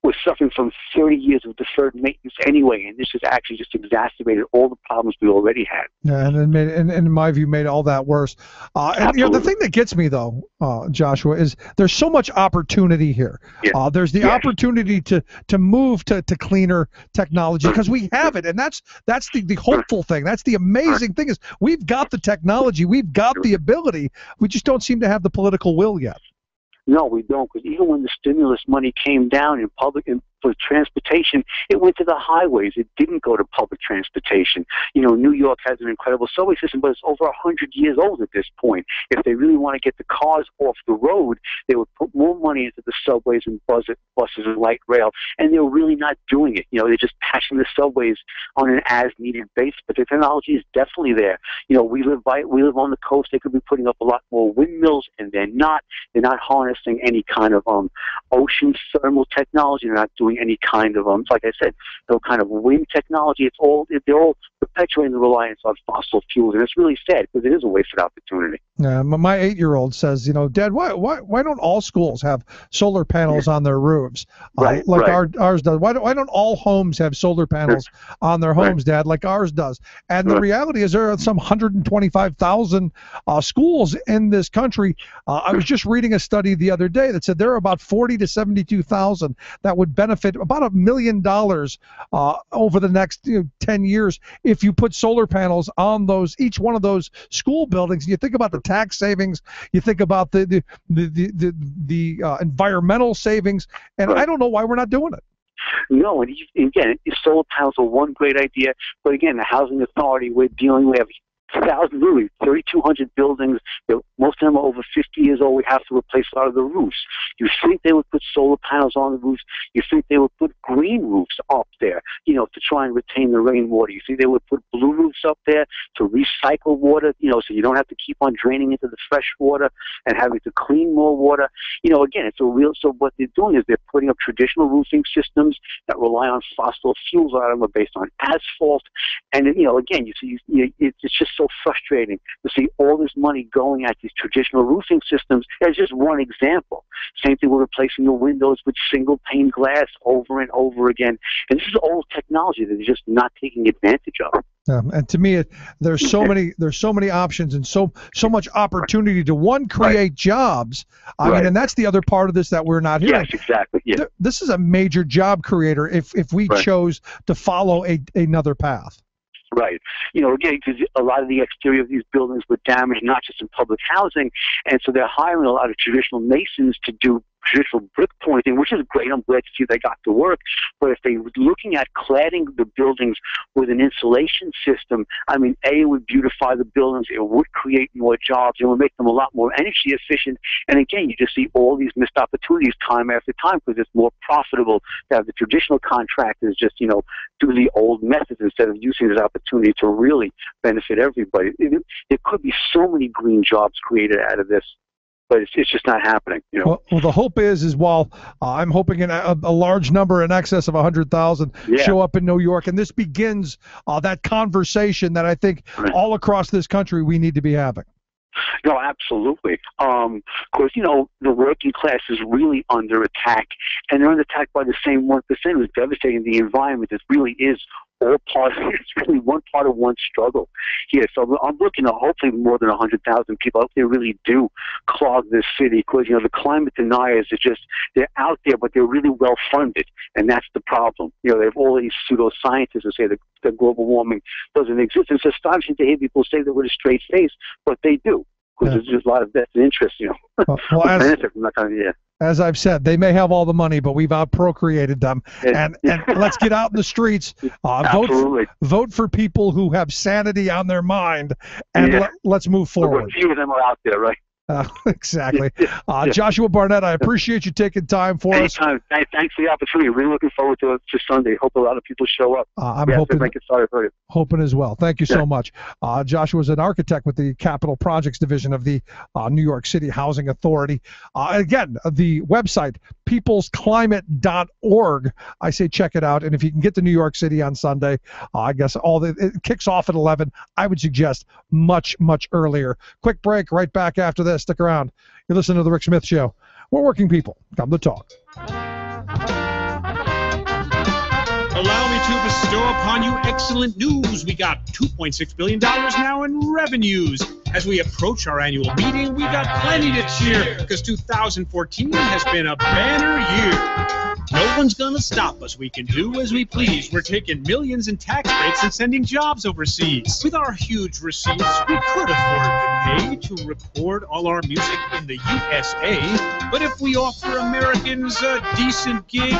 was suffering from 30 years of deferred maintenance anyway, and this has actually just exacerbated all the problems we already had. Yeah, and it made, and in my view, made all that worse. And the thing that gets me, though, Joshua, is there's so much opportunity here. Yeah. There's the opportunity to move to cleaner technology, because we have it, and that's the hopeful thing. That's the amazing thing, is we've got the technology, we've got the ability, we just don't seem to have the political will yet. No, we don't, because even when the stimulus money came down for transportation, it went to the highways. It didn't go to public transportation. New York has an incredible subway system, but it's over 100 years old at this point. If they really want to get the cars off the road, they would put more money into the subways and buses and light rail, and they're really not doing it. They're just patching the subways on an as-needed basis, but the technology is definitely there. We live on the coast. They could be putting up a lot more windmills, and they're not. They're not harnessing any kind of ocean thermal technology. They're not doing any kind of like I said, no kind of wind technology. They're all perpetuating the reliance on fossil fuels, and it's really sad, because it is a wasted opportunity. My 8-year-old says, Dad, why don't all schools have solar panels on their roofs, ours does? Why don't all homes have solar panels on their homes, Dad, like ours does? And the reality is, there are some 125,000 schools in this country. I was just reading a study the other day that said there are about 40 to 72,000 that would benefit about $1 million over the next 10 years if you put solar panels on each one of those school buildings. You think about the tax savings, you think about the environmental savings, and I don't know why we're not doing it. No, and again, solar panels are one great idea, but again, the housing authority we have 3,200 buildings. Most of them are over 50 years old. We have to replace a lot of the roofs. You think they would put solar panels on the roofs? You think they would put green roofs up there, to try and retain the rainwater? You think they would put blue roofs up there to recycle water, so you don't have to keep on draining into the fresh water and having to clean more water. Again, it's a real, so what they're doing is they're putting up traditional roofing systems that rely on fossil fuels that are based on asphalt. And, again, you see, it's just so frustrating to see all this money going at these traditional roofing systems as just one example. Same thing with replacing your windows with single pane glass over and over again. And this is old technology that they're just not taking advantage of. And to me, there's so many options and so much opportunity to create jobs. I mean, and that's the other part of this that we're not hearing. Yes, exactly. Yeah. This is a major job creator if we chose to follow another path. Right. Again, because a lot of the exterior of these buildings were damaged, not just in public housing, and so they're hiring a lot of traditional masons to do traditional brick pointing, which is great. I'm glad to see they got to work. But if they're looking at cladding the buildings with an insulation system, I mean, it would beautify the buildings. It would create more jobs. It would make them a lot more energy efficient. And again, you just see all these missed opportunities time after time because it's more profitable to have the traditional contractors just, do the old methods instead of using this opportunity to really benefit everybody. There could be so many green jobs created out of this. But it's just not happening. Well, the hope is while I'm hoping a large number in excess of 100,000 show up in New York, and this begins that conversation that I think all across this country we need to be having. No, absolutely. Because, the working class is really under attack, and they're under attack by the same 1% who's devastating the environment. It really is all part of it's really one part of one struggle here. So I'm looking at hopefully more than 100,000 people. I hope they really do clog this city because, the climate deniers are just, they're out there, but they're really well funded, and that's the problem. They have all these pseudoscientists who say that global warming doesn't exist. It's astonishing to hear people say that with a straight face, but they do. Because there's just a lot of vested interest, As I've said, they may have all the money, but we've out-procreated them. And let's get out in the streets. Vote for people who have sanity on their mind, and let's move forward. A few of them are out there, right? Exactly. Joshua Barnett, I appreciate you taking time for us. Thanks for the opportunity. Really looking forward to Sunday. Hope a lot of people show up. I'm hoping as well. Thank you so much. Joshua is an architect with the Capital Projects Division of the New York City Housing Authority. Again, the website, peoplesclimate.org. I say check it out. And if you can get to New York City on Sunday, I guess it kicks off at 11. I would suggest much, much earlier. Quick break, right back after this. Stick around. You're listening to The Rick Smith Show. We're working people. Come to talk. Allow me to bestow upon you excellent news. We got $2.6 billion now in revenues. As we approach our annual meeting, we got plenty to cheer because 2014 has been a banner year. No one's gonna stop us. We can do as we please. We're taking millions in tax breaks and sending jobs overseas. With our huge receipts, we could afford to pay to record all our music in the USA. But if we offer Americans a decent gig,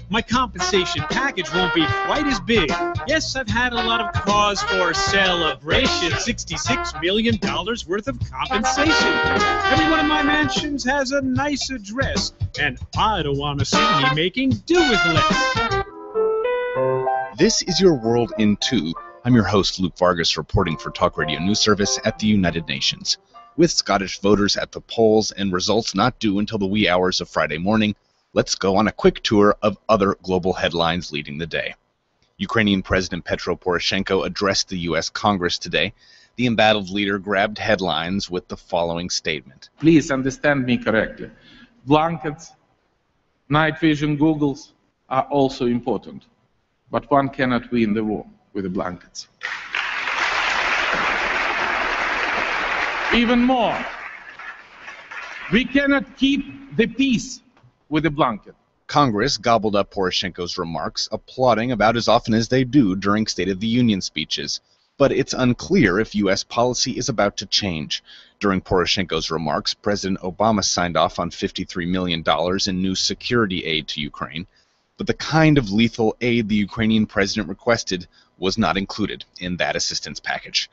my compensation package won't be quite as big. Yes, I've had a lot of cause for celebration. $66 million worth of compensation. Every one of my mansions has a nice address, and I don't want to see me making do with less. This is your world in 2. I'm your host, Luke Vargas, reporting for Talk Radio News Service at the United Nations. With Scottish voters at the polls and results not due until the wee hours of Friday morning, let's go on a quick tour of other global headlines leading the day. Ukrainian President Petro Poroshenko addressed the U.S. Congress today. The embattled leader grabbed headlines with the following statement. Please understand me correctly. Blankets, night vision goggles are also important, but one cannot win the war with the blankets. Even more, we cannot keep the peace with the blanket. Congress gobbled up Poroshenko's remarks, applauding about as often as they do during State of the Union speeches. But it's unclear if U.S. policy is about to change. During Poroshenko's remarks, President Obama signed off on $53 million in new security aid to Ukraine, but the kind of lethal aid the Ukrainian president requested was not included in that assistance package.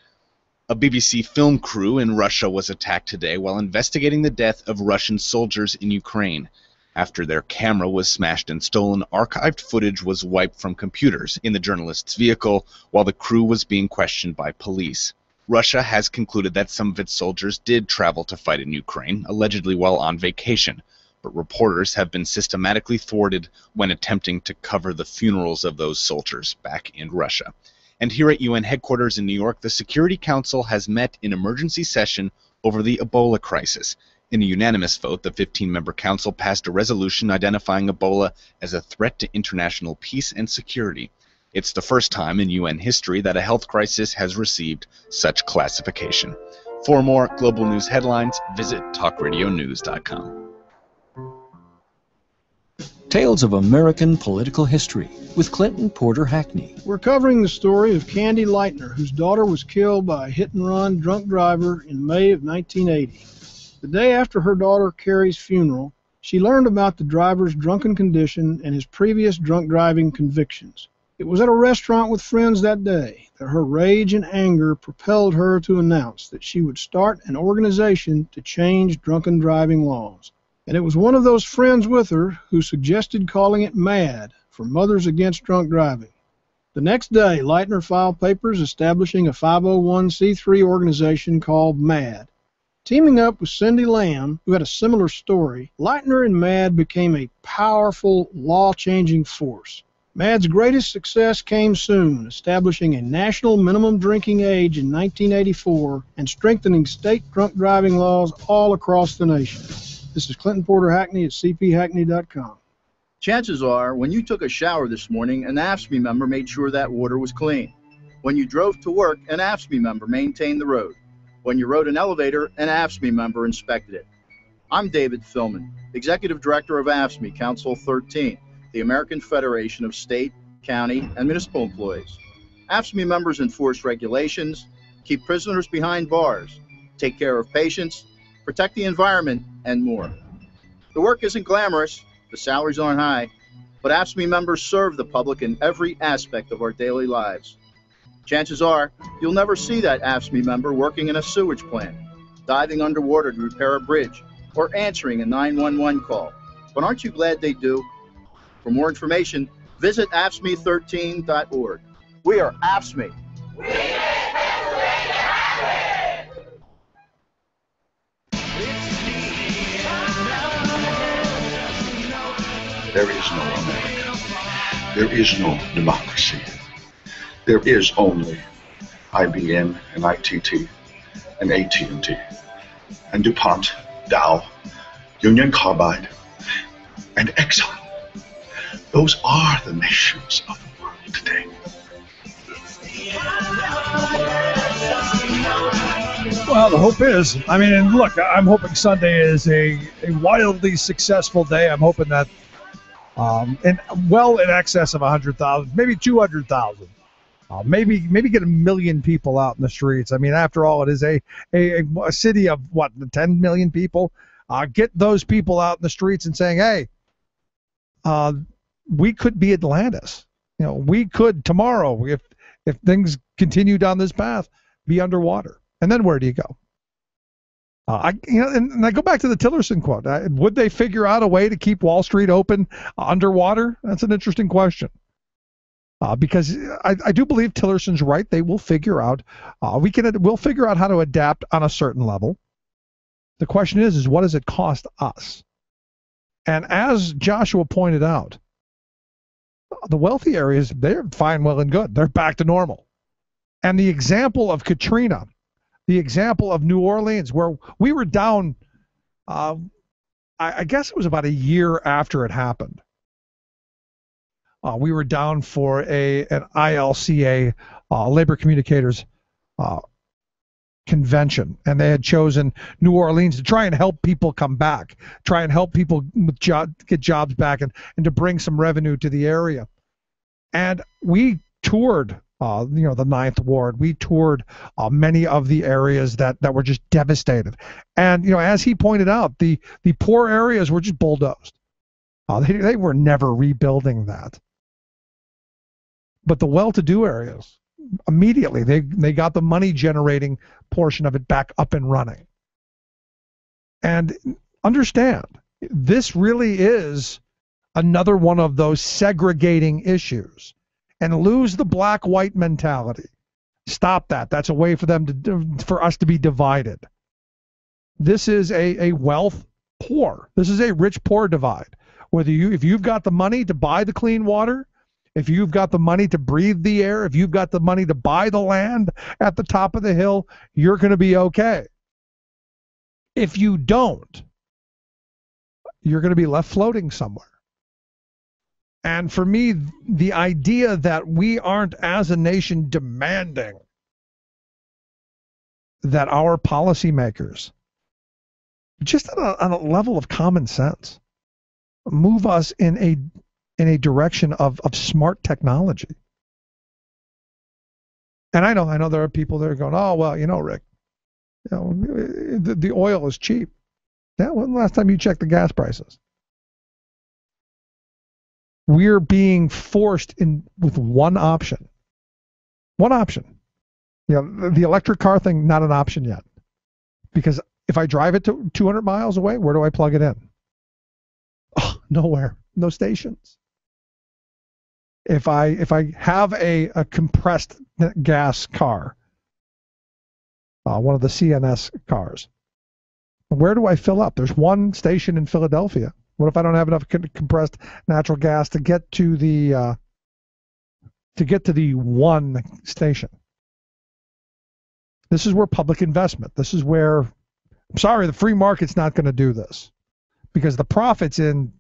A BBC film crew in Russia was attacked today while investigating the death of Russian soldiers in Ukraine. After their camera was smashed and stolen, archived footage was wiped from computers in the journalist's vehicle while the crew was being questioned by police. Russia has concluded that some of its soldiers did travel to fight in Ukraine, allegedly while on vacation, but reporters have been systematically thwarted when attempting to cover the funerals of those soldiers back in Russia. And here at UN headquarters in New York, the Security Council has met in emergency session over the Ebola crisis. In a unanimous vote, the 15-member council passed a resolution identifying Ebola as a threat to international peace and security. It's the first time in UN history that a health crisis has received such classification. For more global news headlines, visit talkradionews.com. Tales of American Political History with Clinton Porter Hackney. We're covering the story of Candy Lightner, whose daughter was killed by a hit-and-run drunk driver in May of 1980. The day after her daughter Carrie's funeral, she learned about the driver's drunken condition and his previous drunk driving convictions. It was at a restaurant with friends that day that her rage and anger propelled her to announce that she would start an organization to change drunken driving laws. And it was one of those friends with her who suggested calling it MAD, for Mothers Against Drunk Driving. The next day, Lightner filed papers establishing a 501c3 organization called MAD. Teaming up with Cindy Lamb, who had a similar story, Lightner and MAD became a powerful, law-changing force. MAD's greatest success came soon, establishing a national minimum drinking age in 1984 and strengthening state drunk driving laws all across the nation. This is Clinton Porter Hackney at cphackney.com. Chances are, when you took a shower this morning, an AFSCME member made sure that water was clean. When you drove to work, an AFSCME member maintained the road. When you rode an elevator, an AFSCME member inspected it. I'm David Philman, Executive Director of AFSCME Council 13, the American Federation of State, County, and Municipal Employees. AFSCME members enforce regulations, keep prisoners behind bars, take care of patients, protect the environment, and more. The work isn't glamorous, the salaries aren't high, but AFSCME members serve the public in every aspect of our daily lives. Chances are, you'll never see that AFSCME member working in a sewage plant, diving underwater to repair a bridge, or answering a 911 call. But aren't you glad they do? For more information, visit AFSCME13.org. We are AFSCME. There is no America. There is no democracy. There is only IBM and ITT and AT&T and DuPont, Dow, Union Carbide, and Exxon. Those are the nations of the world today. Well, the hope is, and look, I'm hoping Sunday is a wildly successful day. I'm hoping that in excess of 100,000, maybe 200,000. Maybe get 1 million people out in the streets. After all, it is a city of, 10 million people? Get those people out in the streets and saying, hey, we could be Atlantis. We could tomorrow, if things continue down this path, be underwater. And then where do you go? And I go back to the Tillerson quote. Would they figure out a way to keep Wall Street open underwater? That's an interesting question. Because I do believe Tillerson's right. They will figure out. We'll figure out how to adapt on a certain level. The question is what does it cost us? And as Joshua pointed out, the wealthy areas, they're fine, well, and good. They're back to normal. And the example of Katrina, the example of New Orleans, where we were down, I guess it was about a year after it happened. We were down for an ILCA, Labor Communicators convention, and they had chosen New Orleans to try and help people come back, try and help people with get jobs back, and to bring some revenue to the area. And we toured, the Ninth Ward. We toured many of the areas that were just devastated. And as he pointed out, the poor areas were just bulldozed. They were never rebuilding that. But the well-to-do areas, immediately they got the money-generating portion of it back up and running. And understand, This really is another one of those segregating issues. And lose the black-white mentality. Stop that. That's a way for for us to be divided. This is a wealth-poor. This is a rich-poor divide. If you've got the money to buy the clean water, if you've got the money to breathe the air, if you've got the money to buy the land at the top of the hill, you're going to be okay. If you don't, you're going to be left floating somewhere. And for me, the idea that we aren't, as a nation, demanding that our policymakers, just on a level of common sense, move us in a direction of smart technology. And I know there are people that are going, oh, well, Rick, the oil is cheap. Yeah, when the last time you checked the gas prices? We're being forced with one option. One option. The electric car thing, not an option yet. Because if I drive it to 200 miles away, where do I plug it in? Oh, nowhere. No stations. If I have a compressed gas car, one of the CNS cars, where do I fill up? There's one station in Philadelphia. What if I don't have enough compressed natural gas to get to the one station? This is where public investment. This is where, I'm sorry, the free market's not going to do this, because the profit's in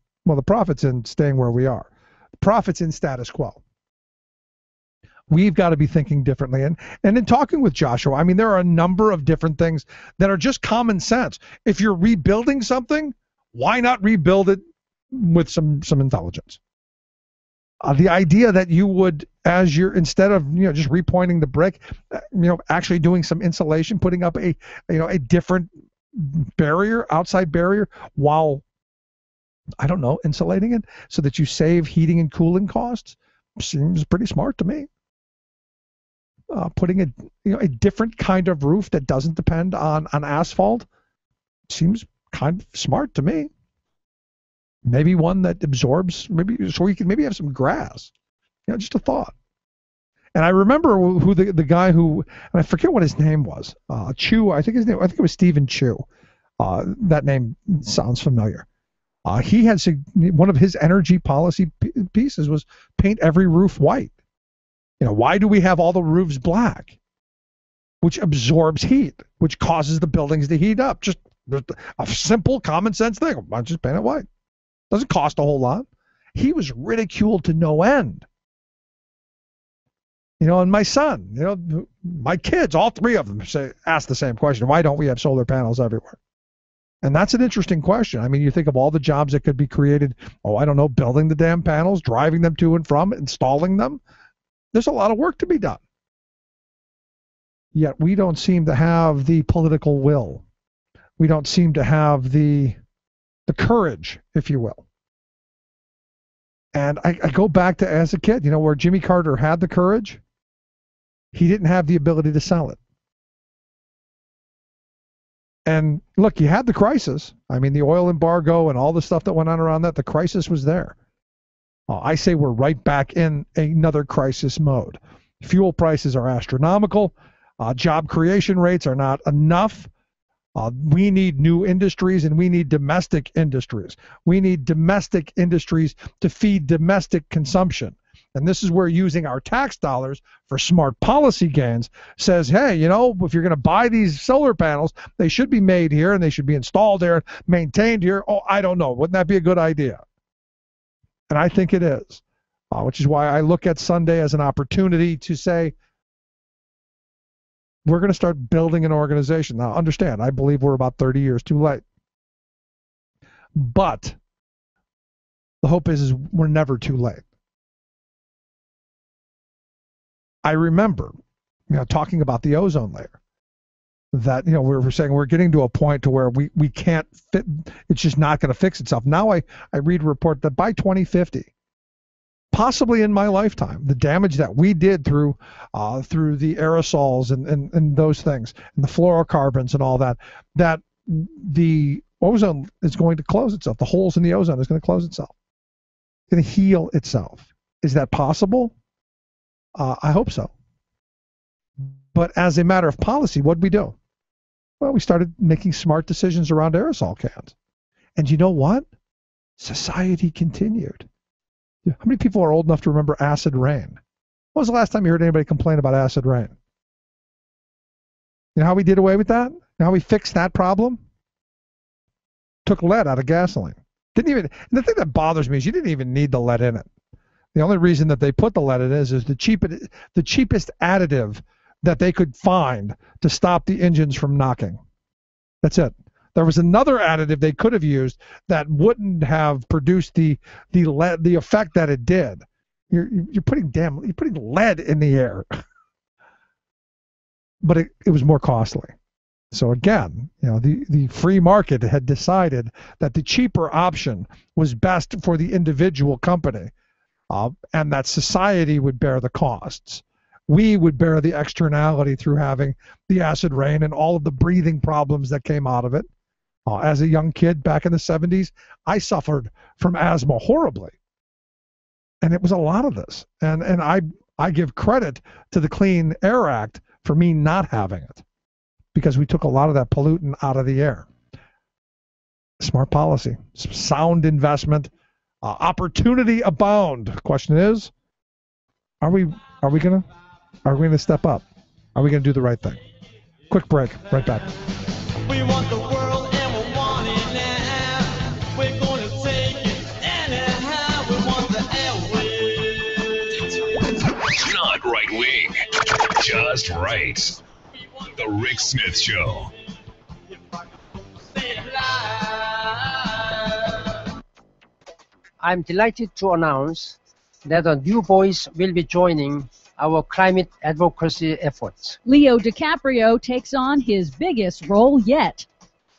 staying where we are. The profit's in status quo. We've got to be thinking differently. And in talking with Joshua, I mean, there are a number of different things that are just common sense. If you're rebuilding something, why not rebuild it with some intelligence? The idea that you would, instead of just repointing the brick, actually doing some insulation, putting up a different barrier, outside barrier, while insulating it so that you save heating and cooling costs, seems pretty smart to me. Putting a different kind of roof that doesn't depend on asphalt seems kind of smart to me. Maybe one that absorbs, so we can maybe have some grass. Just a thought. And I remember who the guy who, and I forget what his name was. Chu, I think it was Stephen Chu. That name sounds familiar. He had one of his energy policy pieces was paint every roof white. Why do we have all the roofs black? Which absorbs heat, which causes the buildings to heat up. Just a simple common sense thing. Why don't you just paint it white? Doesn't cost a whole lot. He was ridiculed to no end. And my son, my kids, all three of them ask the same question. Why don't we have solar panels everywhere? And that's an interesting question. I mean, you think of all the jobs that could be created, building the damn panels, driving them to and from, installing them. There's a lot of work to be done. Yet we don't seem to have the political will. We don't seem to have the courage, if you will. And I go back to as a kid, where Jimmy Carter had the courage, he didn't have the ability to sell it. And look, you had the crisis. I mean, the oil embargo and all the stuff that went on around that, the crisis was there. I say we're right back in another crisis mode. Fuel prices are astronomical. Job creation rates are not enough. We need new industries, and we need domestic industries. We need domestic industries to feed domestic consumption. And this is where using our tax dollars for smart policy gains says, hey, if you're going to buy these solar panels, they should be made here and they should be installed here, maintained here. Oh, I don't know. Wouldn't that be a good idea? And I think it is, which is why I look at Sunday as an opportunity to say, we're going to start building an organization. Now, understand, I believe we're about 30 years too late. But the hope is we're never too late. I remember, talking about the ozone layer, that, we're saying we're getting to a point to where we can't fit, it's just not going to fix itself. Now I read a report that by 2050, possibly in my lifetime, the damage that we did through the aerosols and those things, and the fluorocarbons and all that the ozone is going to close itself. The holes in the ozone is going to close itself. It's going to heal itself. Is that possible? I hope so. But as a matter of policy, what did we do? Well, we started making smart decisions around aerosol cans. And you know what? Society continued. How many people are old enough to remember acid rain? When was the last time you heard anybody complain about acid rain? You know how we did away with that? You know how we fixed that problem? Took lead out of gasoline. And the thing that bothers me is you didn't even need the lead in it. The only reason that they put the lead in is the cheapest additive that they could find to stop the engines from knocking. That's it. There was another additive they could have used that wouldn't have produced the effect that it did. You're putting lead in the air. But it was more costly. So again, the free market had decided that the cheaper option was best for the individual company, and that society would bear the costs. We would bear the externality through having the acid rain and all of the breathing problems that came out of it. As a young kid back in the 70s, I suffered from asthma horribly. And it was a lot of this. And I give credit to the Clean Air Act for me not having it, because we took a lot of that pollutant out of the air. Smart policy, sound investment, opportunity abound. Question is, are we gonna step up? Are we gonna do the right thing? Quick break. Right back. We want the world and we want it now. We're going to take it anyhow. We want the airwaves. Not right wing, just right. The Rick Smith Show. I'm delighted to announce that a new voice will be joining our climate advocacy efforts. Leo DiCaprio takes on his biggest role yet.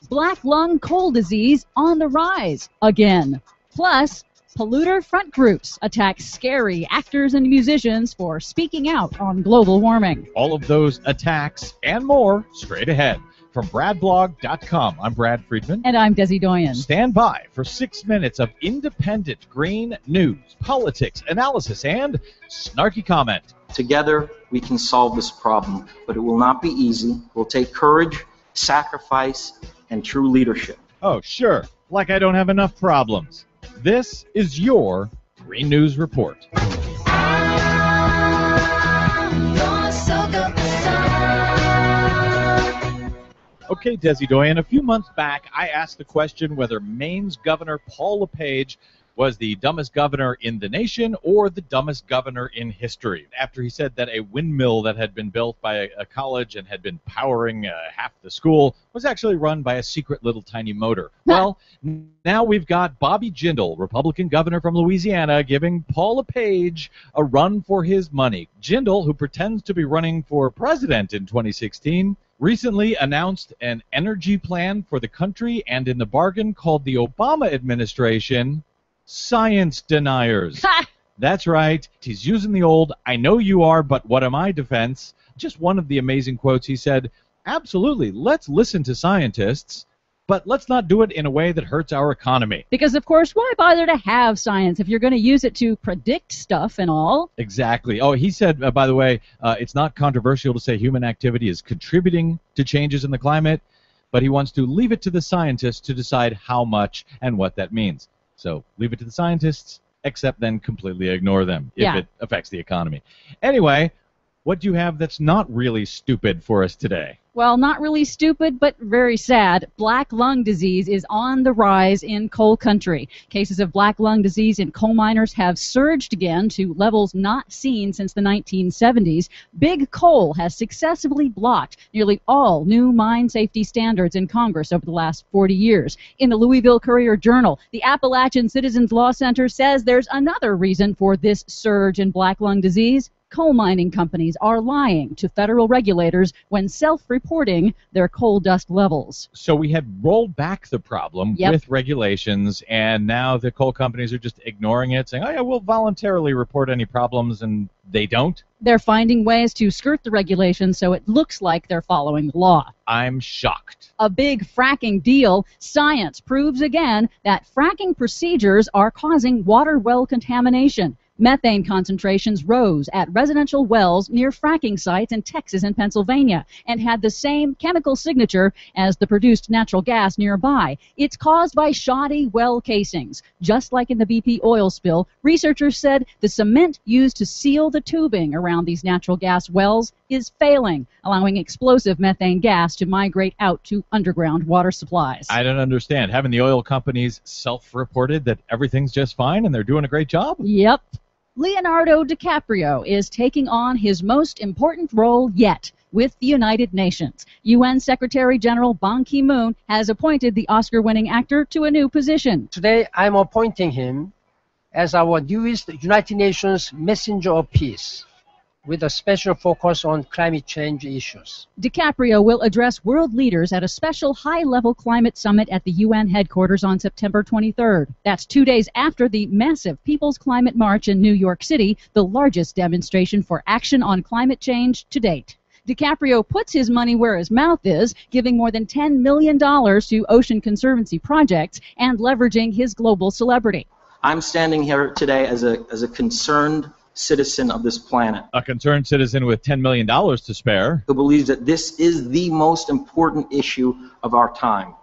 Black lung coal disease on the rise again. Plus, polluter front groups attack scary actors and musicians for speaking out on global warming. All of those attacks and more straight ahead. From BradBlog.com, I'm Brad Friedman. And I'm Desi Doyen. Stand by for 6 minutes of independent green news, politics, analysis, and snarky comment. Together, we can solve this problem, but it will not be easy. It will take courage, sacrifice, and true leadership. Oh, sure. Like I don't have enough problems. This is your Green News Report. Okay, Desi Doyen, a few months back, I asked the question whether Maine's Governor Paul LePage was the dumbest governor in the nation or the dumbest governor in history, after he said that a windmill that had been built by a college and had been powering half the school was actually run by a secret little tiny motor. Well, now we've got Bobby Jindal, Republican governor from Louisiana, giving Paul LePage a run for his money. Jindal, who pretends to be running for president in 2016, recently announced an energy plan for the country, and in the bargain called the Obama administration science deniers. That's right. He's using the old, I know you are, but what am I defense. Just one of the amazing quotes. He said, absolutely, let's listen to scientists, but let's not do it in a way that hurts our economy. Because, of course, why bother to have science if you're going to use it to predict stuff and all? Exactly. Oh, he said, by the way, it's not controversial to say human activity is contributing to changes in the climate, but he wants to leave it to the scientists to decide how much and what that means. So leave it to the scientists, except then completely ignore them if it affects the economy. Anyway, what do you have that's not really stupid for us today? Well, not really stupid, but very sad. Black lung disease is on the rise in coal country. Cases of black lung disease in coal miners have surged again to levels not seen since the 1970s. Big Coal has successfully blocked nearly all new mine safety standards in Congress over the last 40 years. In the Louisville Courier-Journal, the Appalachian Citizens Law Center says there's another reason for this surge in black lung disease: Coal mining companies are lying to federal regulators when self-reporting their coal dust levels. So we had rolled back the problem Yep. with regulations, and now the coal companies are just ignoring it, saying, oh yeah, we'll voluntarily report any problems, and they don't. They're finding ways to skirt the regulations so it looks like they're following the law. I'm shocked. A big fracking deal. Science proves again that fracking procedures are causing water well contamination. Methane concentrations rose at residential wells near fracking sites in Texas and Pennsylvania and had the same chemical signature as the produced natural gas nearby. It's caused by shoddy well casings. Just like in the BP oil spill, researchers said the cement used to seal the tubing around these natural gas wells is failing, allowing explosive methane gas to migrate out to underground water supplies. I don't understand. Haven't the oil companies self-reported that everything's just fine and they're doing a great job? Yep. Leonardo DiCaprio is taking on his most important role yet with the United Nations. UN Secretary General Ban Ki-moon has appointed the Oscar-winning actor to a new position. Today, I'm appointing him as our newest United Nations Messenger of Peace, with a special focus on climate change issues. DiCaprio will address world leaders at a special high-level climate summit at the UN headquarters on September 23rd. That's 2 days after the massive People's Climate March in New York City, the largest demonstration for action on climate change to date. DiCaprio puts his money where his mouth is, giving more than $10 million to ocean conservancy projects and leveraging his global celebrity. I'm standing here today as a concerned citizen of this planet. A concerned citizen with $10 million to spare. Who believes that this is the most important issue of our time.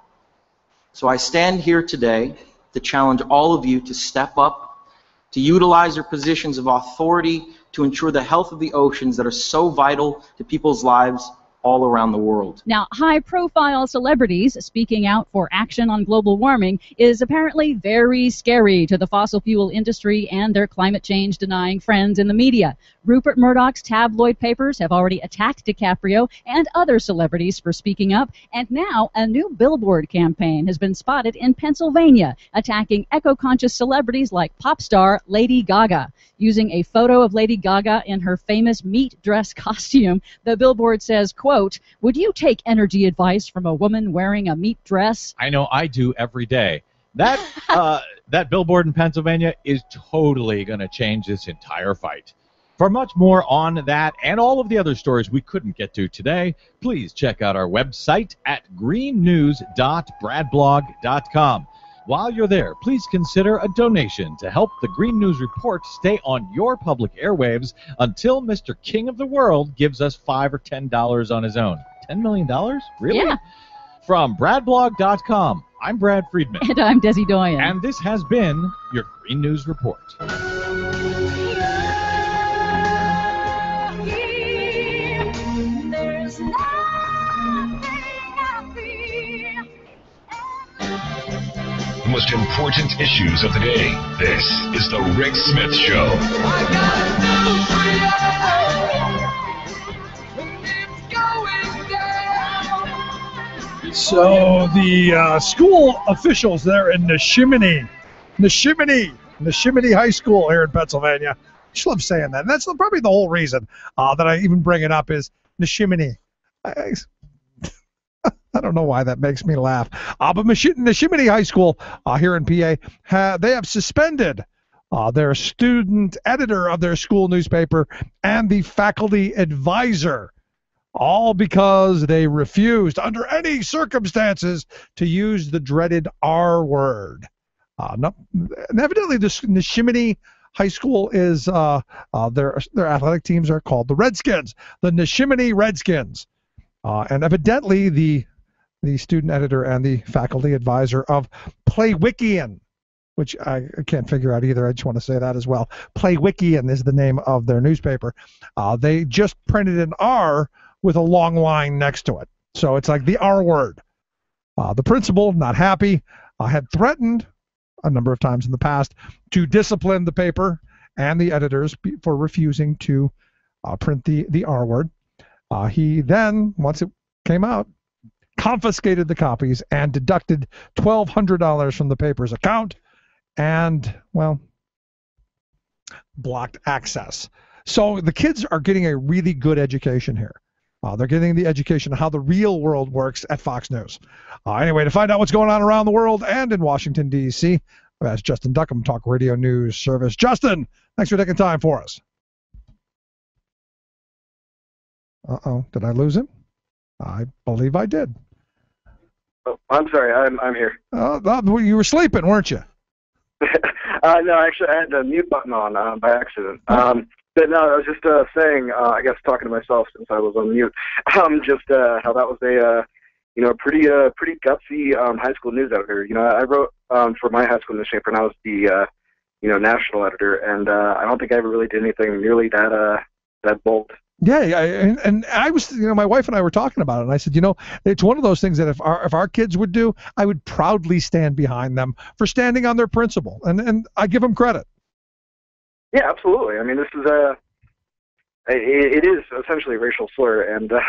So I stand here today to challenge all of you to step up, to utilize your positions of authority to ensure the health of the oceans that are so vital to people's lives all around the world. Now, high-profile celebrities speaking out for action on global warming is apparently very scary to the fossil fuel industry and their climate change-denying friends in the media. Rupert Murdoch's tabloid papers have already attacked DiCaprio and other celebrities for speaking up, and now a new billboard campaign has been spotted in Pennsylvania, attacking eco-conscious celebrities like pop star Lady Gaga. Using a photo of Lady Gaga in her famous meat dress costume, the billboard says, quote, "Would you take energy advice from a woman wearing a meat dress?" I know I do every day. That that billboard in Pennsylvania is totally going to change this entire fight. For much more on that and all of the other stories we couldn't get to today, please check out our website at greennews.bradblog.com. While you're there, please consider a donation to help the Green News Report stay on your public airwaves until Mr. King of the World gives us $5 or $10 on his own. $10 million? Really? Yeah. From bradblog.com, I'm Brad Friedman. And I'm Desi Doyen. And this has been your Green News Report. There's nothing I fear. The most important issues of the day. This is the Rick Smith Show. So the school officials there in Neshiminy High School here in Pennsylvania. I just love saying that. And that's probably the whole reason that I even bring it up is Neshiminy. I don't know why that makes me laugh. But Neshiminy High School here in PA, they have suspended their student editor of their school newspaper and the faculty advisor, all because they refused, under any circumstances, to use the dreaded R word. And evidently, the Neshiminy High School is their athletic teams are called the Redskins, the Neshiminy Redskins, and evidently the student editor and the faculty advisor of Playwikian, which I can't figure out either. I just want to say that as well. Playwikian is the name of their newspaper. They just printed an R with a long line next to it. So it's like the R word. The principal, not happy, had threatened a number of times in the past to discipline the paper and the editors for refusing to print the R word. He then, once it came out, confiscated the copies and deducted $1,200 from the paper's account and, well, blocked access. So the kids are getting a really good education here. They're getting the education of how the real world works at Fox News. Anyway, to find out what's going on around the world and in Washington, D.C., I've asked Justin Duckham, Talk Radio News Service. Justin, thanks for taking time for us. Uh-oh, did I lose him? I believe I did. Oh, I'm sorry, I'm here. You were sleeping, weren't you? No, actually, I had the mute button on by accident. But no, I was just saying, I guess talking to myself since I was on mute, just how that was a, pretty gutsy high school news editor. I wrote for my high school newspaper, and I was the, national editor, and I don't think I ever really did anything nearly that bold. Yeah, and I was, my wife and I were talking about it, and I said, it's one of those things that if our kids would do, I would proudly stand behind them for standing on their principle, and I give them credit. Yeah, absolutely. I mean, this is it is essentially a racial slur, and the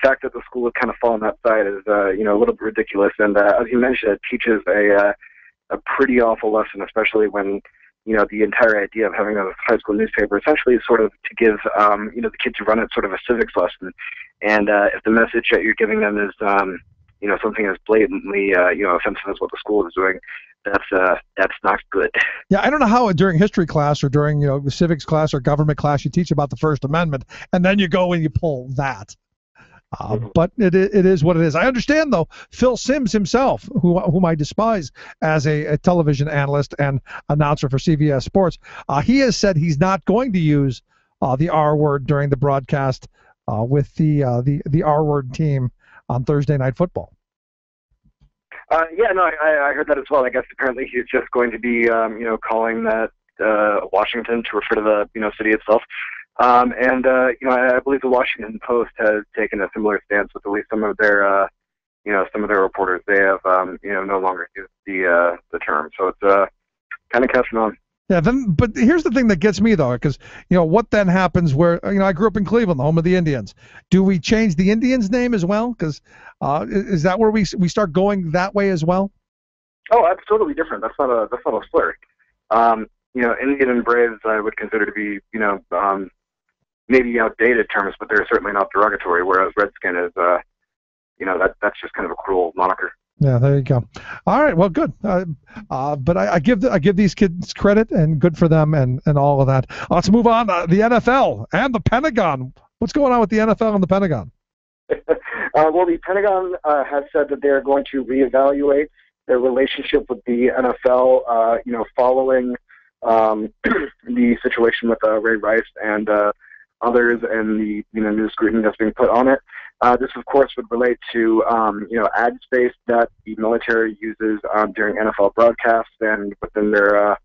fact that the school would kind of fall on that side is a little bit ridiculous. And as you mentioned, it teaches a pretty awful lesson, especially when the entire idea of having a high school newspaper essentially is sort of to give the kids who run it sort of a civics lesson. And if the message that you're giving them is something as blatantly offensive as what the school is doing, that's not good. Yeah, I don't know how during history class or during the civics class or government class you teach about the First Amendment, and then you go and you pull that. But it is what it is. I understand, though, Phil Simms himself, whom I despise as a television analyst and announcer for CBS Sports, he has said he's not going to use the R word during the broadcast with the R word team on Thursday Night Football. I heard that as well. I guess apparently he's just going to be, calling that Washington to refer to the, city itself. I believe the Washington Post has taken a similar stance with at least some of their reporters. They have, no longer used the term. So it's kind of catching on. Yeah, but here's the thing that gets me, though, because, what then happens where, I grew up in Cleveland, the home of the Indians. Do we change the Indians' name as well? Because is that where we start going that way as well? Oh, that's totally different. That's not a slur. Indian and Braves I would consider to be, maybe outdated terms, but they're certainly not derogatory, whereas Redskin is, that's just kind of a cruel moniker. Yeah, there you go. All right, well, good. But I give these kids credit, and good for them, and all of that. Let's move on. The NFL and the Pentagon. What's going on with the NFL and the Pentagon? Well, the Pentagon has said that they're going to reevaluate their relationship with the NFL, following the situation with Ray Rice and others, and the new scrutiny that's being put on it. This, of course, would relate to ad space that the military uses during NFL broadcasts and within their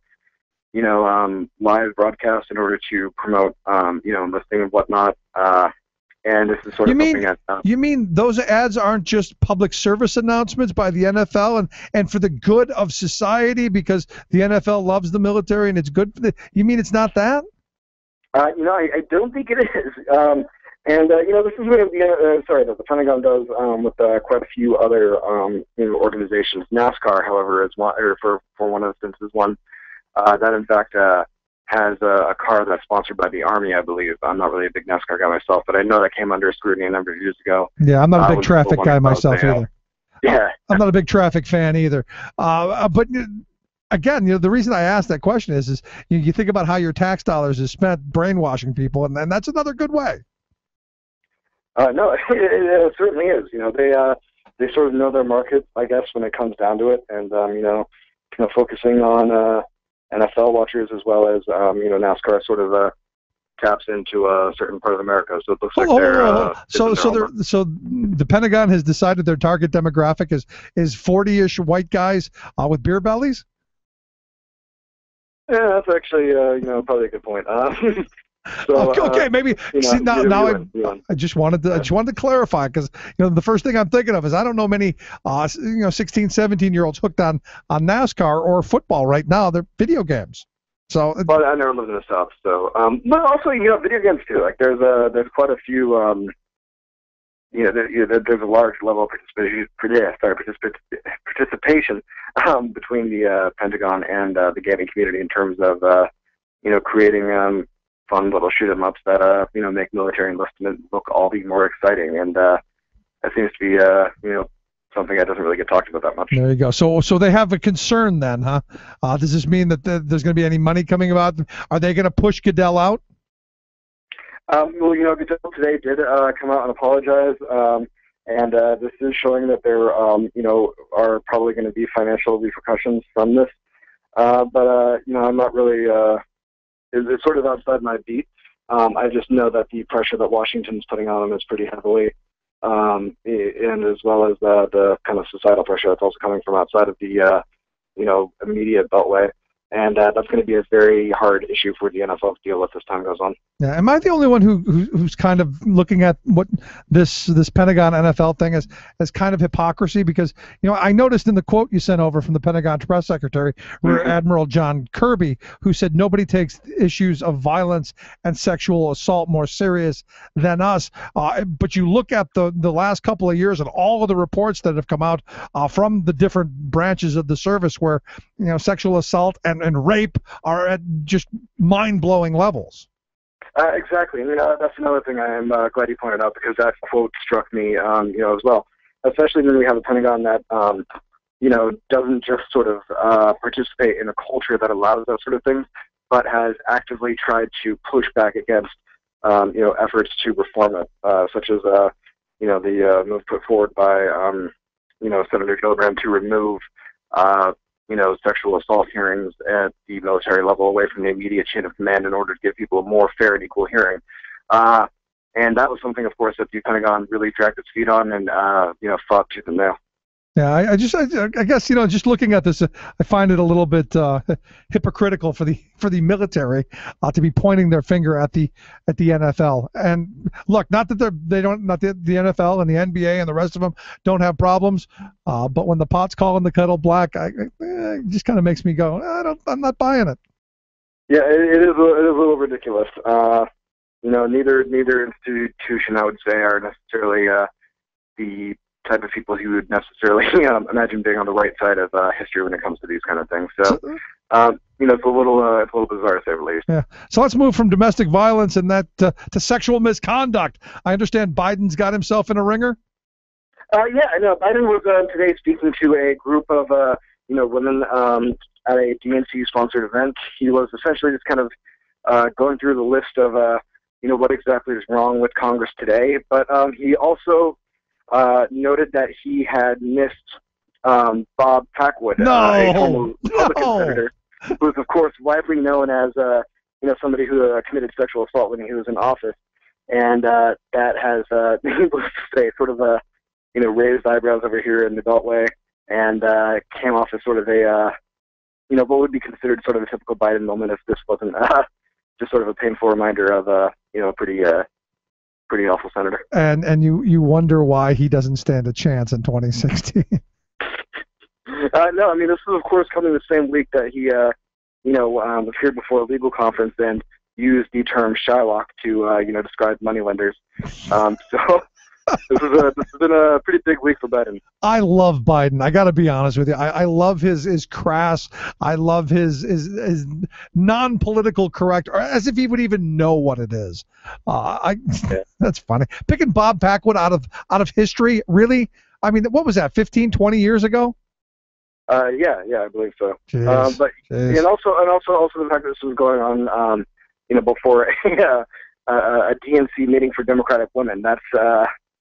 live broadcasts in order to promote listing and whatnot. And this is sort of something that. You mean those ads aren't just public service announcements by the NFL and for the good of society because the NFL loves the military and it's good for you mean it's not that? I don't think it is. This is what the Pentagon does with quite a few other organizations. NASCAR, however, is one, or for one instance, is one that in fact has a car that's sponsored by the Army, I believe. I'm not really a big NASCAR guy myself, but I know that came under scrutiny a number of years ago. Yeah, I'm not a big traffic guy myself either. Yeah, I'm not a big traffic fan either. But again, the reason I asked that question is you think about how your tax dollars is spent brainwashing people, and that's another good way. No, it certainly is. They sort of know their market, I guess, when it comes down to it, and focusing on NFL watchers as well as NASCAR sort of taps into a certain part of America. So it looks like they're so the Pentagon has decided their target demographic is 40-ish white guys with beer bellies. Yeah, that's actually probably a good point. So, okay, maybe. See, I just wanted to clarify because the first thing I'm thinking of is I don't know many 16, 17-year-olds hooked on NASCAR or football right now. They're video games. So. Well, I never lived in the South, so. But also, video games too. Like there's quite a few. There's a large level of participation between the Pentagon and the gaming community in terms of creating fun little shoot 'em ups that make military enlistment look all the more exciting, and that seems to be something that doesn't really get talked about that much. There you go. So they have a concern then, huh? Does this mean that there's going to be any money coming about? Are they going to push Goodell out? Well, Goodell today did come out and apologize, and this is showing that there, are probably going to be financial repercussions from this. But I'm not really. It's sort of outside my beat. I just know that the pressure that Washington's putting on them is pretty heavily, and as well as the kind of societal pressure that's also coming from outside of the, immediate Beltway. And that's going to be a very hard issue for the NFL to deal with as time goes on. Yeah, am I the only one who's kind of looking at what this Pentagon NFL thing is as kind of hypocrisy? Because I noticed in the quote you sent over from the Pentagon press secretary, Rear Admiral John Kirby, who said nobody takes issues of violence and sexual assault more serious than us. But you look at the last couple of years and all of the reports that have come out from the different branches of the service where sexual assault and rape are at just mind-blowing levels. Exactly. That's another thing I am glad you pointed out, because that quote struck me, as well. Especially when we have a Pentagon that, doesn't just sort of participate in a culture that allows that sort of thing, but has actively tried to push back against, efforts to reform it, such as, the move put forward by, Senator Gillibrand to remove, sexual assault hearings at the military level away from the immediate chain of command in order to give people a more fair and equal hearing. And that was something, of course, that the Pentagon really dragged its feet on and, fought tooth and nail. Yeah, I guess just looking at this, I find it a little bit hypocritical for the military to be pointing their finger at the NFL. And look, not that the NFL and the NBA and the rest of them don't have problems, but when the pot's calling the kettle black, it just kind of makes me go, I'm not buying it. Yeah, it is a little ridiculous. Neither institution, I would say, are necessarily the type of people who would necessarily imagine being on the right side of history when it comes to these kind of things. So, it's a little bizarre to say the least. Yeah. So let's move from domestic violence and that to sexual misconduct. I understand Biden's got himself in a ringer. Yeah, I know. Biden was today speaking to a group of women at a DNC-sponsored event. He was essentially just kind of going through the list of what exactly is wrong with Congress today, but he also noted that he had missed Bob Packwood, a former Republican senator, who is, of course, widely known as somebody who committed sexual assault when he was in office, and that has, needless to say, sort of raised eyebrows over here in the Beltway, and came off as sort of a what would be considered sort of a typical Biden moment if this wasn't just sort of a painful reminder of a pretty awful senator. And you wonder why he doesn't stand a chance in 2016. No, this is, of course, coming the same week that he, appeared before a legal conference and used the term Shylock to, describe moneylenders. So this has been a pretty big week for Biden. I love Biden. I got to be honest with you. I love his crass. I love his non-political correct, or as if he would even know what it is. That's funny. Picking Bob Packwood out of history, really? What was that? 15, 20 years ago? Yeah, I believe so. But and also the fact that this was going on, before a DNC meeting for Democratic women. That's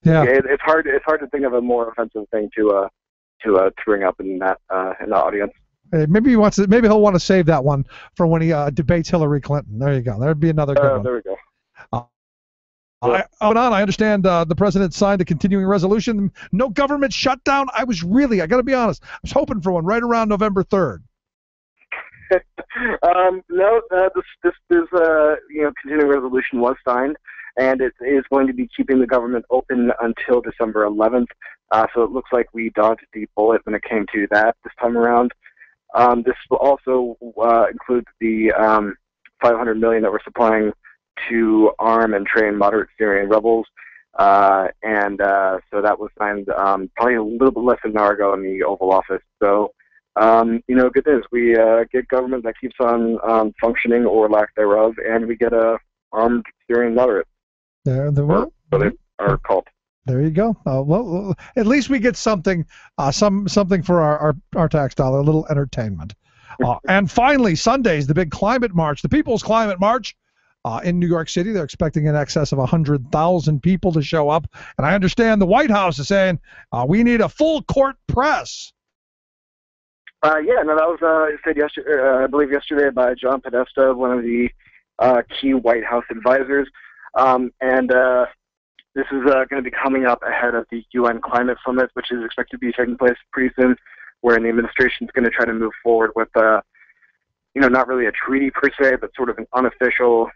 it's hard to think of a more offensive thing to bring up in that audience. Maybe he'll want to save that one for when he debates Hillary Clinton. There you go. There'd be another good one. There we go. I understand the president signed a continuing resolution. No government shutdown. I got to be honest, I was hoping for one right around November 3rd. No, this continuing resolution was signed, and it is going to be keeping the government open until December 11th. So it looks like we dodged the bullet when it came to that this time around. This will also include the $500 million that we're supplying to arm and train moderate Syrian rebels, and so that was signed probably a little bit less than an hour ago in the Oval Office. So, good news. We get government that keeps on functioning or lack thereof, and we get a armed Syrian moderates. There So they are called. There you go. Well, at least we get something for our tax dollar, a little entertainment. And finally, Sunday's the big climate march, the People's Climate March in New York City. They're expecting in excess of 100,000 people to show up. And I understand the White House is saying we need a full court press. That was said yesterday. I believe yesterday by John Podesta, one of the key White House advisors. This is going to be coming up ahead of the UN Climate Summit, which is expected to be taking place pretty soon, where the administration is going to try to move forward with, not really a treaty per se, but sort of an unofficial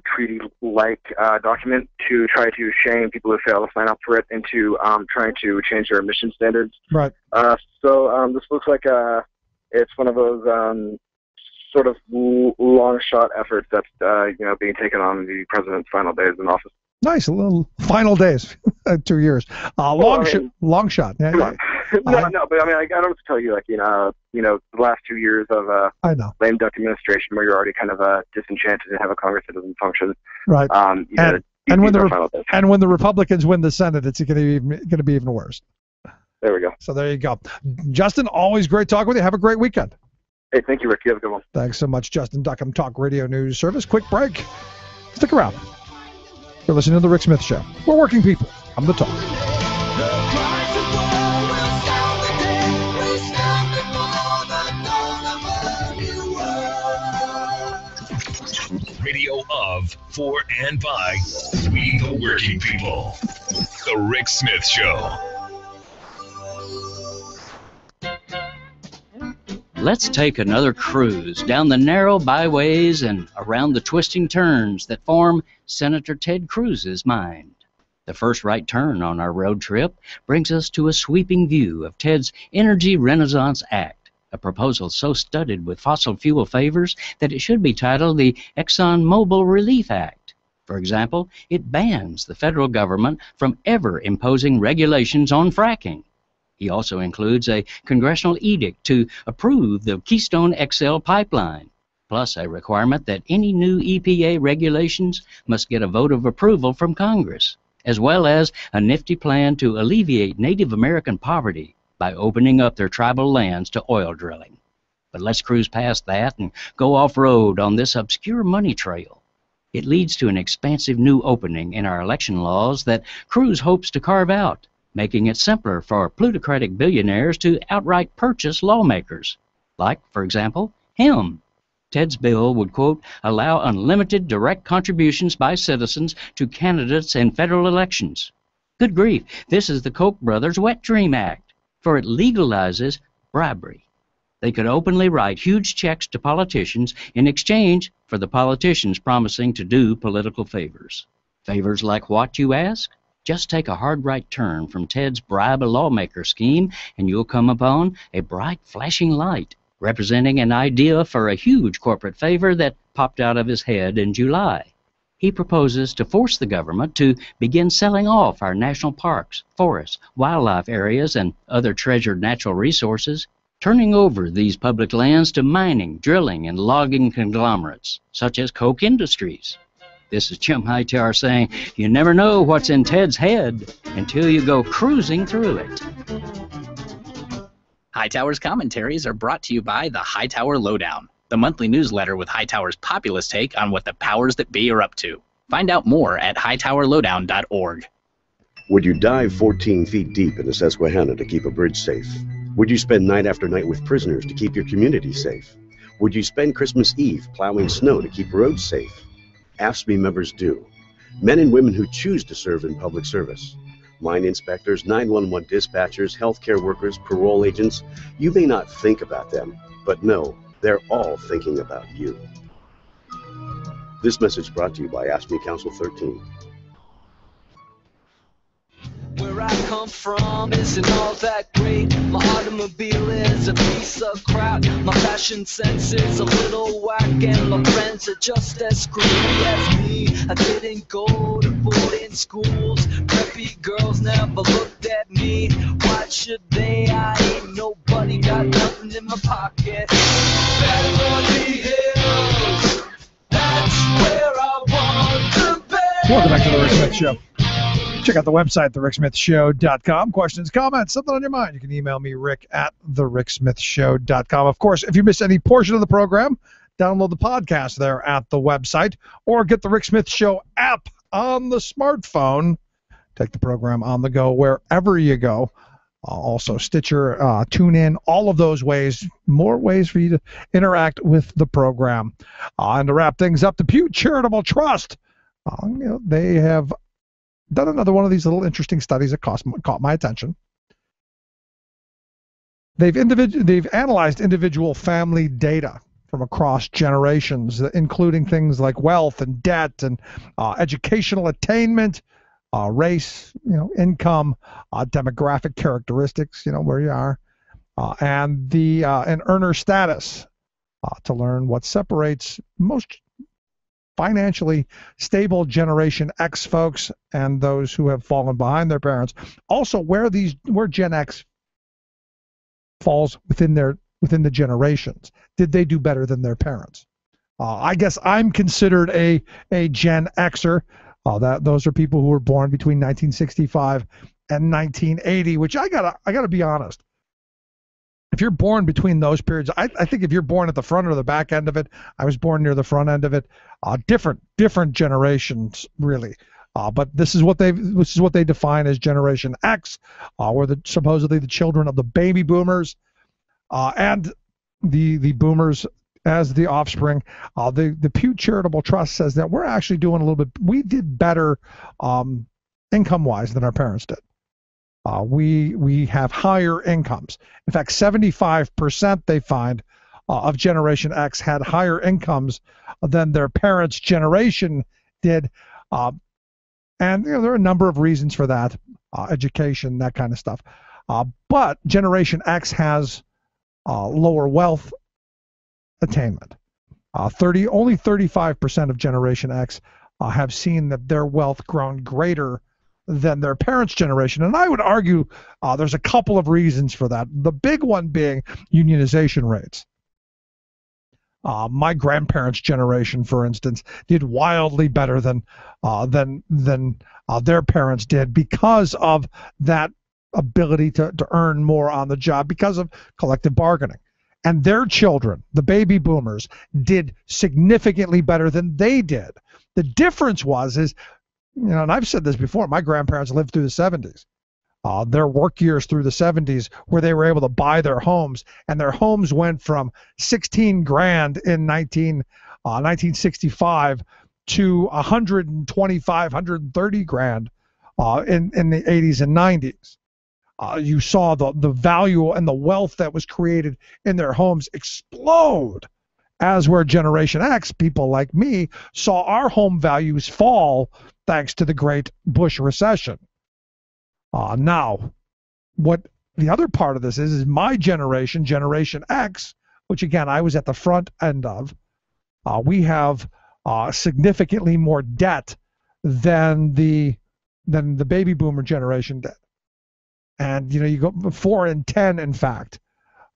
treaty-like document to try to shame people who fail to sign up for it into trying to change their emission standards. Right. So this looks like it's one of those sort of long-shot efforts that's being taken on in the president's final days in office. Nice, a little final days, 2 years. Long shot. Yeah, No, but I mean, I don't have to tell you, the last 2 years of I know lame duck administration where you're already kind of disenchanted and have a Congress that doesn't function. Right. And when the Republicans win the Senate, it's going to be even worse. There we go. So there you go. Justin, always great talking with you. Have a great weekend. Hey, thank you, Rick. You have a good one. Thanks so much, Justin Duckham, Talk Radio News Service. Quick break. Stick around. You're listening to The Rick Smith Show. We're working people. I'm the talk. Radio of, for, and by we the working people. The Rick Smith Show. Let's take another cruise down the narrow byways and around the twisting turns that form Senator Ted Cruz's mind. The first right turn on our road trip brings us to a sweeping view of Ted's Energy Renaissance Act, a proposal so studded with fossil fuel favors that it should be titled the ExxonMobil Relief Act. For example, it bans the federal government from ever imposing regulations on fracking. He also includes a congressional edict to approve the Keystone XL pipeline, plus a requirement that any new EPA regulations must get a vote of approval from Congress, as well as a nifty plan to alleviate Native American poverty by opening up their tribal lands to oil drilling. But let's cruise past that and go off-road on this obscure money trail. It leads to an expansive new opening in our election laws that Cruz hopes to carve out, making it simpler for plutocratic billionaires to outright purchase lawmakers. Like, for example, him. Ted's bill would, quote, allow unlimited direct contributions by citizens to candidates in federal elections. Good grief, this is the Koch brothers' wet dream act, for it legalizes bribery. They could openly write huge checks to politicians in exchange for the politicians promising to do political favors. Favors like what, you ask? Just take a hard right turn from Ted's bribe a lawmaker scheme, and you'll come upon a bright, flashing light representing an idea for a huge corporate favor that popped out of his head in July. He proposes to force the government to begin selling off our national parks, forests, wildlife areas, and other treasured natural resources, turning over these public lands to mining, drilling, and logging conglomerates, such as Koch Industries. This is Jim Hightower saying, you never know what's in Ted's head until you go cruising through it. Hightower's commentaries are brought to you by the Hightower Lowdown, the monthly newsletter with Hightower's populist take on what the powers that be are up to. Find out more at hightowerlowdown.org. Would you dive 14 feet deep in the Susquehanna to keep a bridge safe? Would you spend night after night with prisoners to keep your community safe? Would you spend Christmas Eve plowing snow to keep roads safe? AFSCME members do. Men and women who choose to serve in public service. Mine inspectors, 911 dispatchers, healthcare workers, parole agents. You may not think about them, but no, they're all thinking about you. This message brought to you by AFSCME Council 13. Where I come from isn't all that great. My automobile is a piece of crap. My fashion sense is a little whack, and my friends are just as screwy as me. I didn't go to boarding schools. Preppy girls never looked at me. Why should they? I ain't nobody, got nothing in my pocket. Beverly Hills, that's where I want. Welcome back to the Rick Smith Show. Check out the website, thericksmithshow.com. Questions, comments, something on your mind, you can email me, rick@thericksmithshow.com. Of course, if you miss any portion of the program, download the podcast there at the website, or get the Rick Smith Show app on the smartphone. Take the program on the go wherever you go. Also, Stitcher, TuneIn, all of those ways, more ways for you to interact with the program. And to wrap things up, the Pew Charitable Trust, they have done another one of these little interesting studies that caught my attention. They've analyzed individual family data from across generations, including things like wealth and debt and educational attainment, race, income, demographic characteristics, where you are, and earner status, to learn what separates most financially stable Generation X folks and those who have fallen behind their parents. Also, where Gen X falls within the generations. Did they do better than their parents? I guess I'm considered a Gen Xer. Those are people who were born between 1965 and 1980, which I gotta be honest. If you're born between those periods, I think if you're born at the front or the back end of it, I was born near the front end of it. Different generations, really. But this is what they define as Generation X, or supposedly the children of the baby boomers, and the boomers as the offspring. The Pew Charitable Trust says that we're actually doing a little bit. We did better income-wise than our parents did. We have higher incomes. In fact, 75% they find of Generation X had higher incomes than their parents' generation did. And there are a number of reasons for that, education, that kind of stuff. But Generation X has lower wealth attainment. Only 35% of Generation X have seen that their wealth grown greater than their parents' generation. And I would argue there's a couple of reasons for that. The big one being unionization rates. My grandparents' generation, for instance, did wildly better than their parents did because of that ability to earn more on the job, because of collective bargaining. And their children, the baby boomers, did significantly better than they did. The difference is, and I've said this before, my grandparents lived through the 70s. Their work years through the 70s, where they were able to buy their homes, and their homes went from 16 grand in 1965 to 125, 130 grand in the 80s and 90s. You saw the value and the wealth that was created in their homes explode, as where Generation X, people like me, saw our home values fall thanks to the Great Bush Recession. Now, what the other part of this is my generation, Generation X, which again I was at the front end of, we have significantly more debt than the baby boomer generation did. And you go 4 in 10, in fact,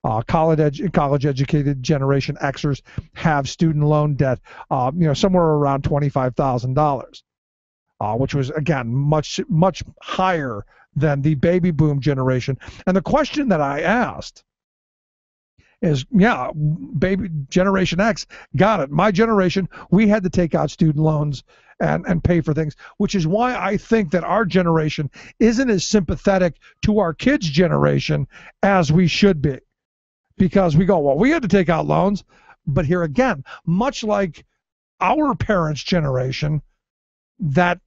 college-educated Generation Xers have student loan debt, somewhere around $25,000, which was again much higher than the baby boom generation. And the question that I asked is, baby Generation X got it. My generation, we had to take out student loans and pay for things, which is why I think that our generation isn't as sympathetic to our kids' generation as we should be. Because we go, well, we had to take out loans, but here again, much like our parents' generation, that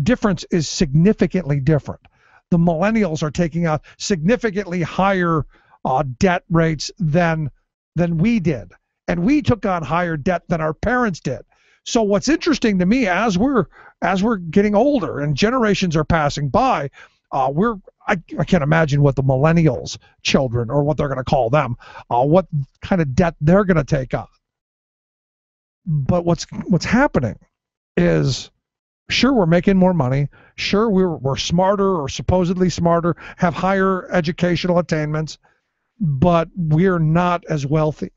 difference is significantly different. The millennials are taking out significantly higher debt rates than we did, and we took on higher debt than our parents did. So what's interesting to me, as we're getting older and generations are passing by, I can't imagine what the millennials' children, or what they're going to call them, what kind of debt they're going to take on. But what's happening is, sure, we're making more money. Sure, we're smarter, or supposedly smarter, have higher educational attainments, but we're not as wealthy.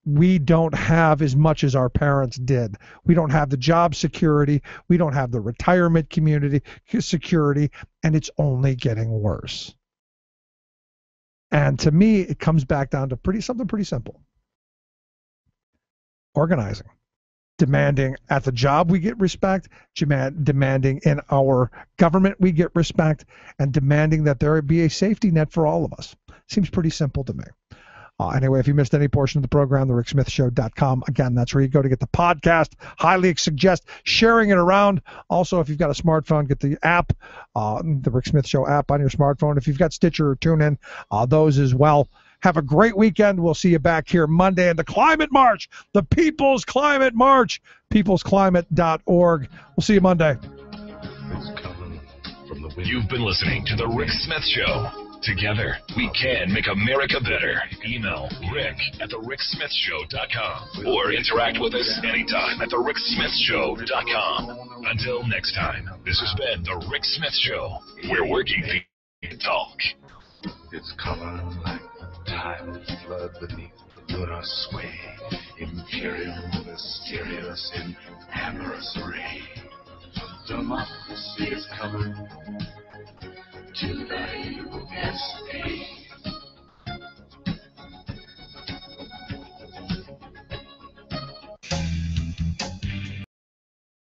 we don't have as much as our parents did. We don't have the job security. We don't have the retirement community security, and it's only getting worse. And to me, it comes back down to something pretty simple. Organizing. Demanding at the job we get respect, demanding in our government we get respect, and demanding that there be a safety net for all of us. Seems pretty simple to me. Anyway, if you missed any portion of the program, thericksmithshow.com. Again, that's where you go to get the podcast. Highly suggest sharing it around. Also, if you've got a smartphone, get the app, the Rick Smith Show app on your smartphone. If you've got Stitcher or TuneIn, those as well. Have a great weekend. We'll see you back here Monday in the Climate March, the People's Climate March, peoplesclimate.org. We'll see you Monday. You've been listening to The Rick Smith Show. Together, we can make America better. Email rick@thericksmithshow.com or interact with us anytime at thericksmithshow.com. Until next time, this has been The Rick Smith Show, where working people talk. It's coming like time flood beneath the lunar sway. Imperial, mysterious, in amorous array. Democracy is coming to the USA.